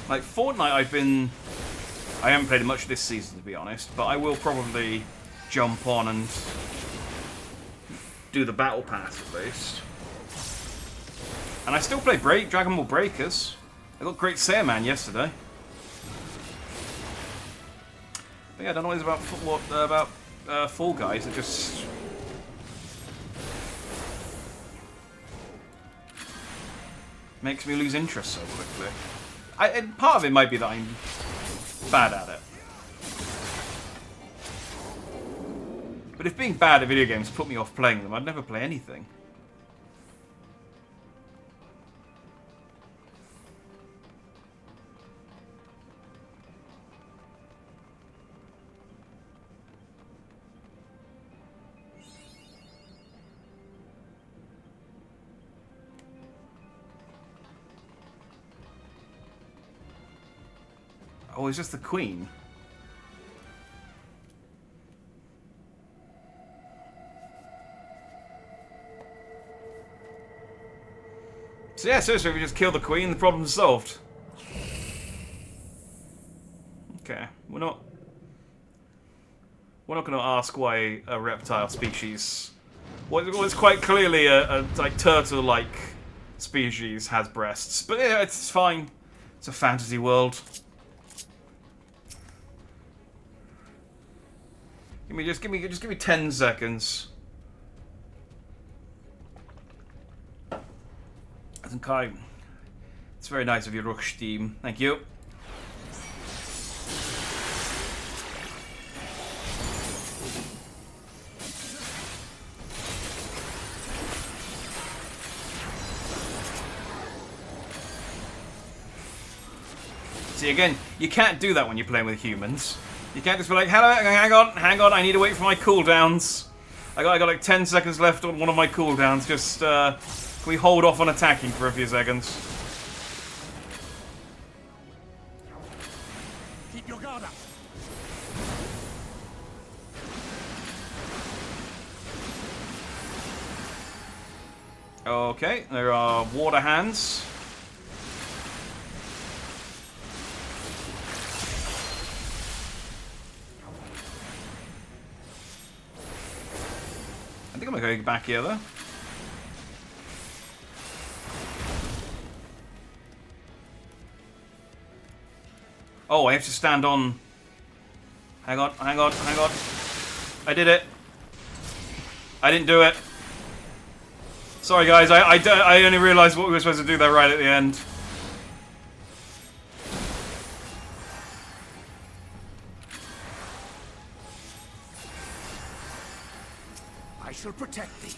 Like, Fortnite, I haven't played much this season, to be honest, but I will probably jump on and do the Battle Pass, at least. And I still play Dragon Ball Breakers. I got Great Saiyaman yesterday. But yeah, I don't know what it's about Fall Guys. It just... makes me lose interest so quickly. And part of it might be that I'm bad at it. But if being bad at video games put me off playing them, I'd never play anything. Oh, it's just the Queen. So yeah, seriously, if we just kill the Queen, the problem's solved. Okay, we're not not going to ask why a reptile species, what is quite clearly a like turtle-like species, has breasts. But yeah, it's fine. It's a fantasy world. Just give me 10 seconds. Okay. It's very nice of you, Rush team. Thank you. See, again, you can't do that when you're playing with humans. You can't just be like, hello, hang on, I need to wait for my cooldowns. I got like 10 seconds left on one of my cooldowns. Just, can we hold off on attacking for a few seconds? Keep your guard up. Okay, there are water hands. I think I'm gonna go back here though. Oh, I have to stand on. Hang on. I did it. I didn't do it. Sorry guys, I only realised what we were supposed to do there right at the end. I shall protect thee.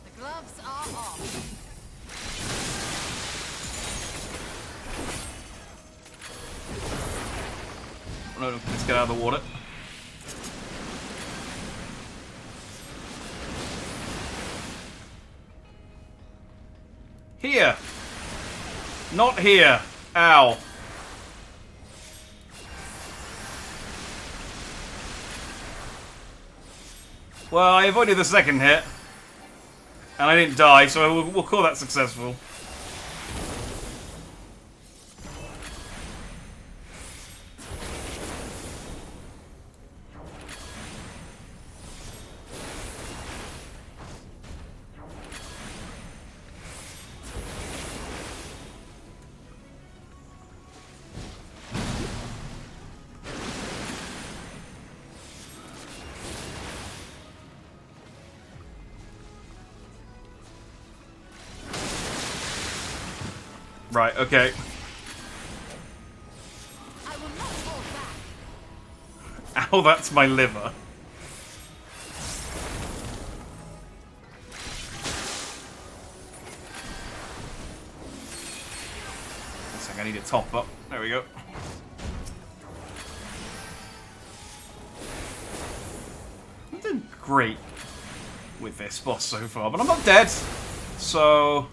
The gloves are off. No, let's get out of the water. Here! Not here! Ow. Well, I avoided the second hit. And I didn't die, so we'll call that successful. Right, okay. I will not hold back. Ow, that's my liver. I need a top up. There we go. I'm doing great with this boss so far, but I'm not dead. So...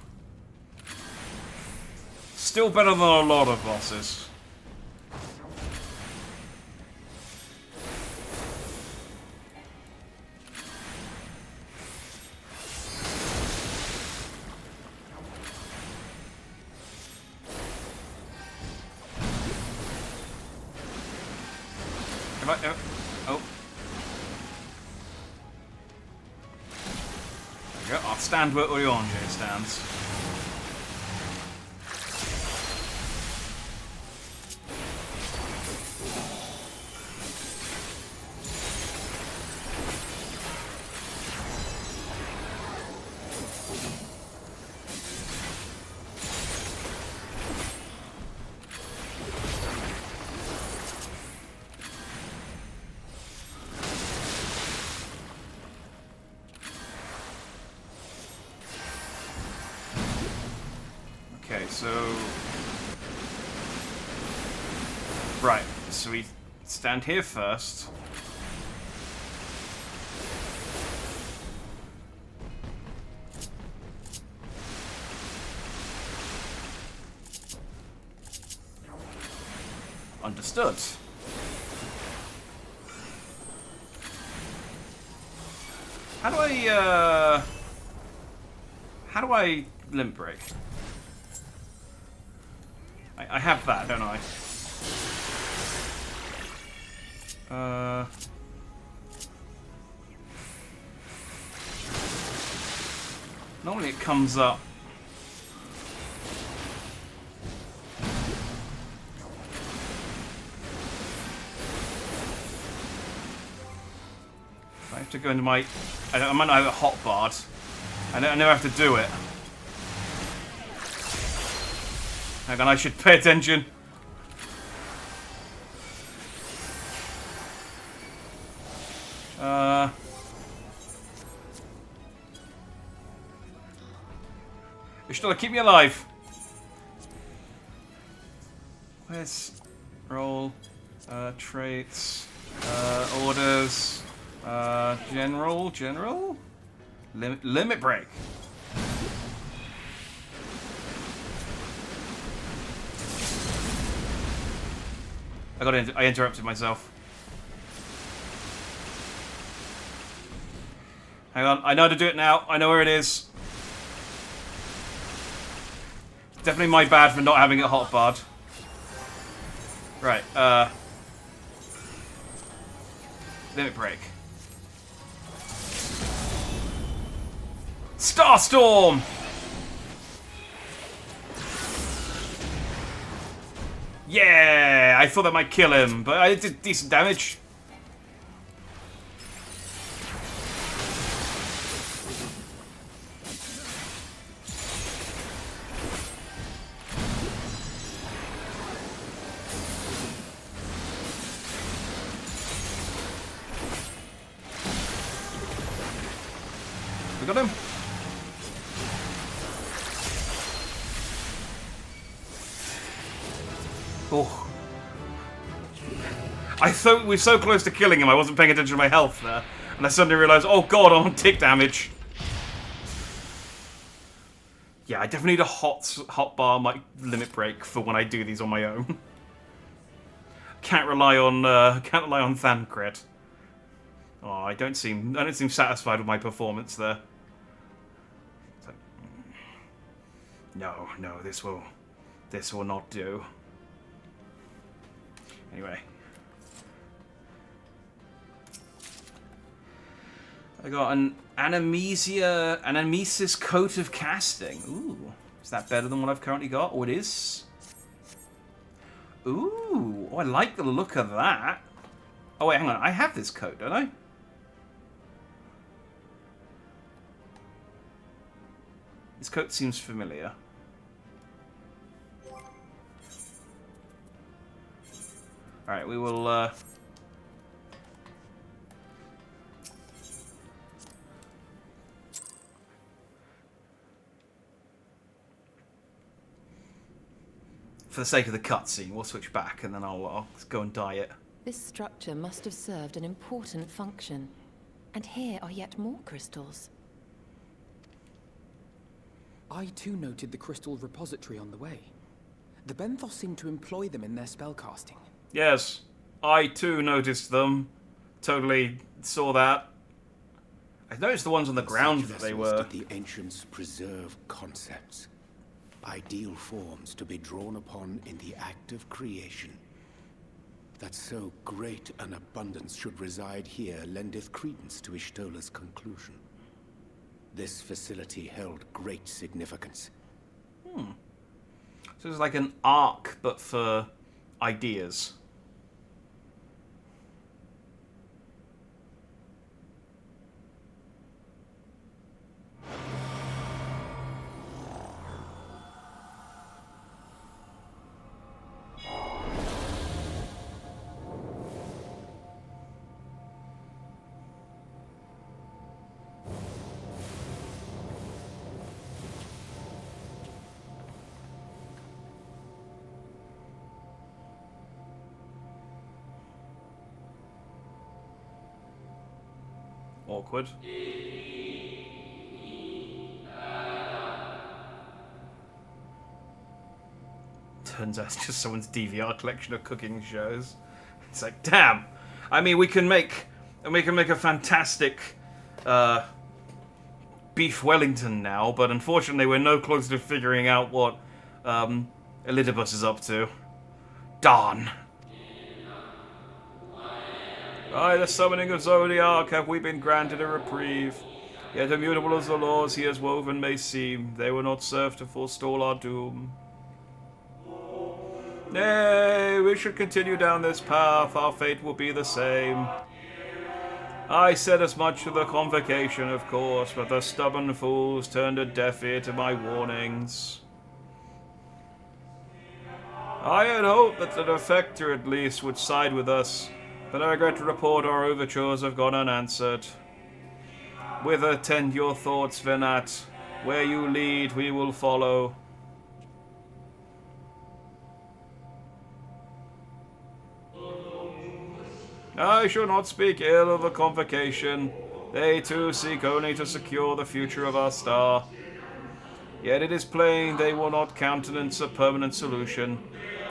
still better than a lot of bosses. Oh. There we go. I'll stand where Oriange stands. Okay, so... right, so we stand here first. Understood. How do I limit break? I have that, don't I? Normally it comes up. I have to go into my... I might not have a hotbar. I never have to do it. Hang on, I should pay attention. You're still keep me alive. Where's roll? Traits. Orders. General? Limit break. I interrupted myself. Hang on, I know how to do it now. I know where it is. Definitely my bad for not having it hotbarred. Right, limit break. Starstorm! Yeah! I thought that might kill him, but I did decent damage. We got him. Oh. I thought we were so close to killing him, I wasn't paying attention to my health there. And I suddenly realised, oh god, I'm on tick damage. Yeah, I definitely need a hotbar my limit break for when I do these on my own. Can't rely on Thancred. Oh, I don't seem satisfied with my performance there. So, no, this will not do. Anyway. I got an Animesis Coat of Casting. Ooh. Is that better than what I've currently got? Oh, it is. Ooh. Oh, I like the look of that. Oh, wait, hang on. I have this coat, don't I? This coat seems familiar. Alright, we will, for the sake of the cutscene, we'll switch back and then I'll go and dye it. This structure must have served an important function. And here are yet more crystals. I too noted the crystal repository on the way. The Benthos seem to employ them in their spellcasting. Yes, I too noticed them. Totally saw that. I noticed the ones on the ground that they were. Did the ancients preserve concepts, ideal forms to be drawn upon in the act of creation. That so great an abundance should reside here lendeth credence to Ishtola's conclusion. This facility held great significance. So it's like an ark, but for ideas. Awkward. Turns out it's just someone's DVR collection of cooking shows. It's like, damn. I mean, we can make a fantastic Beef Wellington now, but unfortunately we're no closer to figuring out what Elidibus is up to. Darn. By the summoning of Zodiac have we been granted a reprieve. Yet immutable as the laws he has woven may seem, they will not serve to forestall our doom. Nay, we should continue down this path, our fate will be the same. I said as much to the convocation, of course, but the stubborn fools turned a deaf ear to my warnings. I had hoped that the defector at least would side with us, but I regret to report our overtures have gone unanswered. Whither tend your thoughts, Venat? Where you lead, we will follow. I shall not speak ill of the convocation. They too seek only to secure the future of our star. Yet it is plain they will not countenance a permanent solution.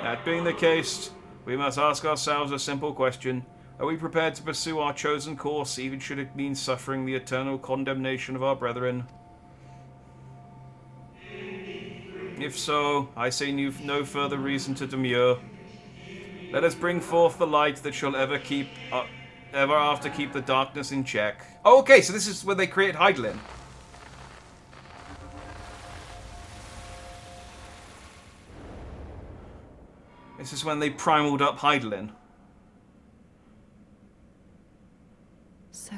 That being the case, we must ask ourselves a simple question. Are we prepared to pursue our chosen course, even should it mean suffering the eternal condemnation of our brethren? If so, I see no further reason to demur. Let us bring forth the light that shall ever after keep the darkness in check. Oh, okay, so this is where they create Hydaelyn. This is when they primaled up Hydaelyn. So,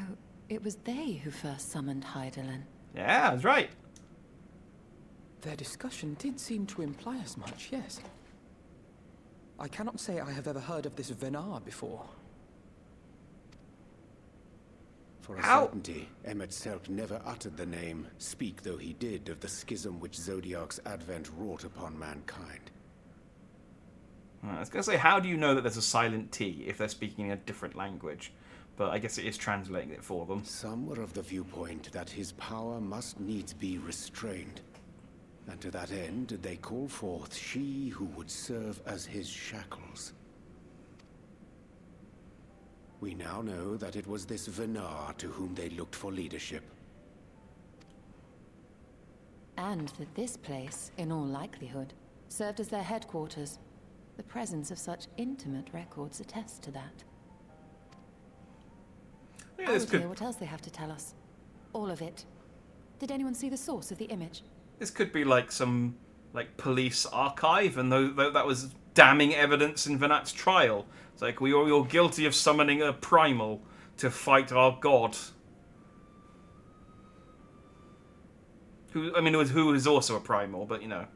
it was they who first summoned Hydaelyn. Yeah, that's right. Their discussion did seem to imply as much, yes. I cannot say I have ever heard of this Venar before. For a certainty, Emet-Selch never uttered the name, speak though he did of the schism which Zodiac's advent wrought upon mankind. I was going to say, how do you know that there's a silent T if they're speaking a different language? But I guess it is translating it for them. Some were of the viewpoint that his power must needs be restrained. And to that end did they call forth she who would serve as his shackles. We now know that it was this Venar to whom they looked for leadership. And that this place, in all likelihood, served as their headquarters. The presence of such intimate records attests to that. Yeah, I would hear what else they have to tell us. All of it. Did anyone see the source of the image? This could be like some police archive, and though that was damning evidence in Venat's trial. It's like, you're guilty of summoning a primal to fight our god. Who is also a primal, but you know.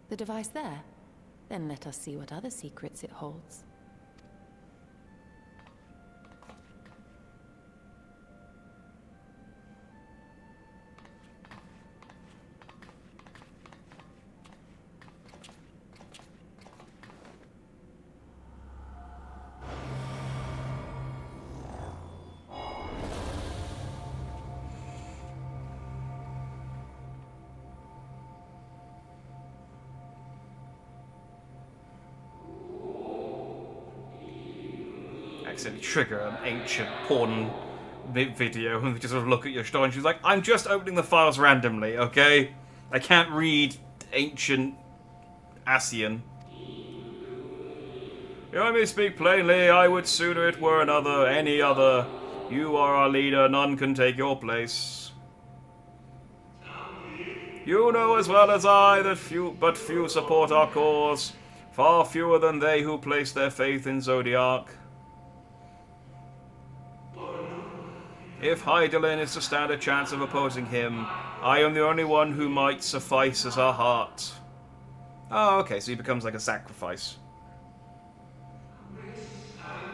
The device there? Then let us see what other secrets it holds. Accidentally trigger an ancient porn video and just sort of look at your store and she's like, I'm just opening the files randomly, okay? I can't read ancient Asian. If I may speak plainly, I would sooner it were another, any other. You are our leader, none can take your place. You know as well as I that but few support our cause, far fewer than they who place their faith in Zodiac. If Hydaelyn is to stand a chance of opposing him, I am the only one who might suffice as our heart. Oh, okay, so he becomes like a sacrifice.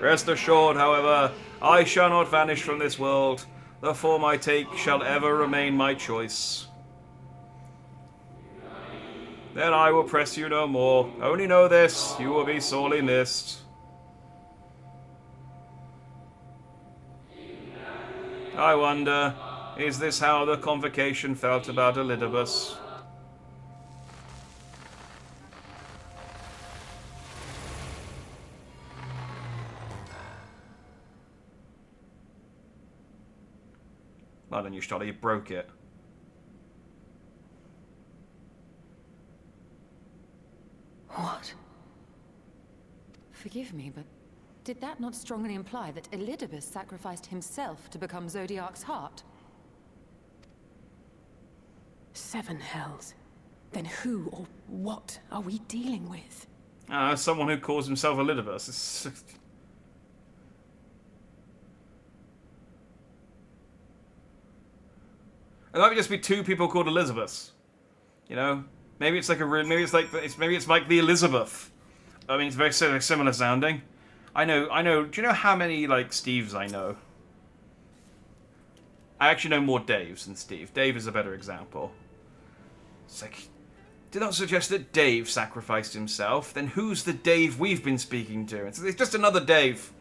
Rest assured, however, I shall not vanish from this world. The form I take shall ever remain my choice. Then I will press you no more. Only know this, you will be sorely missed. I wonder, is this how the convocation felt about Elidibus? Well done, you Stoller, you broke it. What? Forgive me, but did that not strongly imply that Elidibus sacrificed himself to become Zodiark's heart? 7 hells. Then who or what are we dealing with? Someone who calls himself Elidibus. It might just be 2 people called Elizabeth. You know, maybe it's like maybe it's like the Elizabeth. I mean, it's very similar sounding. I know. Do you know how many like Steves I know? I actually know more Daves than Steve. Dave is a better example. It's like, did not suggest that Dave sacrificed himself. Then who's the Dave we've been speaking to? It's just another Dave.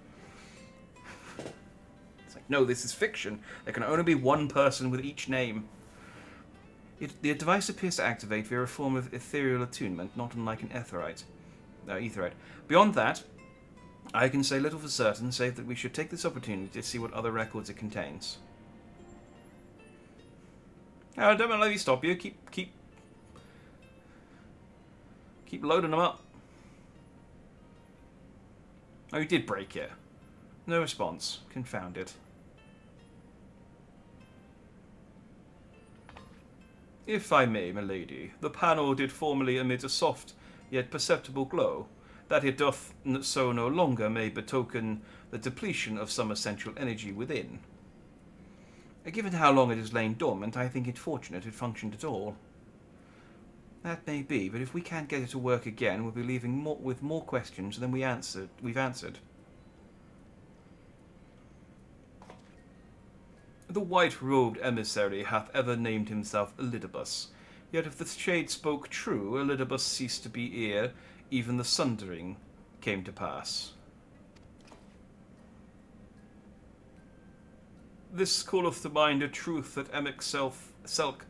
It's like, no, this is fiction. There can only be one person with each name. The device appears to activate via a form of ethereal attunement, not unlike an etherite. Beyond that, I can say little for certain, save that we should take this opportunity to see what other records it contains. Oh, don't let me stop you. Keep loading them up. Oh, you did break it. No response. Confounded. If I may, milady, the panel did formerly emit a soft, yet perceptible glow. That it doth so no longer may betoken the depletion of some essential energy within. Given how long it has lain dormant, I think it fortunate it functioned at all. That may be, but if we can't get it to work again, we'll be leaving with more questions than we've answered. The white-robed emissary hath ever named himself Elidibus, yet if the shade spoke true, Elidibus ceased to be ere even the sundering came to pass. This calleth to mind a truth that Selk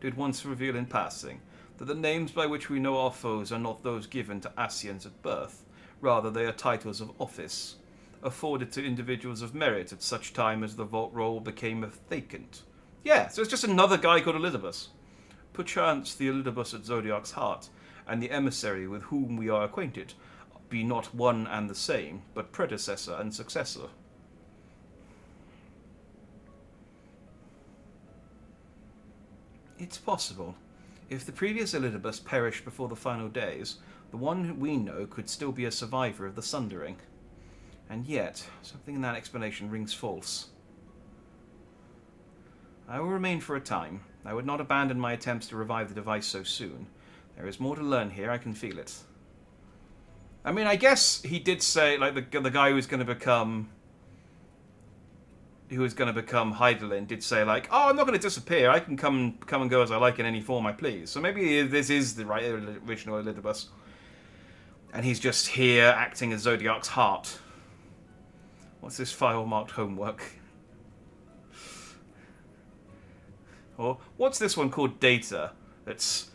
did once reveal in passing, that the names by which we know our foes are not those given to Asians at birth, rather they are titles of office, afforded to individuals of merit at such time as the vault role became vacant. Yeah, so it's just another guy called Elidibus. Perchance the Elidibus at Zodiark's heart, and the emissary with whom we are acquainted, be not one and the same, but predecessor and successor. It's possible. If the previous Elidibus perished before the final days, the one we know could still be a survivor of the Sundering. And yet, something in that explanation rings false. I will remain for a time. I would not abandon my attempts to revive the device so soon. There is more to learn here, I can feel it. I mean, I guess he did say, like, the guy who was going to become Heidelin did say, like, oh, I'm not going to disappear. I can come and go as I like in any form I please. So maybe this is the right original Elidibus. And he's just here acting as Zodiark's heart. What's this file marked homework? Or what's this one called data? That's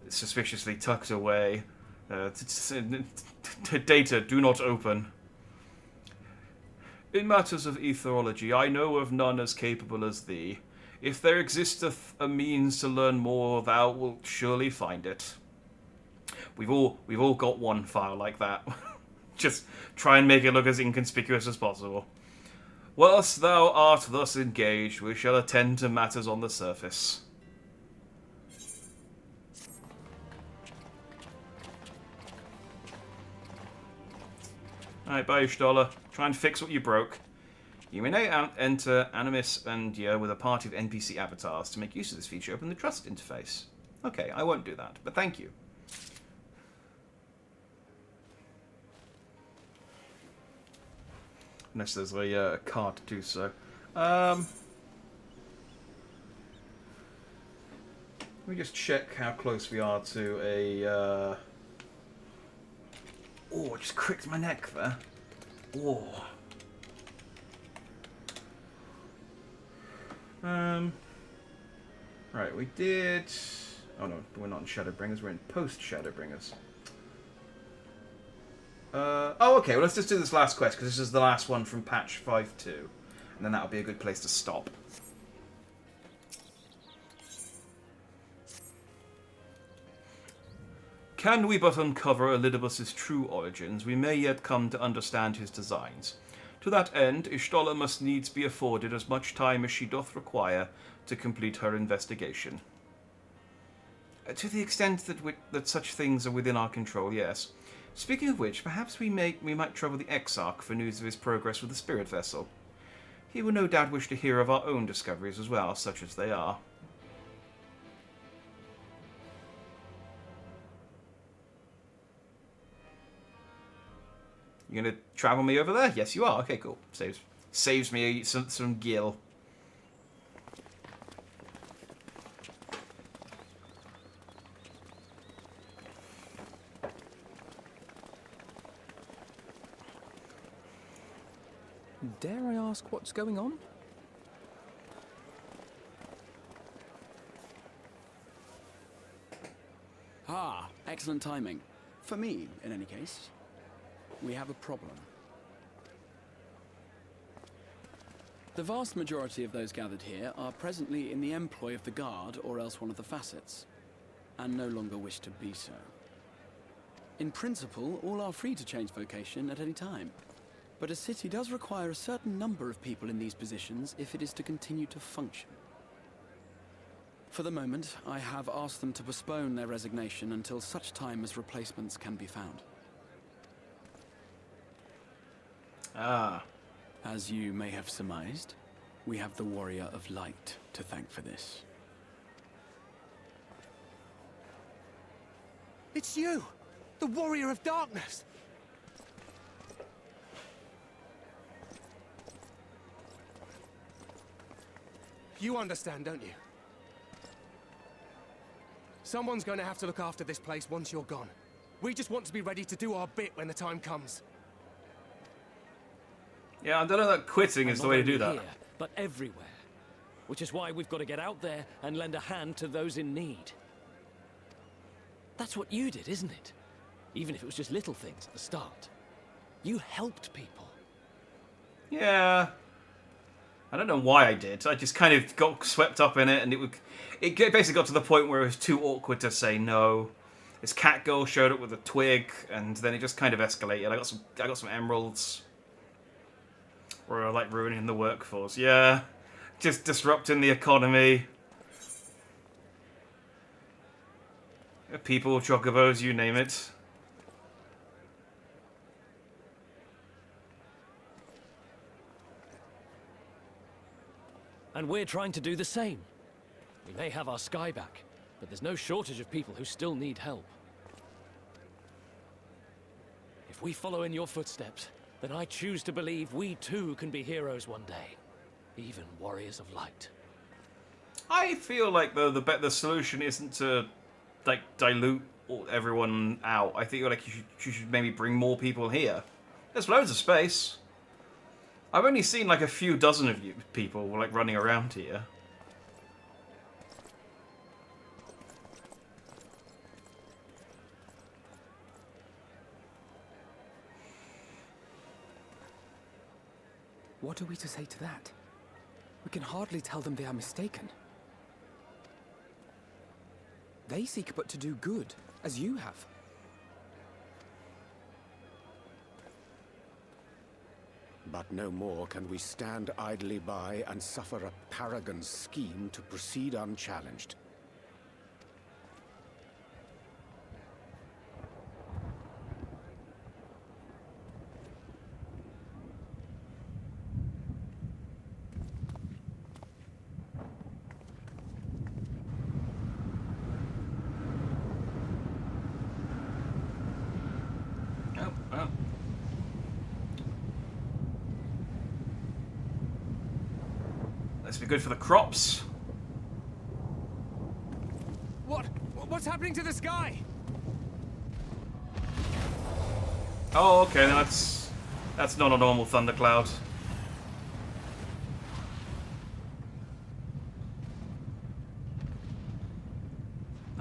suspiciously tucked away. Data, do not open. In matters of etherology, I know of none as capable as thee. If there existeth a means to learn more, thou wilt surely find it. We've all got one file like that. Just try and make it look as inconspicuous as possible. Whilst thou art thus engaged, we shall attend to matters on the surface. Alright, bye, Stoller. Try and fix what you broke. You may now enter Animus Undia with a party of NPC avatars. To make use of this feature, open the Trust interface. Okay, I won't do that, but thank you. Unless there's a card to do so. Let me just check how close we are to a... Oh, I just cricked my neck there. Oh. Right, we did... Oh no, we're not in Shadowbringers, we're in post-Shadowbringers. Oh, okay, well let's just do this last quest, because this is the last one from patch 5.2. And then that'll be a good place to stop. Can we but uncover Elidibus's true origins, we may yet come to understand his designs. To that end, Ishtola must needs be afforded as much time as she doth require to complete her investigation. To the extent that such things are within our control, yes. Speaking of which, perhaps we might trouble the Exarch for news of his progress with the spirit vessel. He will no doubt wish to hear of our own discoveries as well, such as they are. You gonna travel me over there? Yes, you are. Okay, cool. Saves me some gil. Dare I ask what's going on? Ah, excellent timing. For me, in any case. We have a problem. The vast majority of those gathered here are presently in the employ of the Guard or else one of the facets, and no longer wish to be so. In principle, all are free to change vocation at any time, but a city does require a certain number of people in these positions if it is to continue to function. For the moment, I have asked them to postpone their resignation until such time as replacements can be found. Ah. As you may have surmised, we have the Warrior of Light to thank for this. It's you! The Warrior of Darkness! You understand, don't you? Someone's going to have to look after this place once you're gone. We just want to be ready to do our bit when the time comes. Yeah, I don't know that quitting is the way to do that. Here, but everywhere. Which is why we've got to get out there and lend a hand to those in need. That's what you did, isn't it? Even if it was just little things at the start. You helped people. Yeah. I don't know why I did. I just kind of got swept up in it, and it basically got to the point where it was too awkward to say no. This cat girl showed up with a twig, and then it just kind of escalated. I got some emeralds. Or like ruining the workforce. Yeah. Just disrupting the economy. People, chocobos, you name it. And we're trying to do the same. We may have our sky back, but there's no shortage of people who still need help. If we follow in your footsteps, then I choose to believe we too can be heroes one day. Even warriors of light. I feel like, though, the solution isn't to, like, dilute everyone out. I think like you should maybe bring more people here. There's loads of space. I've only seen like a few dozen of you people like running around here. What are we to say to that? We can hardly tell them they are mistaken. They seek but to do good, as you have. But no more can we stand idly by and suffer a paragon's scheme to proceed unchallenged. This will be good for the crops. What's happening to the sky? Oh, okay, then that's not a normal thundercloud.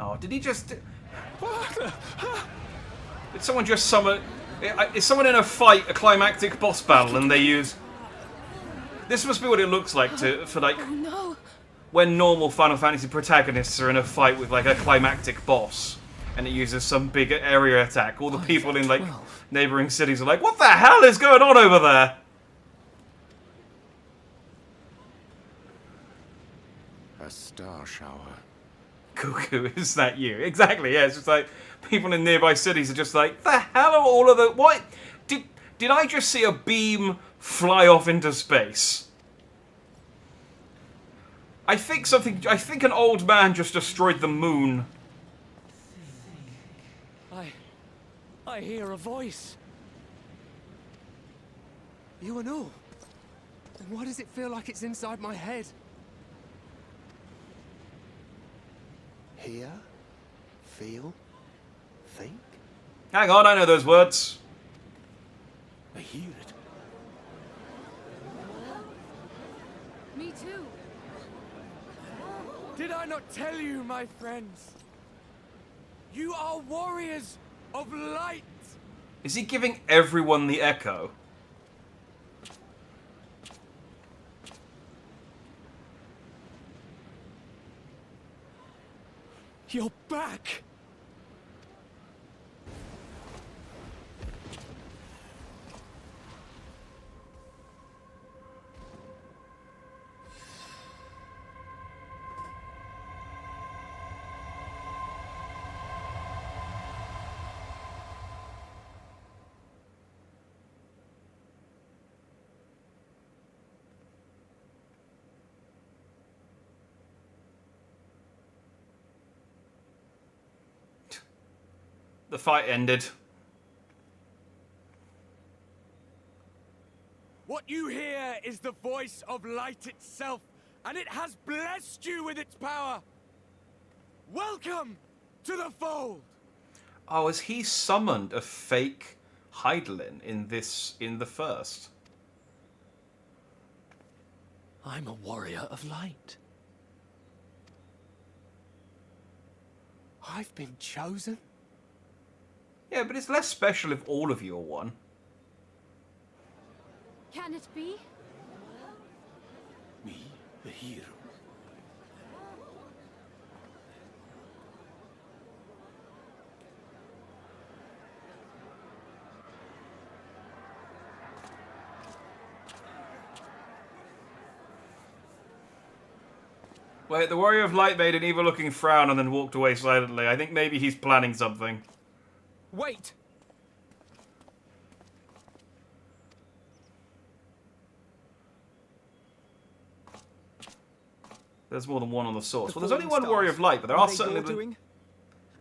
Oh, did he just... Did someone just summon... Is someone in a fight, a climactic boss battle, and they use... This must be what it looks like for like... Oh no! When normal Final Fantasy protagonists are in a fight with like a climactic boss. and it uses some big area attack. All the people in like neighboring cities are like, "What the hell is going on over there?" A star shower. Cuckoo, is that you? Exactly. Yeah, it's just like people in nearby cities are just like, "The hell are all of the what? Did I just see a beam fly off into space?" I think an old man just destroyed the moon. I hear a voice. You and all? And why does it feel like it's inside my head? Hear? Feel? Think? Hang on, I know those words. I hear it. Me too. Did I not tell you, my friends? You are warriors of light. Is he giving everyone the echo? You're back. The fight ended. What you hear is the voice of light itself, and it has blessed you with its power. Welcome to the fold. Oh, has he summoned a fake Heidelin in the first? I'm a warrior of light. I've been chosen? Yeah, but it's less special if all of you are one. Can it be? Me, the hero. Wait, the Warrior of Light made an evil-looking frown and then walked away silently. I think maybe he's planning something. Wait! There's more than one on the source. The Well, there's only one fallen Warrior stars. of Light, but there Were are they certainly... your doing?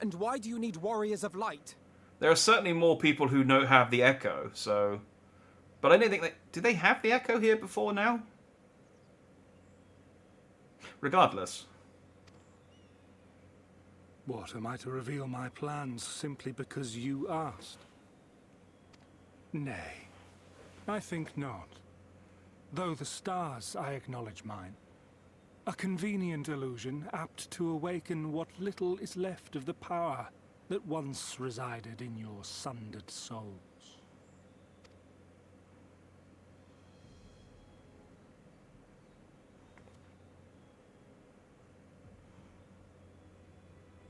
And why do you need warriors of light? There are certainly more people who don't have the Echo, so... But I don't think they... Did they have the Echo here before now? Regardless. What, am I to reveal my plans simply because you asked? Nay, I think not. Though the stars, I acknowledge mine. A convenient illusion, apt to awaken what little is left of the power that once resided in your sundered souls.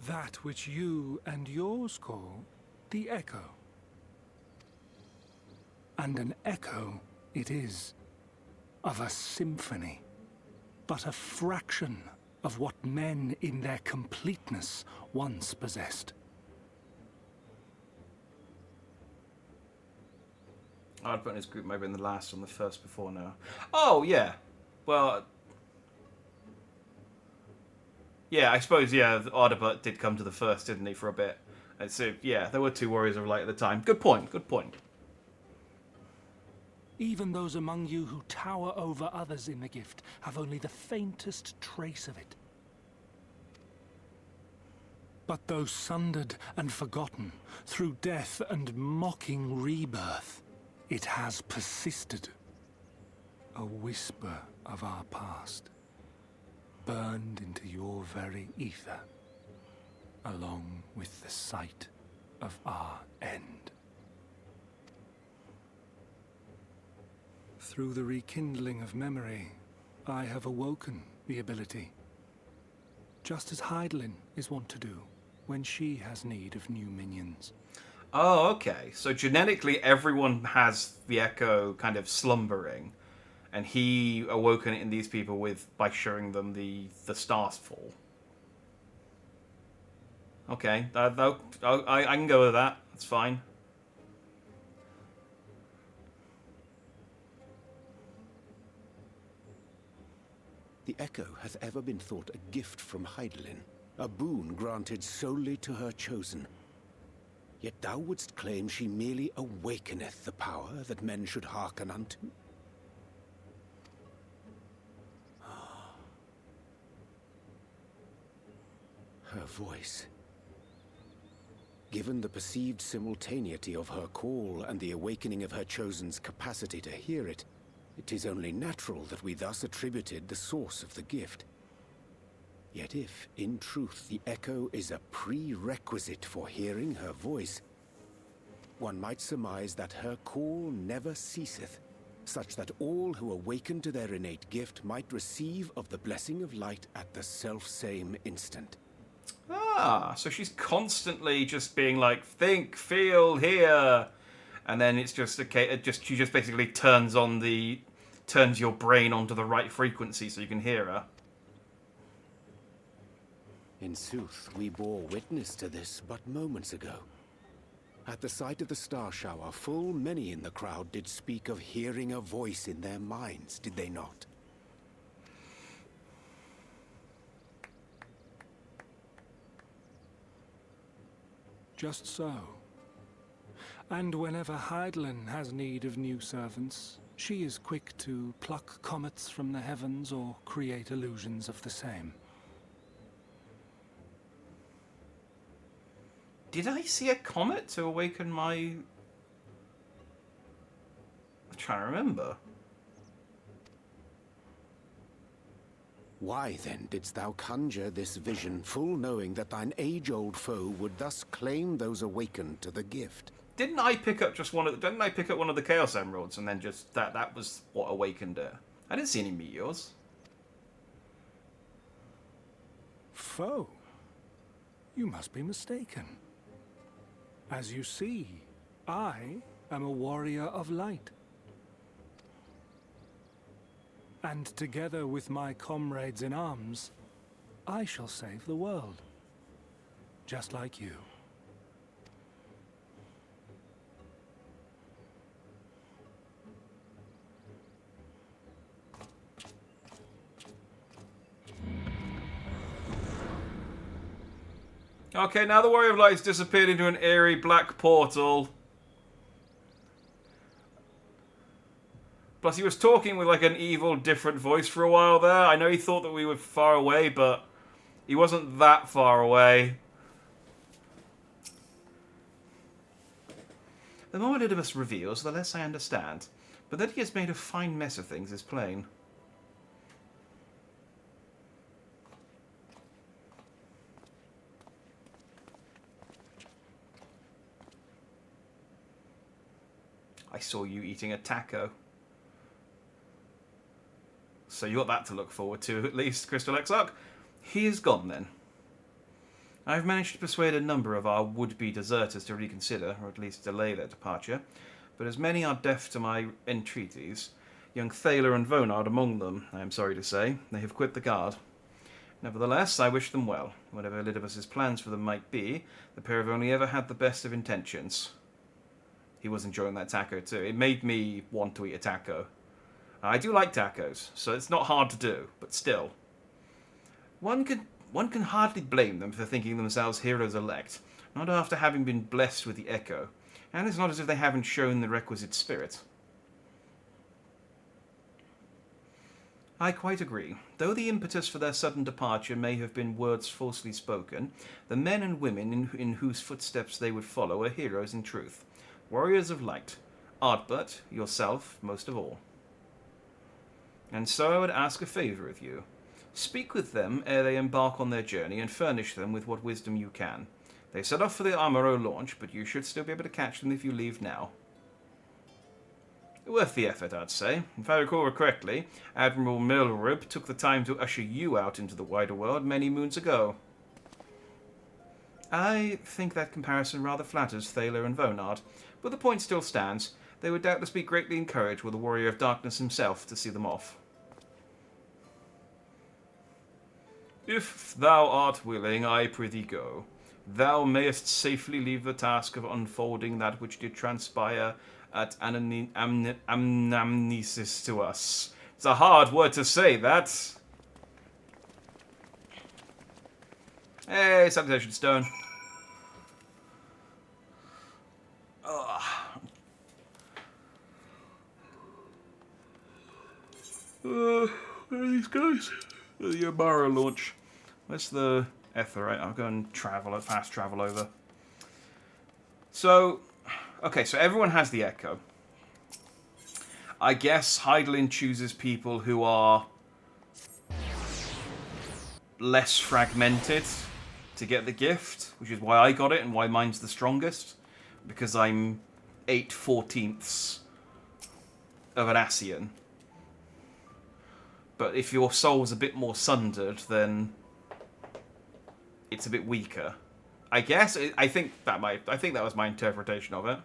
That which you and yours call the Echo. And an echo it is, of a symphony, but a fraction of what men in their completeness once possessed. I'd put in his group maybe in the last and the first before now. Oh, yeah. Well... Yeah, I suppose, yeah, Ardabert did come to the first, didn't he, for a bit. And so, yeah, there were two Warriors of Light at the time. Good point, good point. Even those among you who tower over others in the gift have only the faintest trace of it. But though sundered and forgotten through death and mocking rebirth, it has persisted. A whisper of our past, burned into your very ether, along with the sight of our end. Through the rekindling of memory, I have awoken the ability, just as Heidelin is wont to do, when she has need of new minions. Oh, okay. So genetically, everyone has the Echo kind of slumbering, and he awoken it in these people by showing them the stars fall. Okay, I can go with that. That's fine. The Echo hath ever been thought a gift from Heidelin, a boon granted solely to her chosen. Yet thou wouldst claim she merely awakeneth the power that men should hearken unto? Her voice. Given the perceived simultaneity of her call and the awakening of her chosen's capacity to hear it, it is only natural that we thus attributed the source of the gift. Yet if, in truth, the Echo is a prerequisite for hearing her voice, one might surmise that her call never ceaseth, such that all who awaken to their innate gift might receive of the blessing of light at the self-same instant. Ah, so she's constantly just being like, think, feel, hear, and then it's just okay. She just basically turns your brain onto the right frequency so you can hear her. In sooth, we bore witness to this but moments ago. At the sight of the star shower, full many in the crowd did speak of hearing a voice in their minds, did they not? Just so. And whenever Heidelin has need of new servants, she is quick to pluck comets from the heavens or create illusions of the same. Did I see a comet to awaken my... I'm trying to remember. Why then didst thou conjure this vision, full knowing that thine age-old foe would thus claim those awakened to the gift? Didn't I pick up Didn't I pick up one of the Chaos Emeralds and then just that was what awakened it? I didn't see any meteors. Foe? You must be mistaken. As you see, I am a warrior of light. And together with my comrades in arms, I shall save the world. Just like you. Okay, now the Warrior of Light's disappeared into an eerie black portal. Plus, he was talking with like an evil, different voice for a while there. I know he thought that we were far away, but he wasn't that far away. The more Elidibus reveals, the less I understand. But that he has made a fine mess of things is plain. I saw you eating a taco. So you got that to look forward to, at least, Crystal Exarch. He is gone, then. I've managed to persuade a number of our would-be deserters to reconsider, or at least delay their departure, but as many are deaf to my entreaties, young Thaler and Vonard among them, I am sorry to say, they have quit the guard. Nevertheless, I wish them well. Whatever Elidibus's plans for them might be, the pair have only ever had the best of intentions. He was enjoying that taco too. It made me want to eat a taco. I do like tacos, so it's not hard to do, but still. One can hardly blame them for thinking themselves heroes elect, not after having been blessed with the Echo, and it's not as if they haven't shown the requisite spirit. I quite agree. Though the impetus for their sudden departure may have been words falsely spoken, the men and women in whose footsteps they would follow are heroes in truth. Warriors of light. Ardbert, yourself, most of all. And so I would ask a favour of you. Speak with them ere they embark on their journey and furnish them with what wisdom you can. They set off for the Amaro launch, but you should still be able to catch them if you leave now. Worth the effort, I'd say. If I recall correctly, Admiral Milrib took the time to usher you out into the wider world many moons ago. I think that comparison rather flatters Thaler and Vonard, but the point still stands. They would doubtless be greatly encouraged were the Warrior of Darkness himself to see them off. If thou art willing, I prithee go. Thou mayest safely leave the task of unfolding that which did transpire at Anamnesis to us. It's a hard word to say, that. Hey, salutation stone. Where are these guys? The Yabara launch. Where's the Etherite? I'll go and fast travel over. So, okay, so everyone has the Echo. I guess Hydaelyn chooses people who are less fragmented to get the gift, which is why I got it and why mine's the strongest. Because I'm 8/14ths of an Ascian. But if your soul's a bit more sundered, then it's a bit weaker. I guess. I think that was my interpretation of it.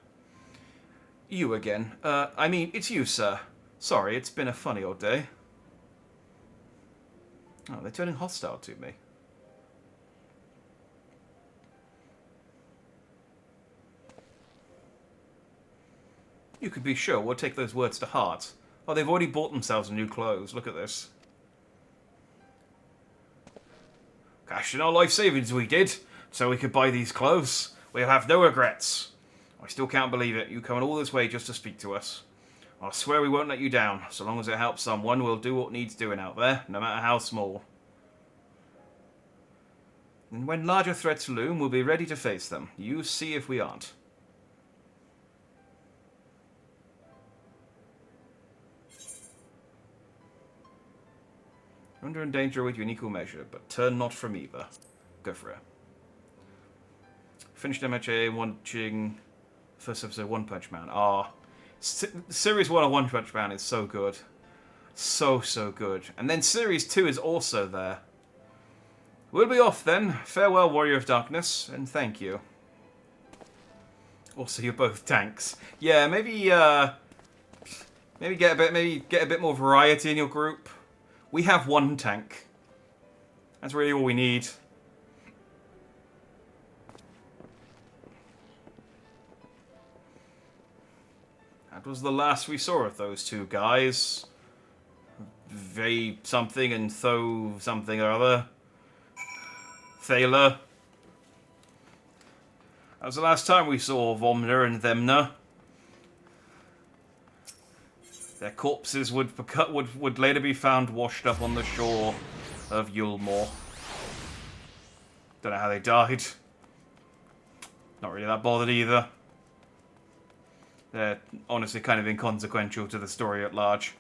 You again. I mean, it's you, sir. Sorry, it's been a funny old day. Oh, they're turning hostile to me. You could be sure we'll take those words to heart. Oh, they've already bought themselves new clothes. Look at this. Cashed in our life savings we did, so we could buy these clothes. We'll have no regrets. I still can't believe it. You coming all this way just to speak to us. I swear we won't let you down. So long as it helps someone, we'll do what needs doing out there, no matter how small. And when larger threats loom, we'll be ready to face them. You see if we aren't. Under in danger with you in equal measure, but turn not from either. Go for it. Finished MHA watching first episode One Punch Man. Series 1 of One Punch Man is so good. So good. And then Series 2 is also there. We'll be off then. Farewell, Warrior of Darkness, and thank you. Also, you're both tanks. Yeah, maybe get a bit more variety in your group. We have one tank. That's really all we need. That was the last we saw of those two guys. They something and Tho something or other. Thaler. That was the last time we saw Vomner and Themna. Their corpses would later be found washed up on the shore of Yulmore. Don't know how they died. Not really that bothered either. They're honestly kind of inconsequential to the story at large.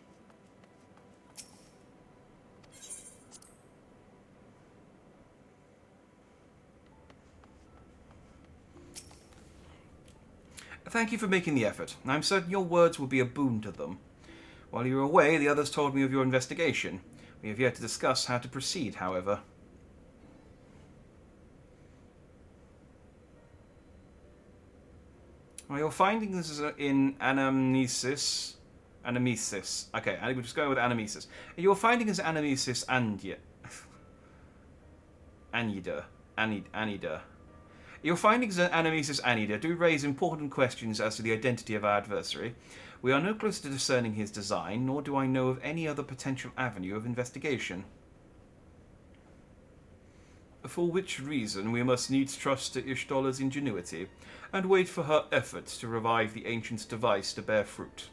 Thank you for making the effort. I'm certain your words will be a boon to them. While you were away, the others told me of your investigation. We have yet to discuss how to proceed, however. Well, your findings in Anamnesis. Okay, we'll just go with Anamnesis. Your findings in Anamnesis Anida. Your findings in Anamnesis Anida do raise important questions as to the identity of our adversary. We are no closer to discerning his design, nor do I know of any other potential avenue of investigation. For which reason we must needs trust to Ishtala's ingenuity, and wait for her efforts to revive the ancient's device to bear fruit.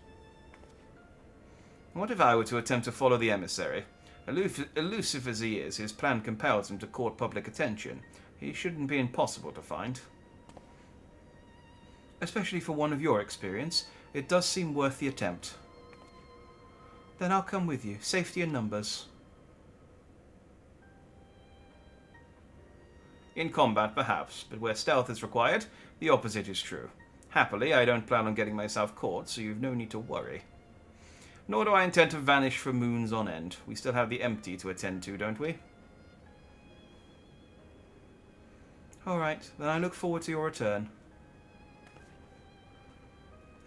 What if I were to attempt to follow the emissary? Elusive as he is, his plan compels him to court public attention. He shouldn't be impossible to find. Especially for one of your experience, it does seem worth the attempt. Then I'll come with you. Safety in numbers. In combat, perhaps, but where stealth is required, the opposite is true. Happily, I don't plan on getting myself caught, so you've no need to worry. Nor do I intend to vanish for moons on end. We still have the empty to attend to, don't we? Alright, then I look forward to your return.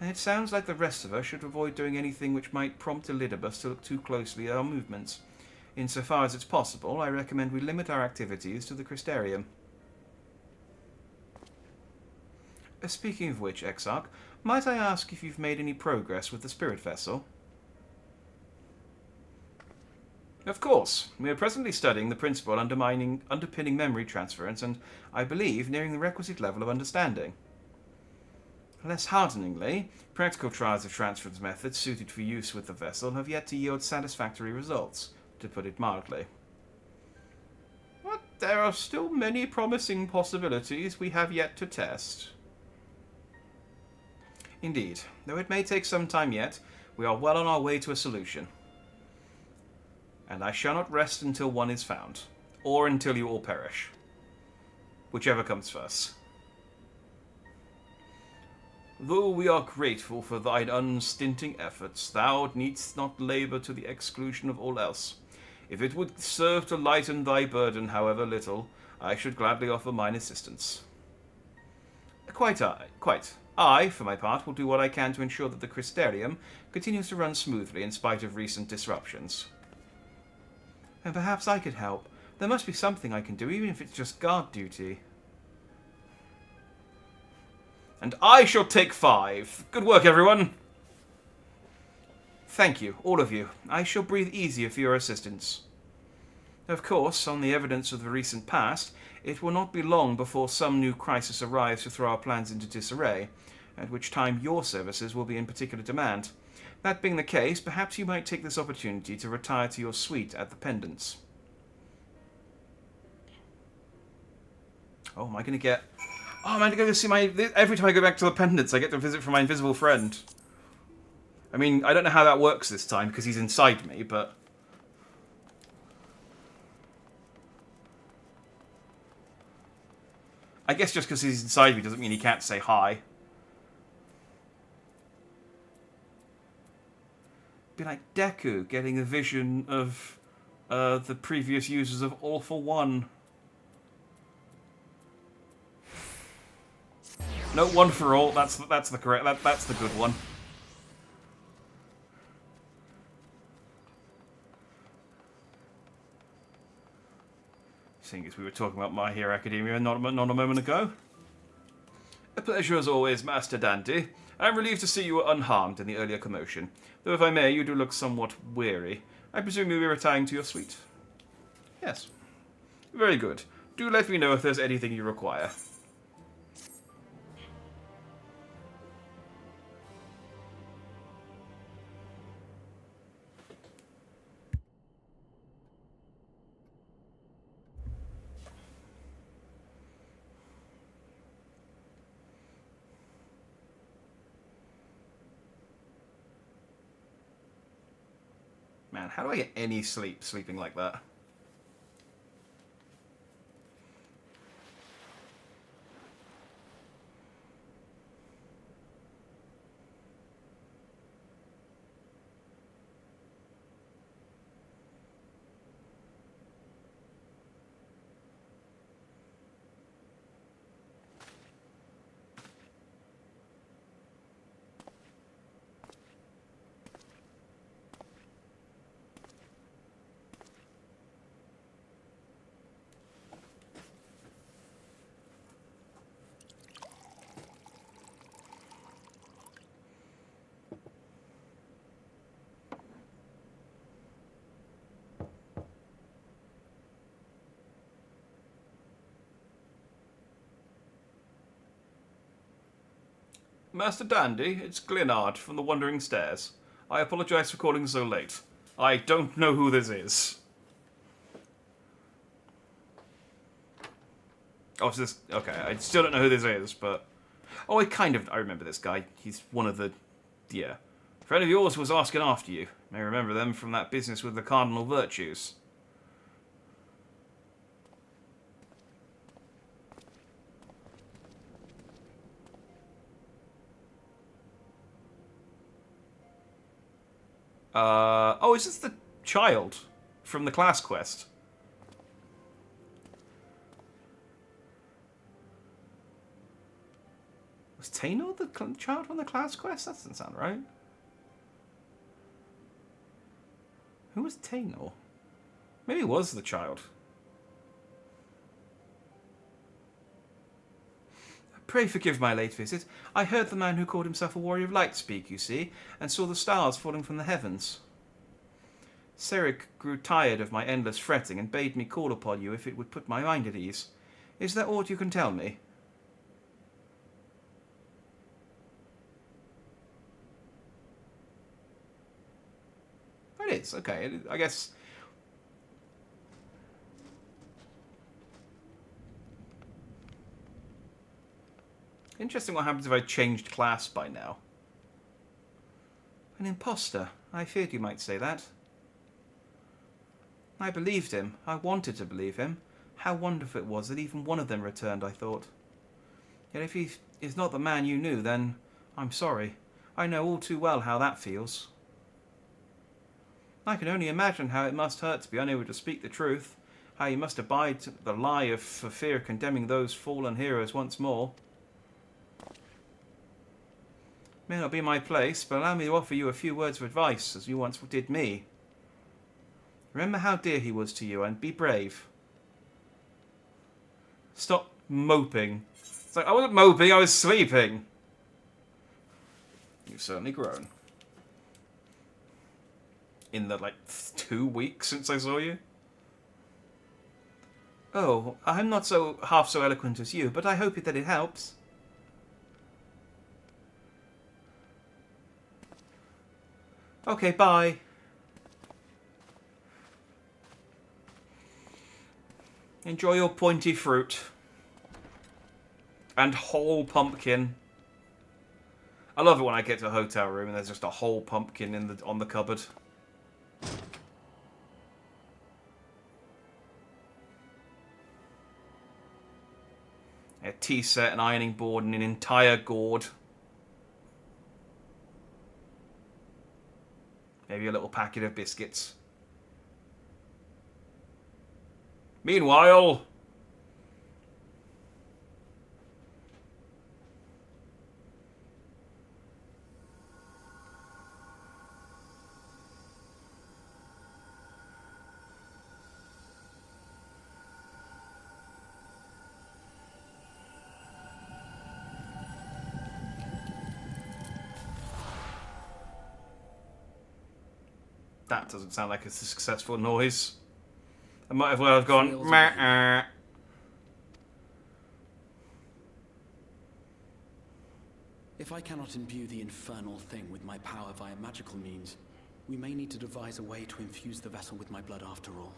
It sounds like the rest of us should avoid doing anything which might prompt Elidibus to look too closely at our movements. Insofar as it's possible, I recommend we limit our activities to the Crystarium. Speaking of which, Exarch, might I ask if you've made any progress with the spirit vessel? Of course. We are presently studying the principle underpinning memory transference and, I believe, nearing the requisite level of understanding. Less hearteningly, practical trials of transference methods suited for use with the vessel have yet to yield satisfactory results, to put it mildly. But there are still many promising possibilities we have yet to test. Indeed, though it may take some time yet, we are well on our way to a solution. And I shall not rest until one is found, or until you all perish. Whichever comes first. Though we are grateful for thine unstinting efforts, thou needst not labour to the exclusion of all else. If it would serve to lighten thy burden, however little, I should gladly offer mine assistance. Quite. I, for my part, will do what I can to ensure that the Crystarium continues to run smoothly in spite of recent disruptions. And perhaps I could help. There must be something I can do, even if it's just guard duty. And I shall take 5. Good work, everyone. Thank you, all of you. I shall breathe easier for your assistance. Of course, on the evidence of the recent past, it will not be long before some new crisis arrives to throw our plans into disarray, at which time your services will be in particular demand. That being the case, perhaps you might take this opportunity to retire to your suite at the Pendants. Oh, am I going to get... Oh, am I going to see my... Every time I go back to the Pendants, I get to visit from my invisible friend. I mean, I don't know how that works this time, because he's inside me, but... I guess just because he's inside me doesn't mean he can't say hi. Be like Deku getting a vision of the previous users of All for One. No, One for All. That's the correct. That's the good one. Seeing as we were talking about My Hero Academia not a moment ago. A pleasure as always, Master Dandy. I'm relieved to see you were unharmed in the earlier commotion. Though if I may, you do look somewhat weary. I presume you'll be retiring to your suite? Yes. Very good. Do let me know if there's anything you require. Man, how do I get any sleep sleeping like that? Master Dandy, it's Glenard from the Wandering Stairs. I apologise for calling so late. I don't know who this is. Oh, it's this... Okay, I still don't know who this is, but... Oh, I remember this guy. He's one of the... Yeah. A friend of yours was asking after you. May remember them from that business with the cardinal virtues. Oh, is this the child from the class quest? Tainor the child from the class quest? That doesn't sound right. Who was Tainor? Maybe it was the child. Pray forgive my late visit. I heard the man who called himself a warrior of light speak, you see, and saw the stars falling from the heavens. Serik grew tired of my endless fretting and bade me call upon you if it would put my mind at ease. Is there aught you can tell me? It is, okay. I guess... Interesting what happens if I changed class by now. An imposter. I feared you might say that. I believed him. I wanted to believe him. How wonderful it was that even one of them returned, I thought. Yet if he is not the man you knew, then I'm sorry. I know all too well how that feels. I can only imagine how it must hurt to be unable to speak the truth. How you must abide the lie for fear of condemning those fallen heroes once more. May not be my place, but allow me to offer you a few words of advice, as you once did me. Remember how dear he was to you, and be brave. Stop moping. It's like, I wasn't moping, I was sleeping. You've certainly grown. In the, 2 weeks since I saw you? Oh, I'm not half so eloquent as you, but I hope that it helps. Okay, bye. Enjoy your pointy fruit. And whole pumpkin. I love it when I get to a hotel room and there's just a whole pumpkin on the cupboard. A tea set, an ironing board, and an entire gourd. Maybe a little packet of biscuits. Meanwhile... That doesn't sound like a successful noise. I might as well have gone... Meh. If I cannot imbue the infernal thing with my power via magical means, we may need to devise a way to infuse the vessel with my blood after all.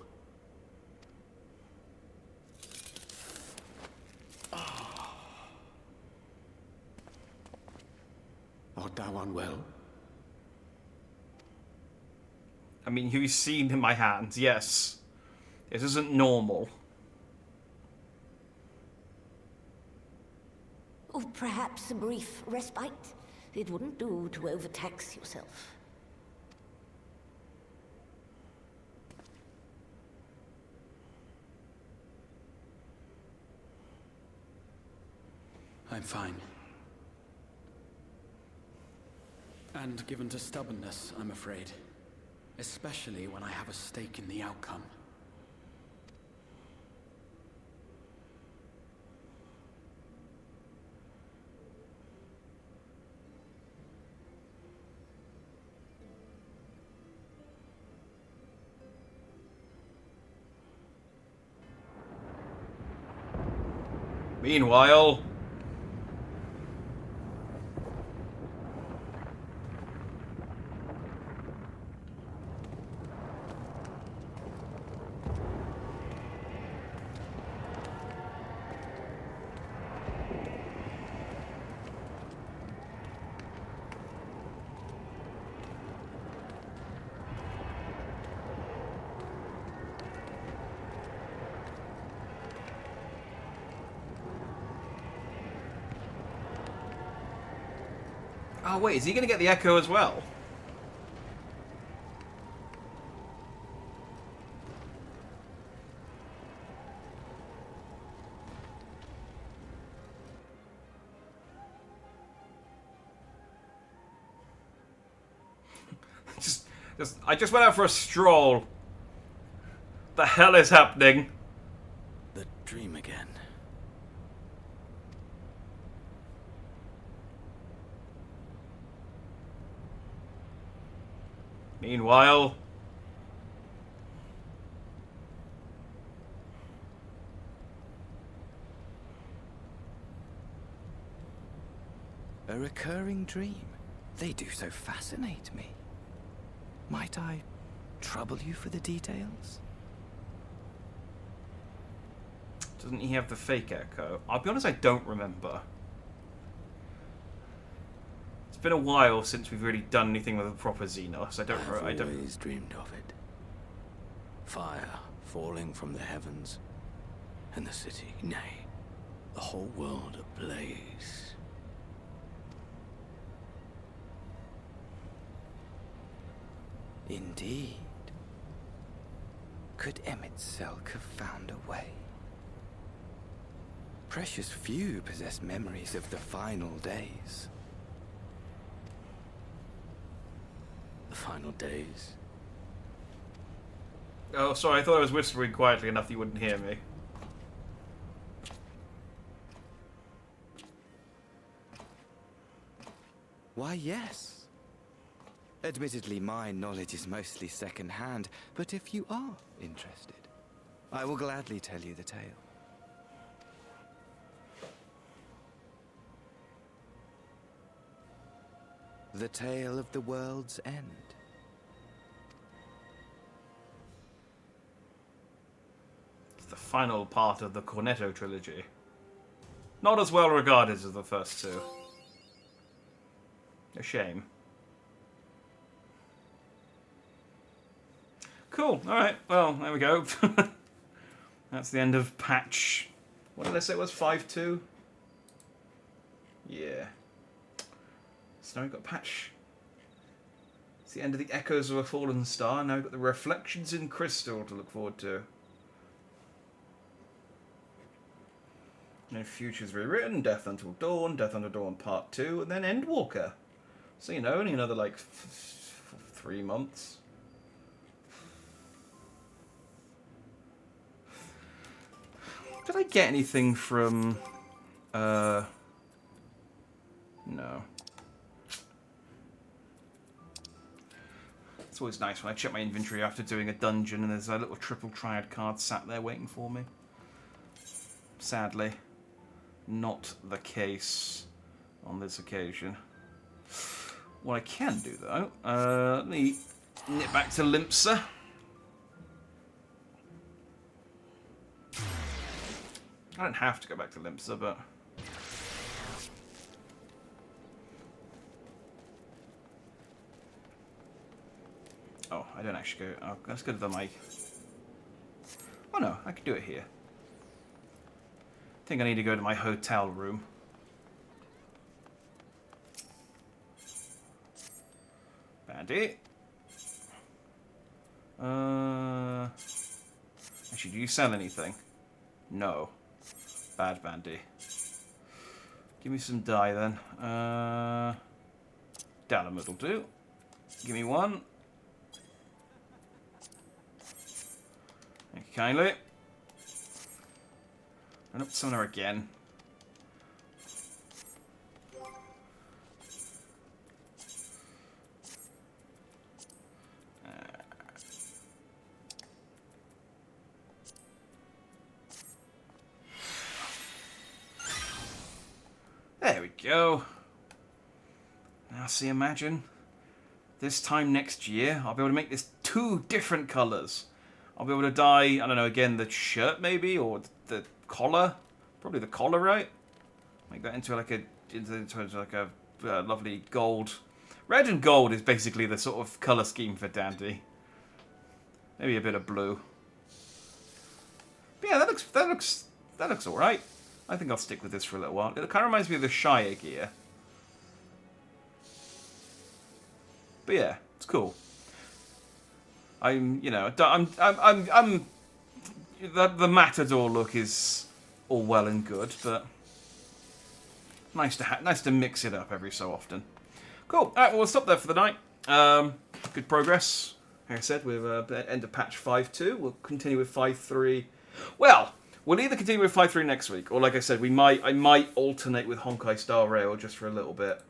Art thou unwell? I mean, you've seen in my hands, yes. This isn't normal. Or perhaps a brief respite. It wouldn't do to overtax yourself. I'm fine. And given to stubbornness, I'm afraid. Especially when I have a stake in the outcome. Meanwhile... Oh wait, is he going to get the echo as well? I just went out for a stroll. The hell is happening? The dream again. Meanwhile... A recurring dream. They do so fascinate me. Might I trouble you for the details? Doesn't he have the fake echo? I'll be honest, I don't remember. It's been a while since we've really done anything with a proper Xenos. I've always dreamed of it. Fire falling from the heavens, and the city, nay, the whole world ablaze. Indeed. Could Emmett Selk have found a way? Precious few possess memories of the final days. The final days? Oh, sorry, I thought I was whispering quietly enough that you wouldn't hear me. Why, yes. Admittedly, my knowledge is mostly second-hand, but if you are interested, I will gladly tell you the tale. The tale of the world's end. It's the final part of the Cornetto trilogy. Not as well regarded as the first two. A shame. Cool. Alright, well, there we go. That's the end of patch... What did I say it was? 5.2? Yeah. So now we've got patch... It's the end of the Echoes of a Fallen Star. Now we've got the Reflections in Crystal to look forward to. No Futures Rewritten, Death Until Dawn, Death Until Dawn Part 2, and then Endwalker. So, you know, only another, like, 3 months. Did I get anything from... No. It's always nice when I check my inventory after doing a dungeon and there's a little triple triad card sat there waiting for me. Sadly, not the case on this occasion. What I can do, though, let me nip back to Limpsa. I don't have to go back to Limpsa, but... Oh, I don't actually go... Oh, let's go to the mic. Oh no, I can do it here. I think I need to go to my hotel room. Bandit. Actually, do you sell anything? No. Bad Bandy. Give me some dye then. Dalamud will do. Give me one. Thank you kindly. Run up to Summoner again. There we go. Now see, imagine this time next year I'll be able to make this 2 different colours. I'll be able to dye, I don't know, again, the shirt maybe, or the collar. Probably the collar, right? Make that into like a lovely gold. Red and gold is basically the sort of colour scheme for Dandy. Maybe a bit of blue. But yeah, that looks alright. I think I'll stick with this for a little while. It kind of reminds me of the Shire gear. But yeah, it's cool. The Matador look is all well and good, but nice to mix it up every so often. Cool. All right, well, we'll stop there for the night. good progress. Like I said, we've end of patch 5.2. We'll continue with 5.3. Well, we'll either continue with 5.3 next week, or like I said, I might alternate with Honkai Star Rail just for a little bit.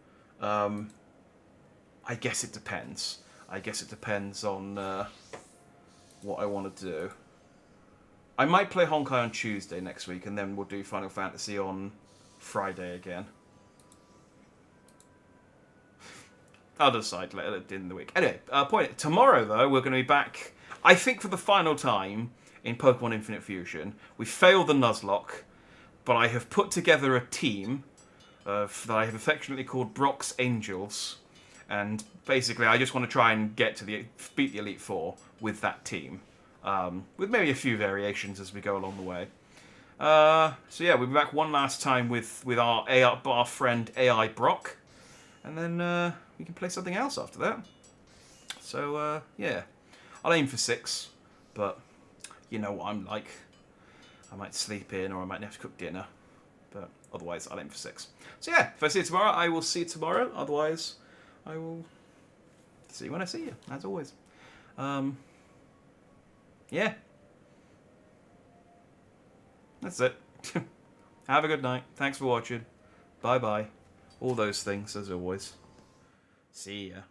I guess it depends. I guess it depends on what I want to do. I might play Honkai on Tuesday next week, and then we'll do Final Fantasy on Friday again. I'll decide later in the week. Anyway, tomorrow, though, we're going to be back, I think, for the final time in Pokemon Infinite Fusion. We failed the Nuzlocke, but I have put together a team that I have affectionately called Brock's Angels. And basically, I just want to try and beat the Elite Four with that team. With maybe a few variations as we go along the way. So yeah, we'll be back one last time with our friend AI Brock. And then we can play something else after that. So, yeah. I'll aim for 6, but you know what I'm like. I might sleep in, or I might have to cook dinner. But otherwise, I'll aim for 6. So yeah, if I see you tomorrow, I will see you tomorrow. Otherwise, I will see you when I see you, as always. Yeah. That's it. Have a good night. Thanks for watching. Bye-bye. All those things, as always. See ya.